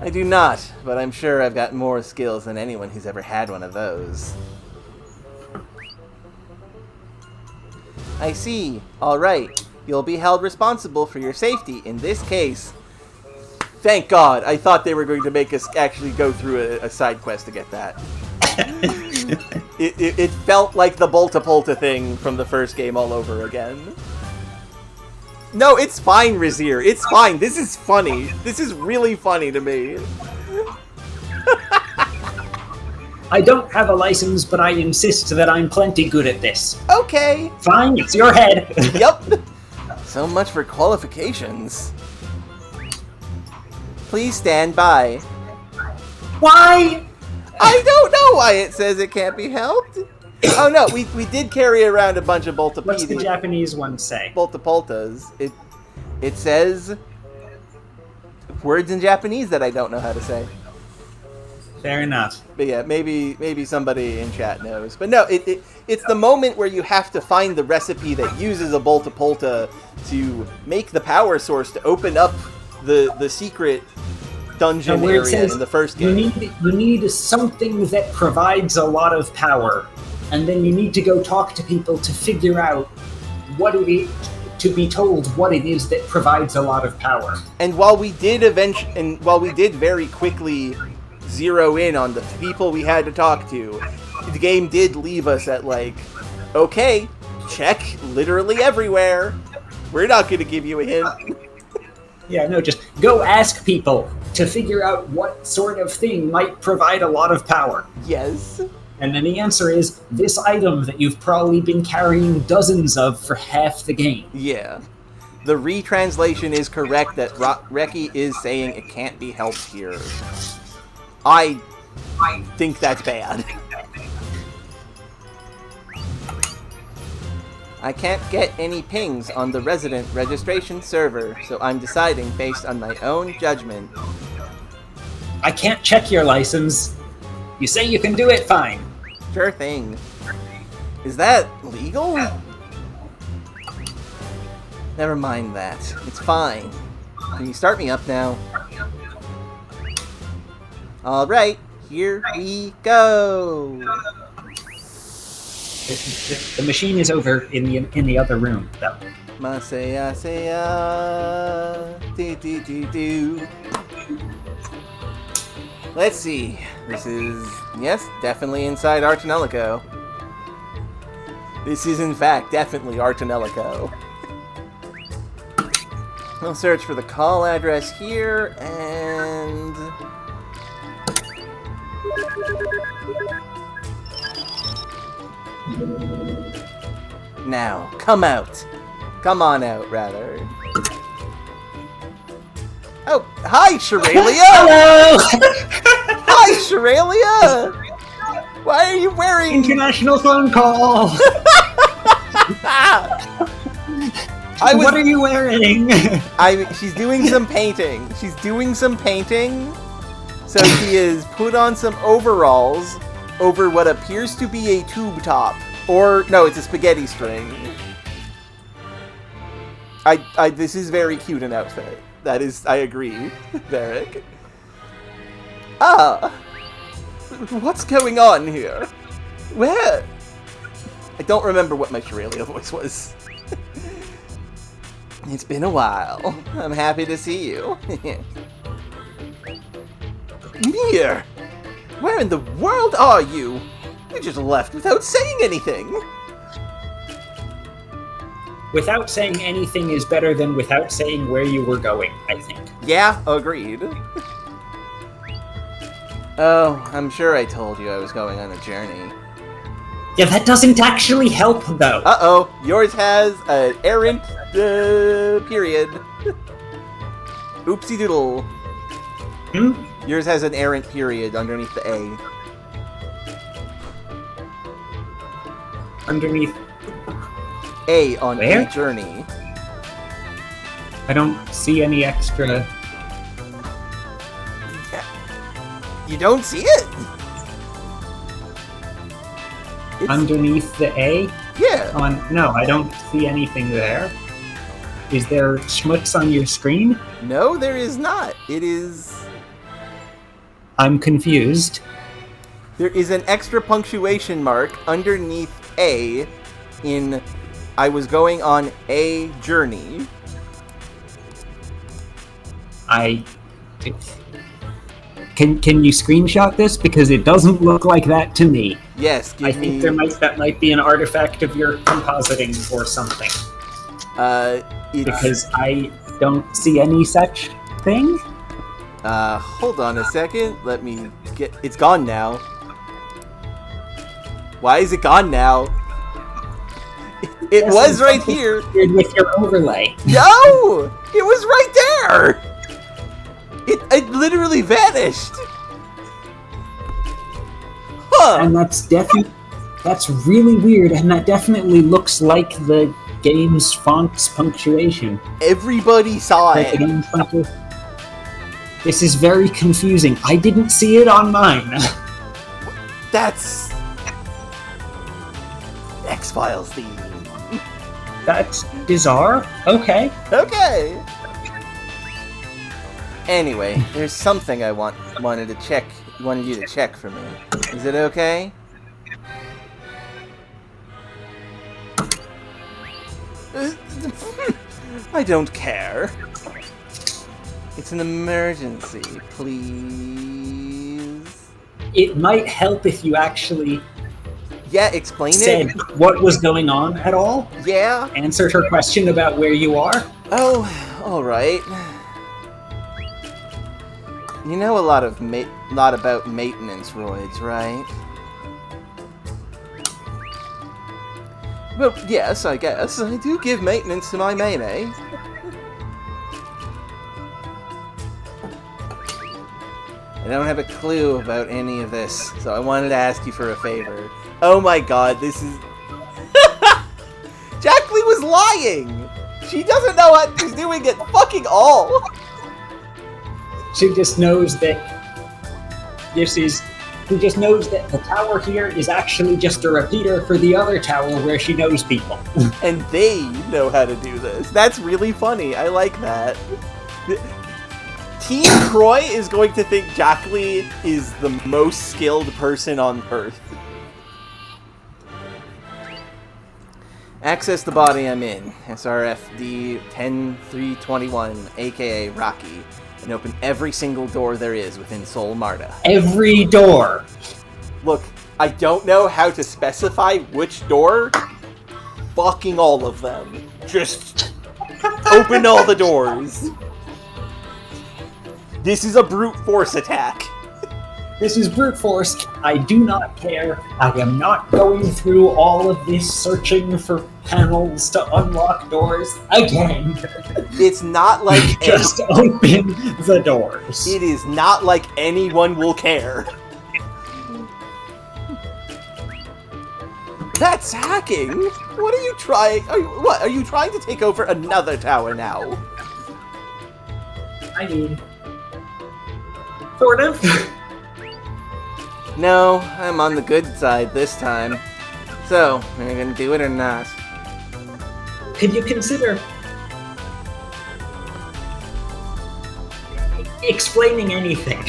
I do not, but I'm sure I've got more skills than anyone who's ever had one of those. I see. Alright. You'll be held responsible for your safety in this case. Thank God. I thought they were going to make us actually go through a side quest to get that. It felt like the Bolta-Polta thing from the first game all over again. No, it's fine, Razir. It's fine. This is funny. This is really funny to me. I don't have a license, but I insist that I'm plenty good at this. Okay. Fine, it's your head. Yep. So much for qualifications. Please stand by. Why? I don't know why it says it can't be helped. Oh no, we did carry around a bunch of What's the Bolta-Poltas. Japanese one say? Bolta-Poltas. It says words in Japanese that I don't know how to say. Fair enough. But yeah, maybe somebody in chat knows. But no, it's the moment where you have to find the recipe that uses a Bolta-Polta to make the power source to open up the secret dungeon where it area says in the first game. You need something that provides a lot of power, and then you need to go talk to people to figure out what it is, to be told what it is that provides a lot of power. And while we did very quickly zero in on the people we had to talk to, the game did leave us at like, okay, check literally everywhere. We're not going to give you a hint. Yeah, no, just go ask people to figure out what sort of thing might provide a lot of power. Yes. And then the answer is this item that you've probably been carrying dozens of for half the game. Yeah. The retranslation is correct that Reki is saying it can't be helped here. I think that's bad. I can't get any pings on the resident registration server, so I'm deciding based on my own judgment. I can't check your license. You say you can do it, fine. Sure thing. Is that legal? Never mind that. It's fine. Can you start me up now? Alright, here we go! The machine is over in the other room, though. Masaya do. Let's see. This is, yes, definitely inside our Tonelico. This is, in fact, definitely our Tonelico. We'll search for the call address here, and... Now, come out. Come on out, rather. Oh, hi, Shiralia! Hello! Hi, Shiralia! Why are you wearing... International phone call! What are you wearing? She's doing some painting. She's doing some painting. So she has put on some overalls over what appears to be a tube top. Or, no, it's a spaghetti string. This is very cute an outfit. That is, I agree, Varric. Ah! What's going on here? Where? I don't remember what my Shiralia voice was. It's been a while. I'm happy to see you. Mir! Where in the world are you? You just left without saying anything. Without saying anything is better than without saying where you were going, I think. Yeah, agreed. Oh, I'm sure I told you I was going on a journey. Yeah, that doesn't actually help, though. Uh-oh, yours has an errant, period. Oopsie doodle. Hmm? Yours has an errant period underneath the A. Underneath... A on Where? A journey. I don't see any extra... You don't see it? It's... Underneath the A? Yeah. No, I don't see anything there. Is there schmutz on your screen? No, there is not. It is... I'm confused. There is an extra punctuation mark underneath A in I was going on a journey. Can you screenshot this? Because it doesn't look like that to me. Yes, I think that might be an artifact of your compositing or something. Because I don't see any such thing. Hold on a second. Let me get... It's gone now. Why is it gone now? It was right here. With your overlay. No! It was right there! It literally vanished! Huh! And that's really weird, and that definitely looks like the game's font's punctuation. Everybody saw Like the it. game's punctuation. This is very confusing. I didn't see it on mine. That's... X-Files theme. That's bizarre. Okay. Okay. Anyway, there's something I wanted you to check for me. Is it okay? I don't care. It's an emergency, please. It might help if you actually Yeah, explain said it. what was going on at all. Yeah. Answered her question about where you are. Oh, all right. You know a lot about maintenance roids, right? Well, yes, I guess. I do give maintenance to my Mei-Mei. I don't have a clue about any of this, so I wanted to ask you for a favor. Oh my god, this is... Jacqueline was lying! She doesn't know what she's doing at fucking all! She just knows that she just knows that the tower here is actually just a repeater for the other tower where she knows people. And they know how to do this. That's really funny. I like that. Team Croy is going to think Jacqueline is the most skilled person on Earth. Access the body I'm in. SRFD 10321, aka Raki. And open every single door there is within Sol Marta. Every door. Look, I don't know how to specify which door, fucking all of them. Just open all the doors. This is a brute force attack. This is brute force. I do not care. I am not going through all of this searching for panels to unlock doors again. It's not like Just open the doors. it is not like anyone will care. That's hacking. What are you trying? What are you trying to take over another tower now? I mean, sort of. No, I'm on the good side this time. So, are you gonna do it or not? Could you consider explaining anything?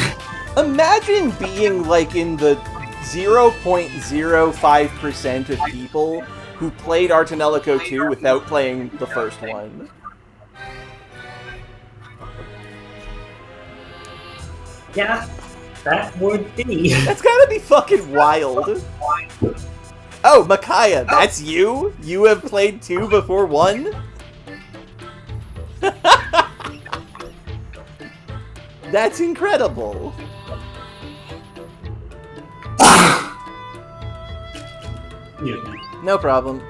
Imagine being like in the 0.05% of people who played Tonelico 2 without playing the first one. Yeah, that would be. That's gotta be fucking wild. Oh, Micaiah, that's you? You have played 2 before 1? That's incredible. No problem.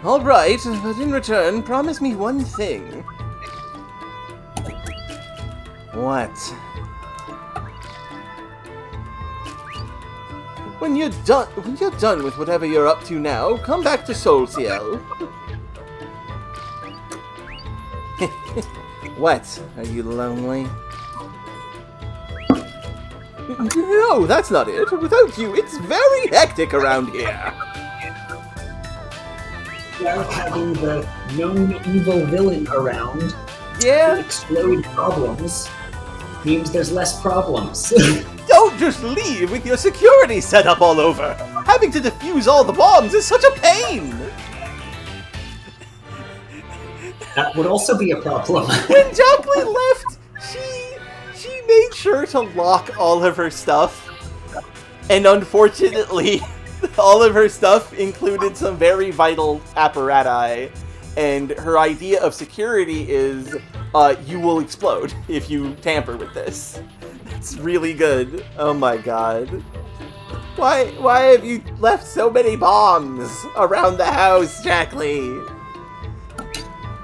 Alright, but in return, promise me one thing. What? When you're done with whatever you're up to now, come back to Soul Ciel. What? Are you lonely? No, that's not it. Without you, it's very hectic around here. Well, having the known evil villain around to Yeah? explode problems means there's less problems. Don't just leave with your security set up all over. Having to defuse all the bombs is such a pain. That would also be a problem. When Joplin left, she made sure to lock all of her stuff. And unfortunately, all of her stuff included some very vital apparati. And her idea of security is, you will explode if you tamper with this. It's really good. Oh my god. Why have you left so many bombs around the house, Jackley?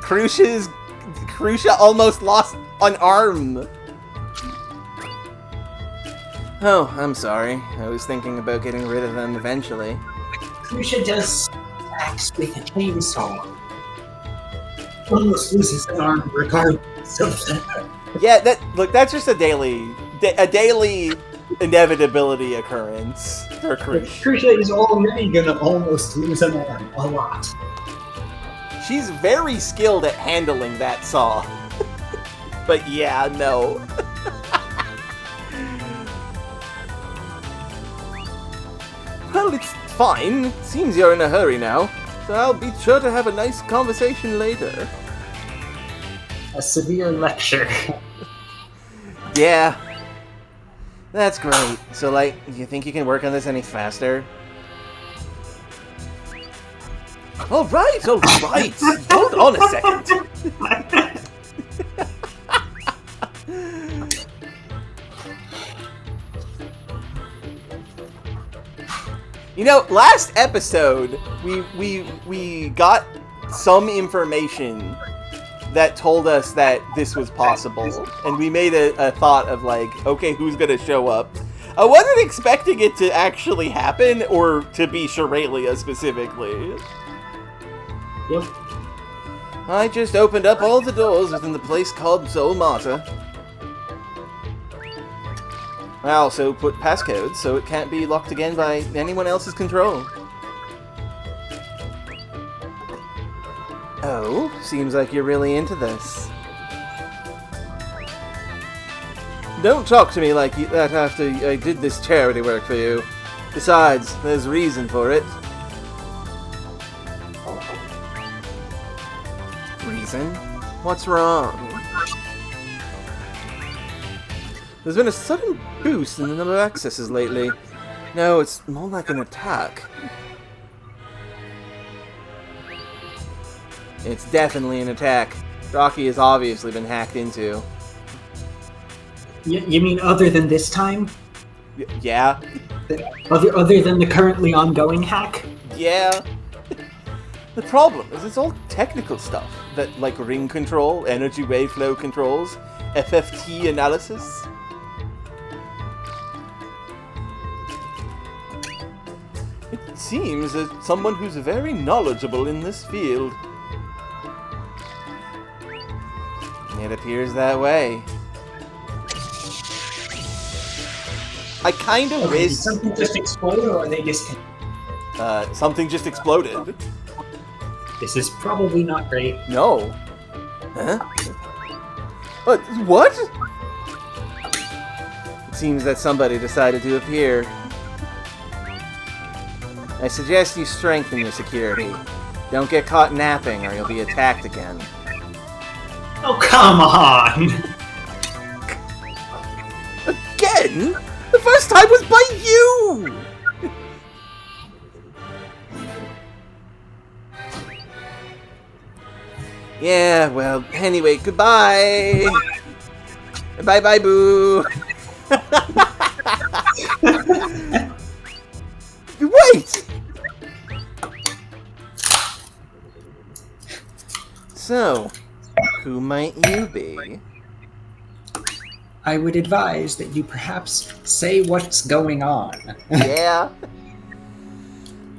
Krusha almost lost an arm. Oh, I'm sorry. I was thinking about getting rid of them eventually. Krusha does attacks with a chainsaw. Almost loses an arm regardless of that. Yeah, that's just a daily inevitability occurrence for Krusha. Krusha is already gonna almost lose an arm a lot. She's very skilled at handling that saw. But yeah, no. Well, it's fine. Seems you're in a hurry now. So I'll be sure to have a nice conversation later. A severe lecture. Yeah. That's great. So, like, do you think you can work on this any faster? Alright! Hold on a second! You know, last episode, we got some information that told us that this was possible, and we made a thought of like, okay, who's gonna show up? I wasn't expecting it to actually happen, or to be Shiralia specifically. Yep. I just opened up all the doors within the place called Soul Martyr. I also put passcodes so it can't be locked again by anyone else's control. Oh, seems like you're really into this. Don't talk to me like that after I did this charity work for you. Besides, there's reason for it. Reason? What's wrong? There's been a sudden boost in the number of accesses lately. No, it's more like an attack. It's definitely an attack. Raki has obviously been hacked into. You mean other than this time? Yeah. Other than the currently ongoing hack? Yeah. The problem is it's all technical stuff. That, like, ring control, energy wave flow controls, FFT analysis. It seems that someone who's very knowledgeable in this field. It appears that way. I kind of Okay, wish... did something just explode, or are they just... something just exploded. This is probably not great. No. Huh? What? It seems that somebody decided to appear. I suggest you strengthen your security. Don't get caught napping or you'll be attacked again. Oh, come on! Again? The first time was by you! Yeah, well, anyway, goodbye! Bye-bye, boo! Wait! So, who might you be? I would advise that you perhaps say what's going on. Yeah?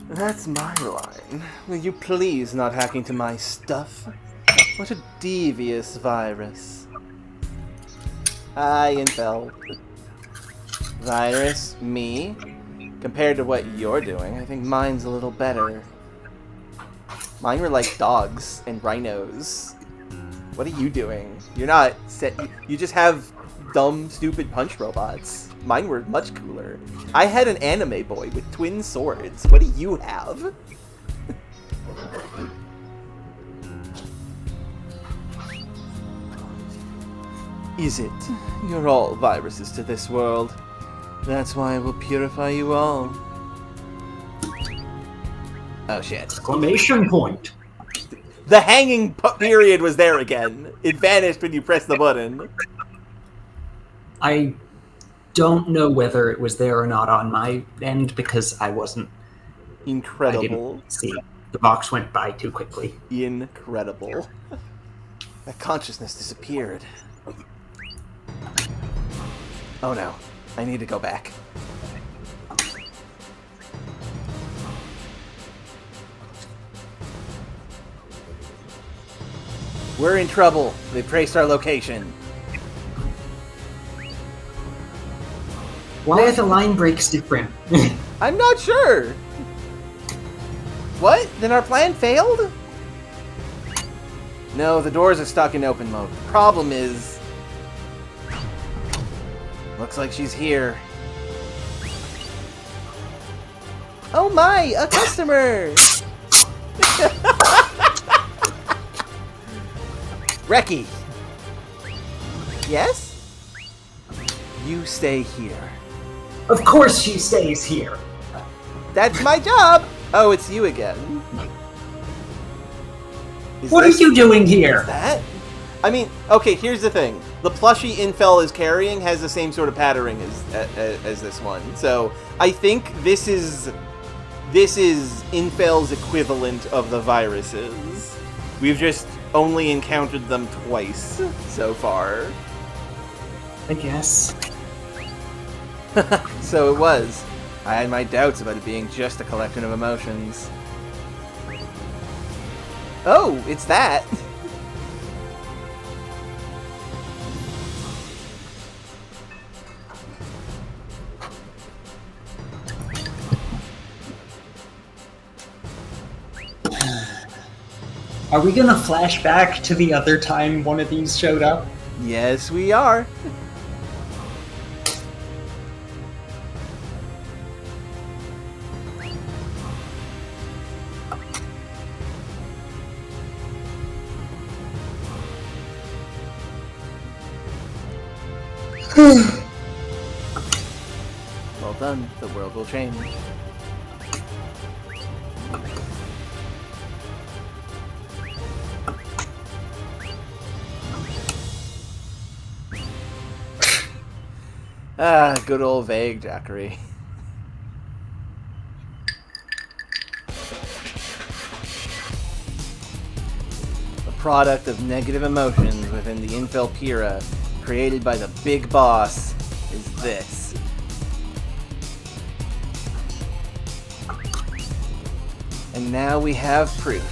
That's my line. Will you please not hack into my stuff? What a devious virus. Hi, Infel. Virus? Me? Compared to what you're doing, I think mine's a little better. Mine were like dogs and rhinos. What are you doing? You're not set. You just have dumb, stupid punch robots. Mine were much cooler. I had an anime boy with twin swords. What do you have? Is it? You're all viruses to this world. That's why I will purify you all. Oh shit. Exclamation point! The hanging period was there again. It vanished when you pressed the button. I don't know whether it was there or not on my end because I wasn't. Incredible. I didn't see it. The box went by too quickly. Incredible. That consciousness disappeared. Oh no. I need to go back. We're in trouble. They traced our location. Why are the line breaks different? I'm not sure. What? Then our plan failed? No, the doors are stuck in open mode. The problem is... Looks like she's here. Oh my, a customer! Raki! Yes? You stay here. Of course she stays here! That's my job! Oh, it's you again. What are you doing here? That? I mean, okay, here's the thing. The plushie Infel is carrying has the same sort of patterning as this one. So, I think this is Infel's equivalent of the viruses. We've just only encountered them twice so far. I guess. So it was. I had my doubts about it being just a collection of emotions. Oh, it's that! Are we gonna flash back to the other time one of these showed up? Yes, we are. Well done. The world will change. Ah, good old vague Jackery. A product of negative emotions within the Infelpira, created by the big boss, is this. And now we have proof.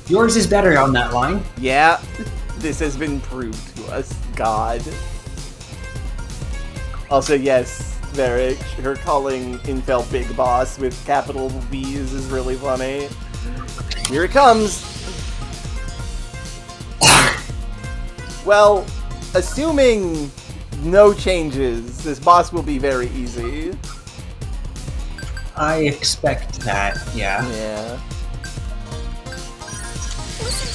Yours is better on that line. Yeah, this has been proved to us. God. Also, yes, Varric, her calling Infel Big Boss with capital B's is really funny. Here it comes! Well, assuming no changes, this boss will be very easy. I expect that, yeah. Yeah.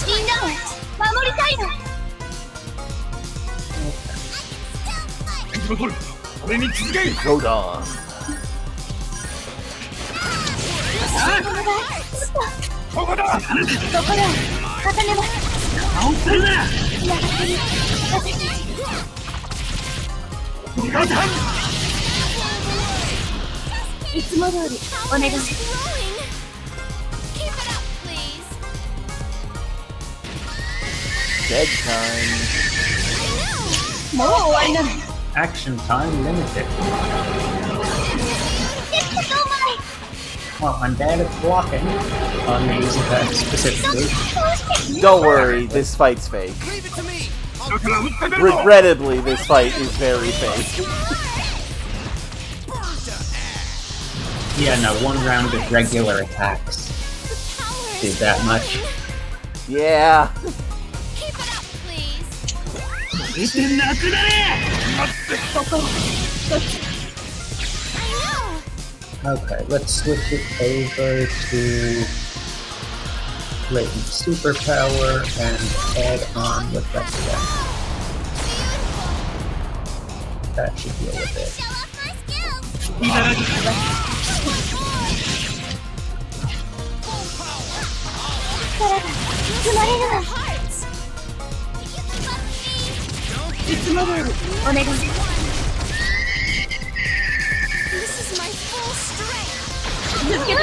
みんなを守りたいの。残る。俺に続け。 Hold on. ここだ。ところを重ねます。直せるな。やがてに私いつも通りお願いします。 Keep it up, please. Dead time. もう終わりなの。 Action time limited. Well, I'm bad at blocking on these attacks specifically. Don't worry, this fight's fake. Leave it to me. だから撃ってみろ。 Regrettably, this fight is very fake. Yeah, no, one round of regular attacks did that much. Yeah. Keep it up, please. 出てなくなれ。 I know. Okay, let's switch it over to latent superpower and add on Rebecca. That should deal with it. Show off my skills. いただき。力が生まれるの。 Hearts. いつも通りお願いします。 This is my full strength. 続けて。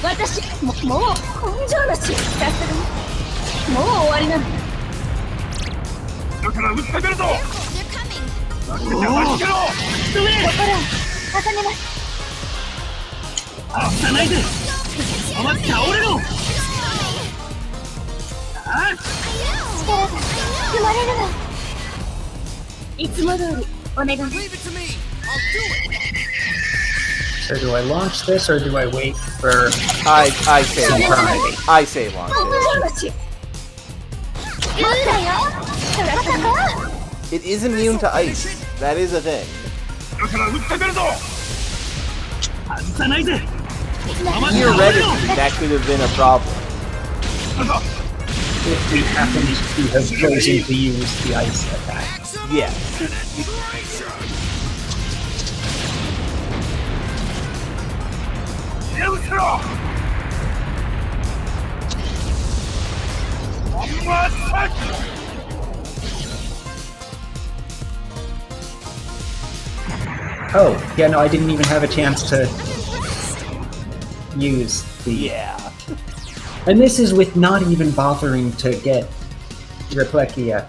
私もう根性なし。さすがにもう終わりなの。だから撃ってみるぞ。 They're coming. 助けろ。心を重ねます。危ないで。まま倒れろ。あっ。力が生まれるの。いつも通りお願いします。 Leave it to me. I'll do it. So do I launch this or do I wait for I say synchronity? I say launch 根 it. 性なし。言うなよ。まさか。 It is immune to ice. That is a thing. だから撃ってみるぞ。外さないで。まま倒れろ。 Theoretically, that could have been a problem. If we happen to have chosen to use the ice attack. Yeah. 手をつけろ。まさか。 Oh, yeah, no, I didn't even have a chance to use the... Yeah. And this is with not even bothering to get Replechia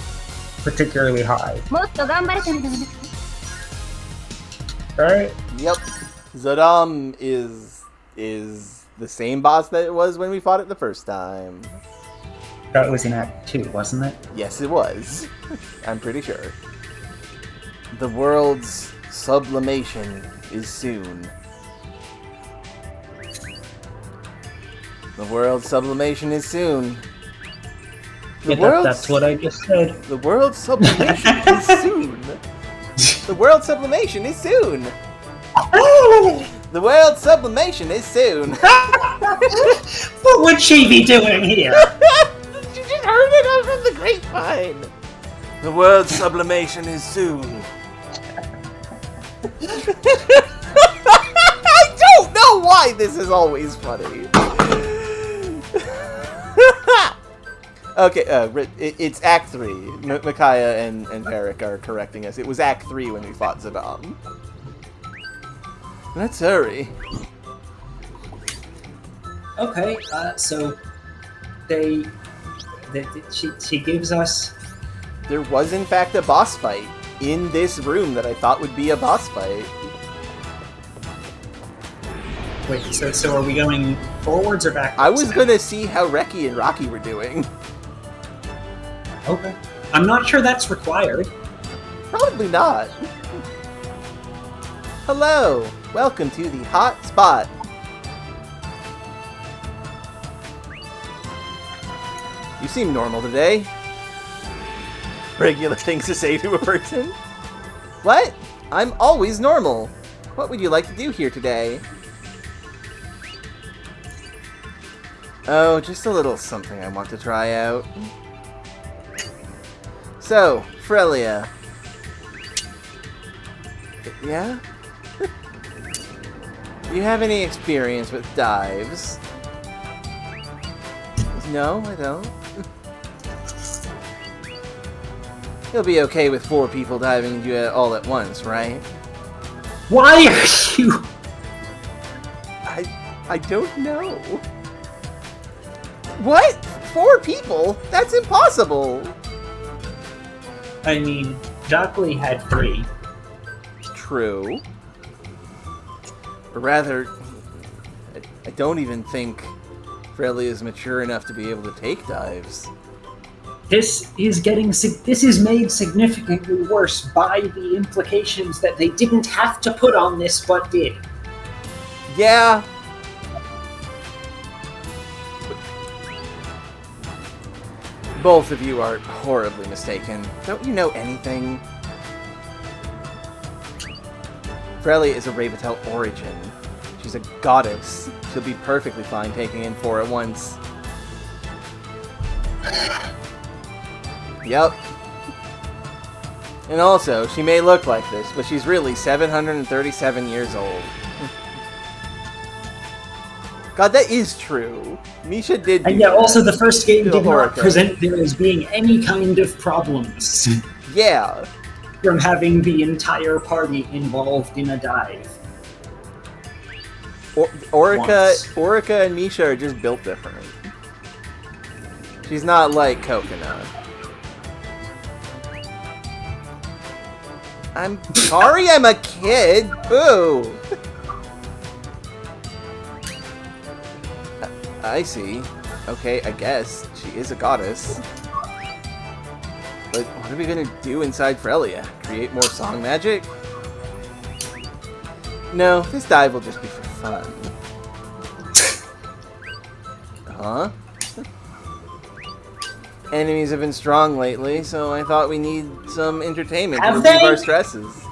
particularly high. もっと頑張れたのではなくて。 Alright? Yep. Zodam is the same boss that it was when we fought it the first time. That was in Act 2, wasn't it? Yes, it was. I'm pretty sure. The world's sublimation is soon. The world's sublimation is soon. The Yeah, that's what I just said. The world's sublimation is soon. The world's sublimation is soon. The world's sublimation is soon. What would she be doing here? You just heard it over the grapevine. The world's sublimation is soon. I don't know why this is always funny. Okay, it's Act 3. Micaiah and Varric are correcting us. It was Act 3 when we fought Zodom. Let's hurry. Okay, so she gives us... There was, in fact, a boss fight in this room that I thought would be a boss fight. Wait, so are we going forwards or backwards? I was gonna see how Reki and Raki were doing. Okay. I'm not sure that's required. Probably not. Hello! Welcome to the hot spot. You seem normal today. Regular things to say to a person. What? I'm always normal. What would you like to do here today? Oh, just a little something I want to try out. So, Frelia. Yeah? Do you have any experience with dives? No, I don't. You'll be okay with 4 people diving into you all at once, right? Why are you... I don't know. What? 4 people? That's impossible! I mean, Dockley had 3. True. Or rather, I don't even think Frelia is mature enough to be able to take dives. This is made significantly worse by the implications that they didn't have to put on this, but did. Yeah. Both of you are horribly mistaken. Don't you know anything? Frelia is a Rabatel origin. She's a goddess. She'll be perfectly fine taking in 4 at once. Yep. And also, she may look like this, but she's really 737 years old. God, that is true. Misha did do And yeah, that. also the first game did not Orca. present there as being any kind of problems Yeah. from having the entire party involved in a dive. Orica and Misha are just built different. She's not like Coconut. I'm sorry I'm a kid. Boo. I see. Okay, I guess. She is a goddess. But what are we gonna do inside Frelia? Create more song magic? No, this dive will just be for fun. Huh? Enemies have been strong lately, so I thought we need some entertainment to Have relieve they? our stresses.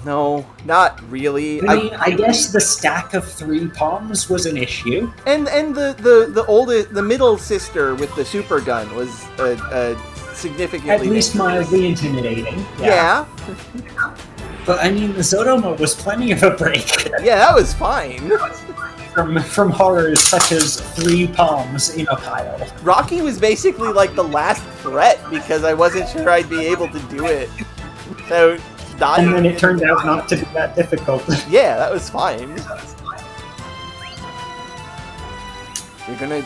No, not really. I mean, I guess the stack of 3 palms was an issue. And the middle sister with the super gun was significantly At least dangerous. mildly intimidating. Yeah. But I mean, the Zodoma was plenty of a break Yeah, that was fine. from horrors such as 3 palms in a pile. Rocky was basically like the last threat because I wasn't sure I'd be able to do it. So dying. And then it turned out not to be that difficult. Yeah, that was fine. You're going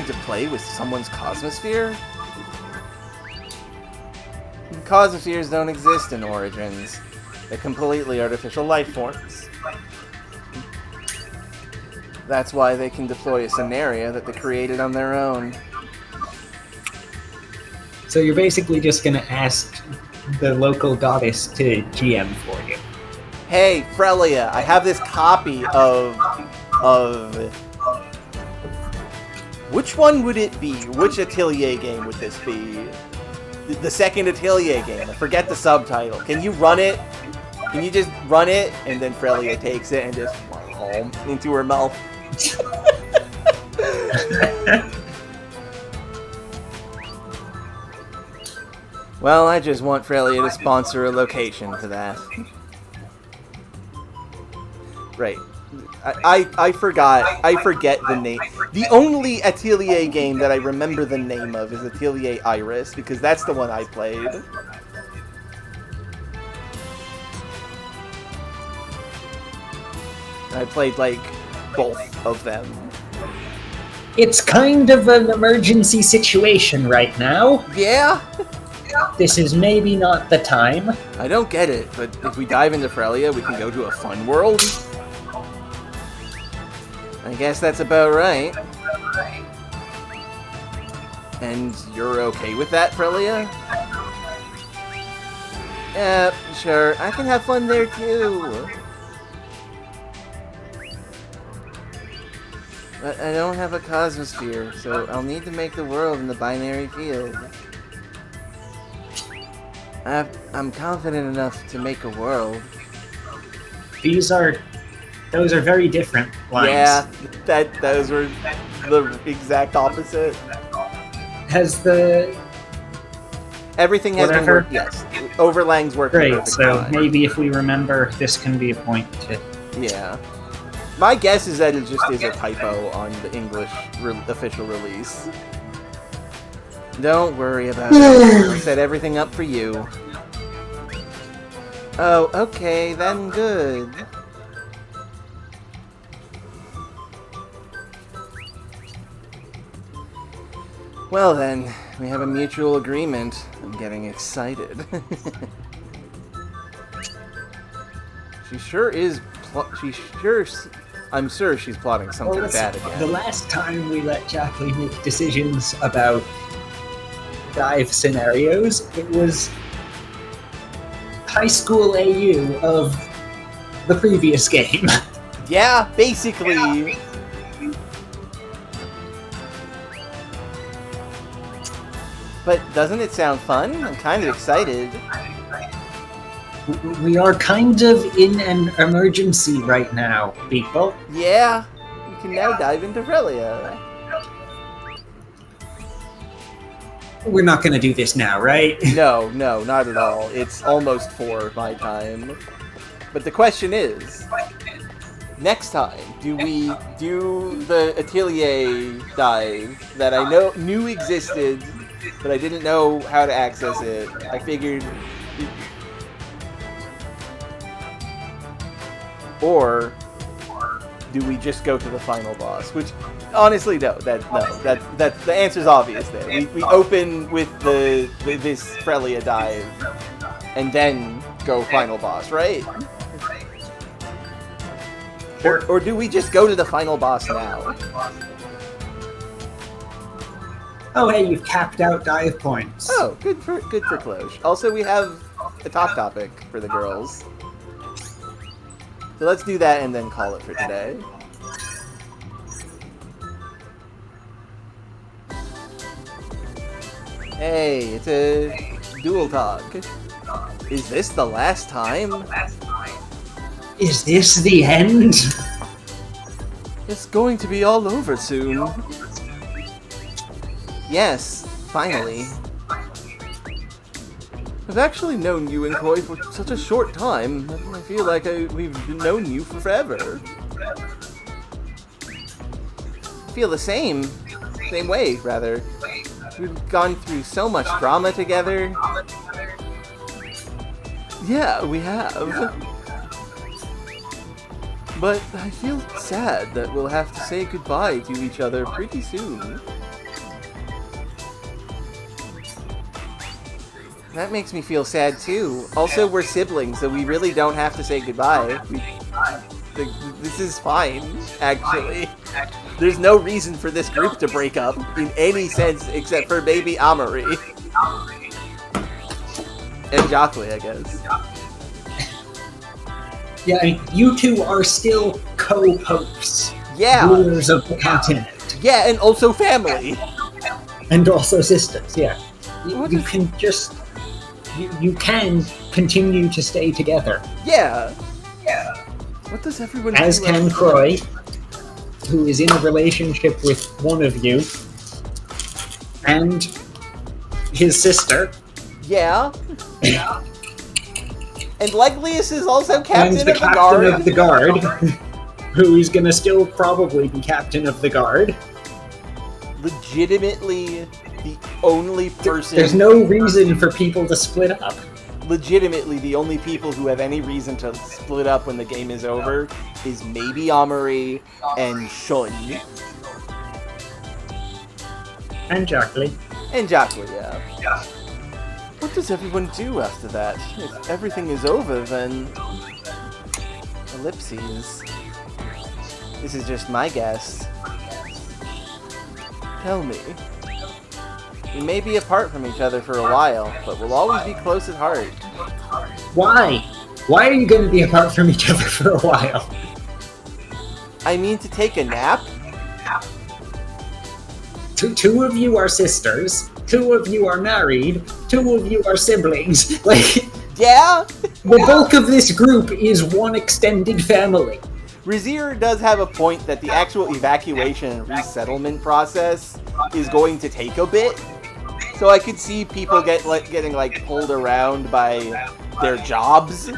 to play with someone's Cosmosphere? Cosmospheres don't exist in Origins. They're completely artificial life forms. That's why they can deploy a scenario that they created on their own. So you're basically just gonna ask the local goddess to GM for you. Hey, Frelia, I have this copy of... Which one would it be? Which Atelier game would this be? The second Atelier game. I forget the subtitle. Can you run it? Can you just run it? And then Frelia takes it and just home into her mouth. Well, I just want Frelia to sponsor a location for that. Right. I forgot. I forget the name. The only Atelier game that I remember the name of is Atelier Iris, because that's the one I played. I played, like, both of them. It's kind of an emergency situation right now. Yeah? This is maybe not the time. I don't get it, but if we dive into Frelia, we can go to a fun world? I guess that's about right. And you're okay with that, Frelia? Yeah, sure. I can have fun there, too. But I don't have a Cosmosphere, so I'll need to make the world in the binary field. I'm confident enough to make a world. Those are very different lines. Yeah, those were the exact opposite. Has the... Everything has been worked, yes. Overlang's working Great, perfect so fine. maybe if we remember, this can be a point to... Yeah. My guess is that it just is a typo on the English official release. Don't worry about it. I'll set everything up for you. Oh, okay, then good. Well then, we have a mutual agreement. I'm getting excited. She sure is. I'm sure she's plotting something bad again. The last time we let Jackie make decisions about dive scenarios, it was high school AU of the previous game. Yeah, basically. But doesn't it sound fun? I'm kind of excited. We are kind of in an emergency right now, people. Yeah, we can now dive into Frelia. We're not gonna do this now, right? No, not at all. It's almost 4 my time. But the question is, next time, do we do the Atelier dive that I knew existed, but I didn't know how to access it? I figured... Or do we just go to the final boss? Which, honestly, no. That the answer's obvious there. We open with this Frelia dive, and then go final boss, right? Or do we just go to the final boss now? Oh, hey, you've capped out dive points. Oh, good for Cloche. Also, we have a top topic for the girls. So let's do that and then call it for today. Hey, it's a dual talk. Is this the last time? Is this the end? It's going to be all over soon. Yes, finally. I've actually known you and Koi for such a short time. I feel like we've known you forever. I feel the same way, rather. We've gone through so much drama together. Yeah, we have. But I feel sad that we'll have to say goodbye to each other pretty soon. That makes me feel sad too. Also, we're siblings, so we really don't have to say goodbye. This is fine, actually. There's no reason for this group to break up in any sense except for maybe Amari. And Jacqueline, I guess. Yeah, I mean, you two are still co-popes. Yeah. Rulers of the continent. Yeah, and also family. And also sisters, yeah. You can just... You can continue to stay together. Yeah. What does everyone do? As can Croy, who is in a relationship with one of you, and his sister. Yeah. And Leglius is also And captain the of the captain guard. of the guard, who's gonna still probably be captain of the guard. Legitimately, the only person... There's no reason for people to split up. Legitimately, the only people who have any reason to split up when the game is over is maybe Amari and Shun. And Jacqueline. And Jacqueline, yeah. What does everyone do after that? If everything is over, then... Ellipses. This is just my guess. Tell me. We may be apart from each other for a while, but we'll always be close at heart. Why? Why are you going to be apart from each other for a while? I mean to take a nap? Two of you are sisters, 2 of you are married, 2 of you are siblings. Like, yeah? The bulk of this group is one extended family. Razir does have a point that the actual evacuation and resettlement process is going to take a bit. So I could see people getting pulled around by their jobs.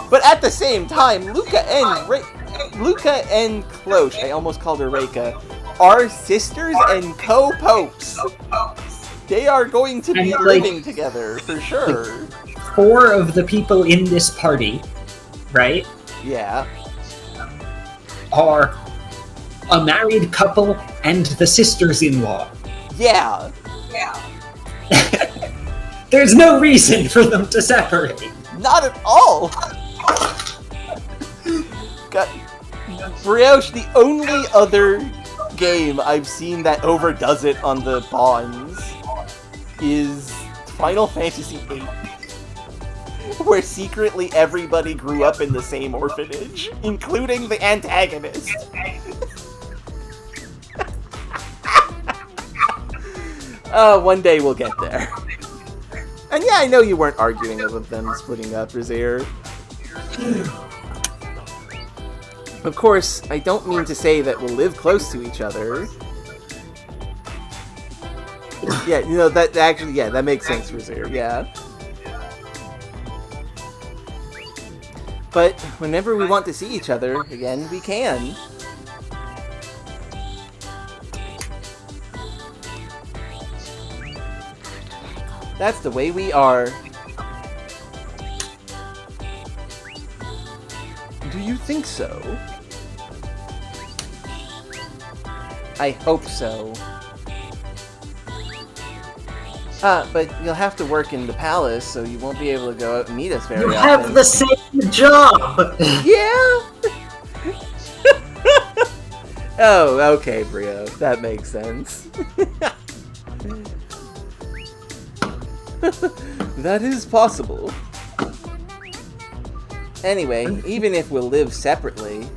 But at the same time, Luca and Klosh, I almost called her Reika, are sisters and co-popes. They are going to be living together, for sure. 4 of the people in this party, right? Yeah. Are a married couple and the sisters-in-law. Yeah. There's no reason for them to separate. Not at all. Brioche, the only other game I've seen that overdoes it on the bonds is Final Fantasy VIII, where secretly everybody grew up in the same orphanage, including the antagonist. One day we'll get there. And yeah, I know you weren't arguing with them splitting up, Razir. Of course, I don't mean to say that we'll live close to each other. Yeah, you know, that actually, yeah, that makes sense, Razir, yeah. But whenever we want to see each other again, we can. That's the way we are. Do you think so? I hope so. But you'll have to work in the palace, so you won't be able to go out and meet us very often. You have the same job! Yeah! Oh, okay, Brio. That makes sense. That is possible. Anyway, even if we'll live separately...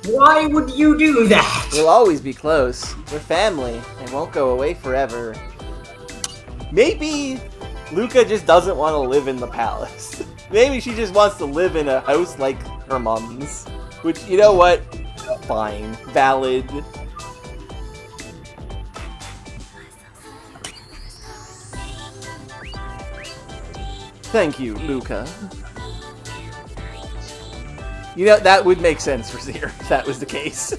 Why would you do that? We'll always be close. We're family, and won't go away forever. Maybe Luca just doesn't want to live in the palace. Maybe she just wants to live in a house like her mom's. Which, you know what? Fine. Valid. Thank you, Luca. You know, that would make sense for Zir if that was the case.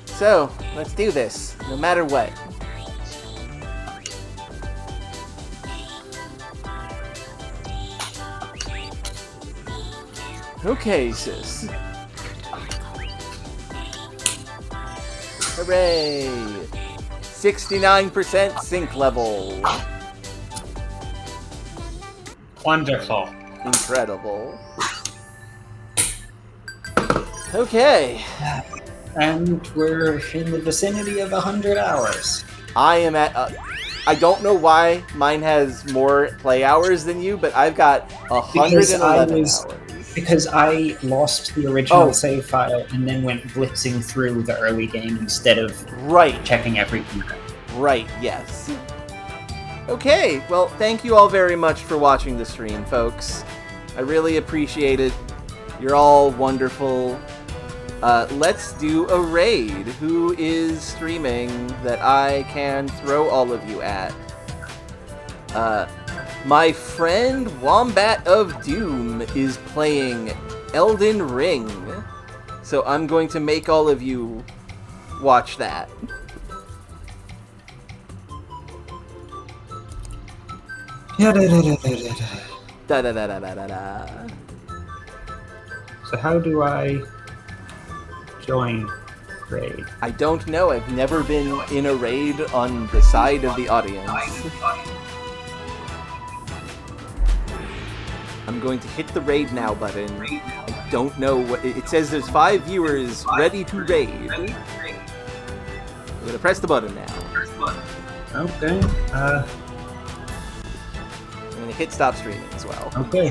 So, let's do this, no matter what. Okay, sis. Hooray! 69% sync level. Wonderful. Incredible. Okay. And we're in the vicinity of 100 hours. I am at... I don't know why mine has more play hours than you, but I've got 111 hours. Because I lost the original save file and then went blitzing through the early game instead of checking everything. Right, yes. Okay, well, thank you all very much for watching the stream, folks. I really appreciate it. You're all wonderful. Let's do a raid. Who is streaming that I can throw all of you at? My friend Wombat of Doom is playing Elden Ring. So I'm going to make all of you watch that. Da da da da da da da. So how do I join raid? I don't know. I've never been in a raid on the side of the audience. I'm going to hit the raid now button. I don't know what it says. There's 5 viewers ready to raid. I'm gonna press the button now. Okay. I'm gonna hit stop streaming as well. Okay.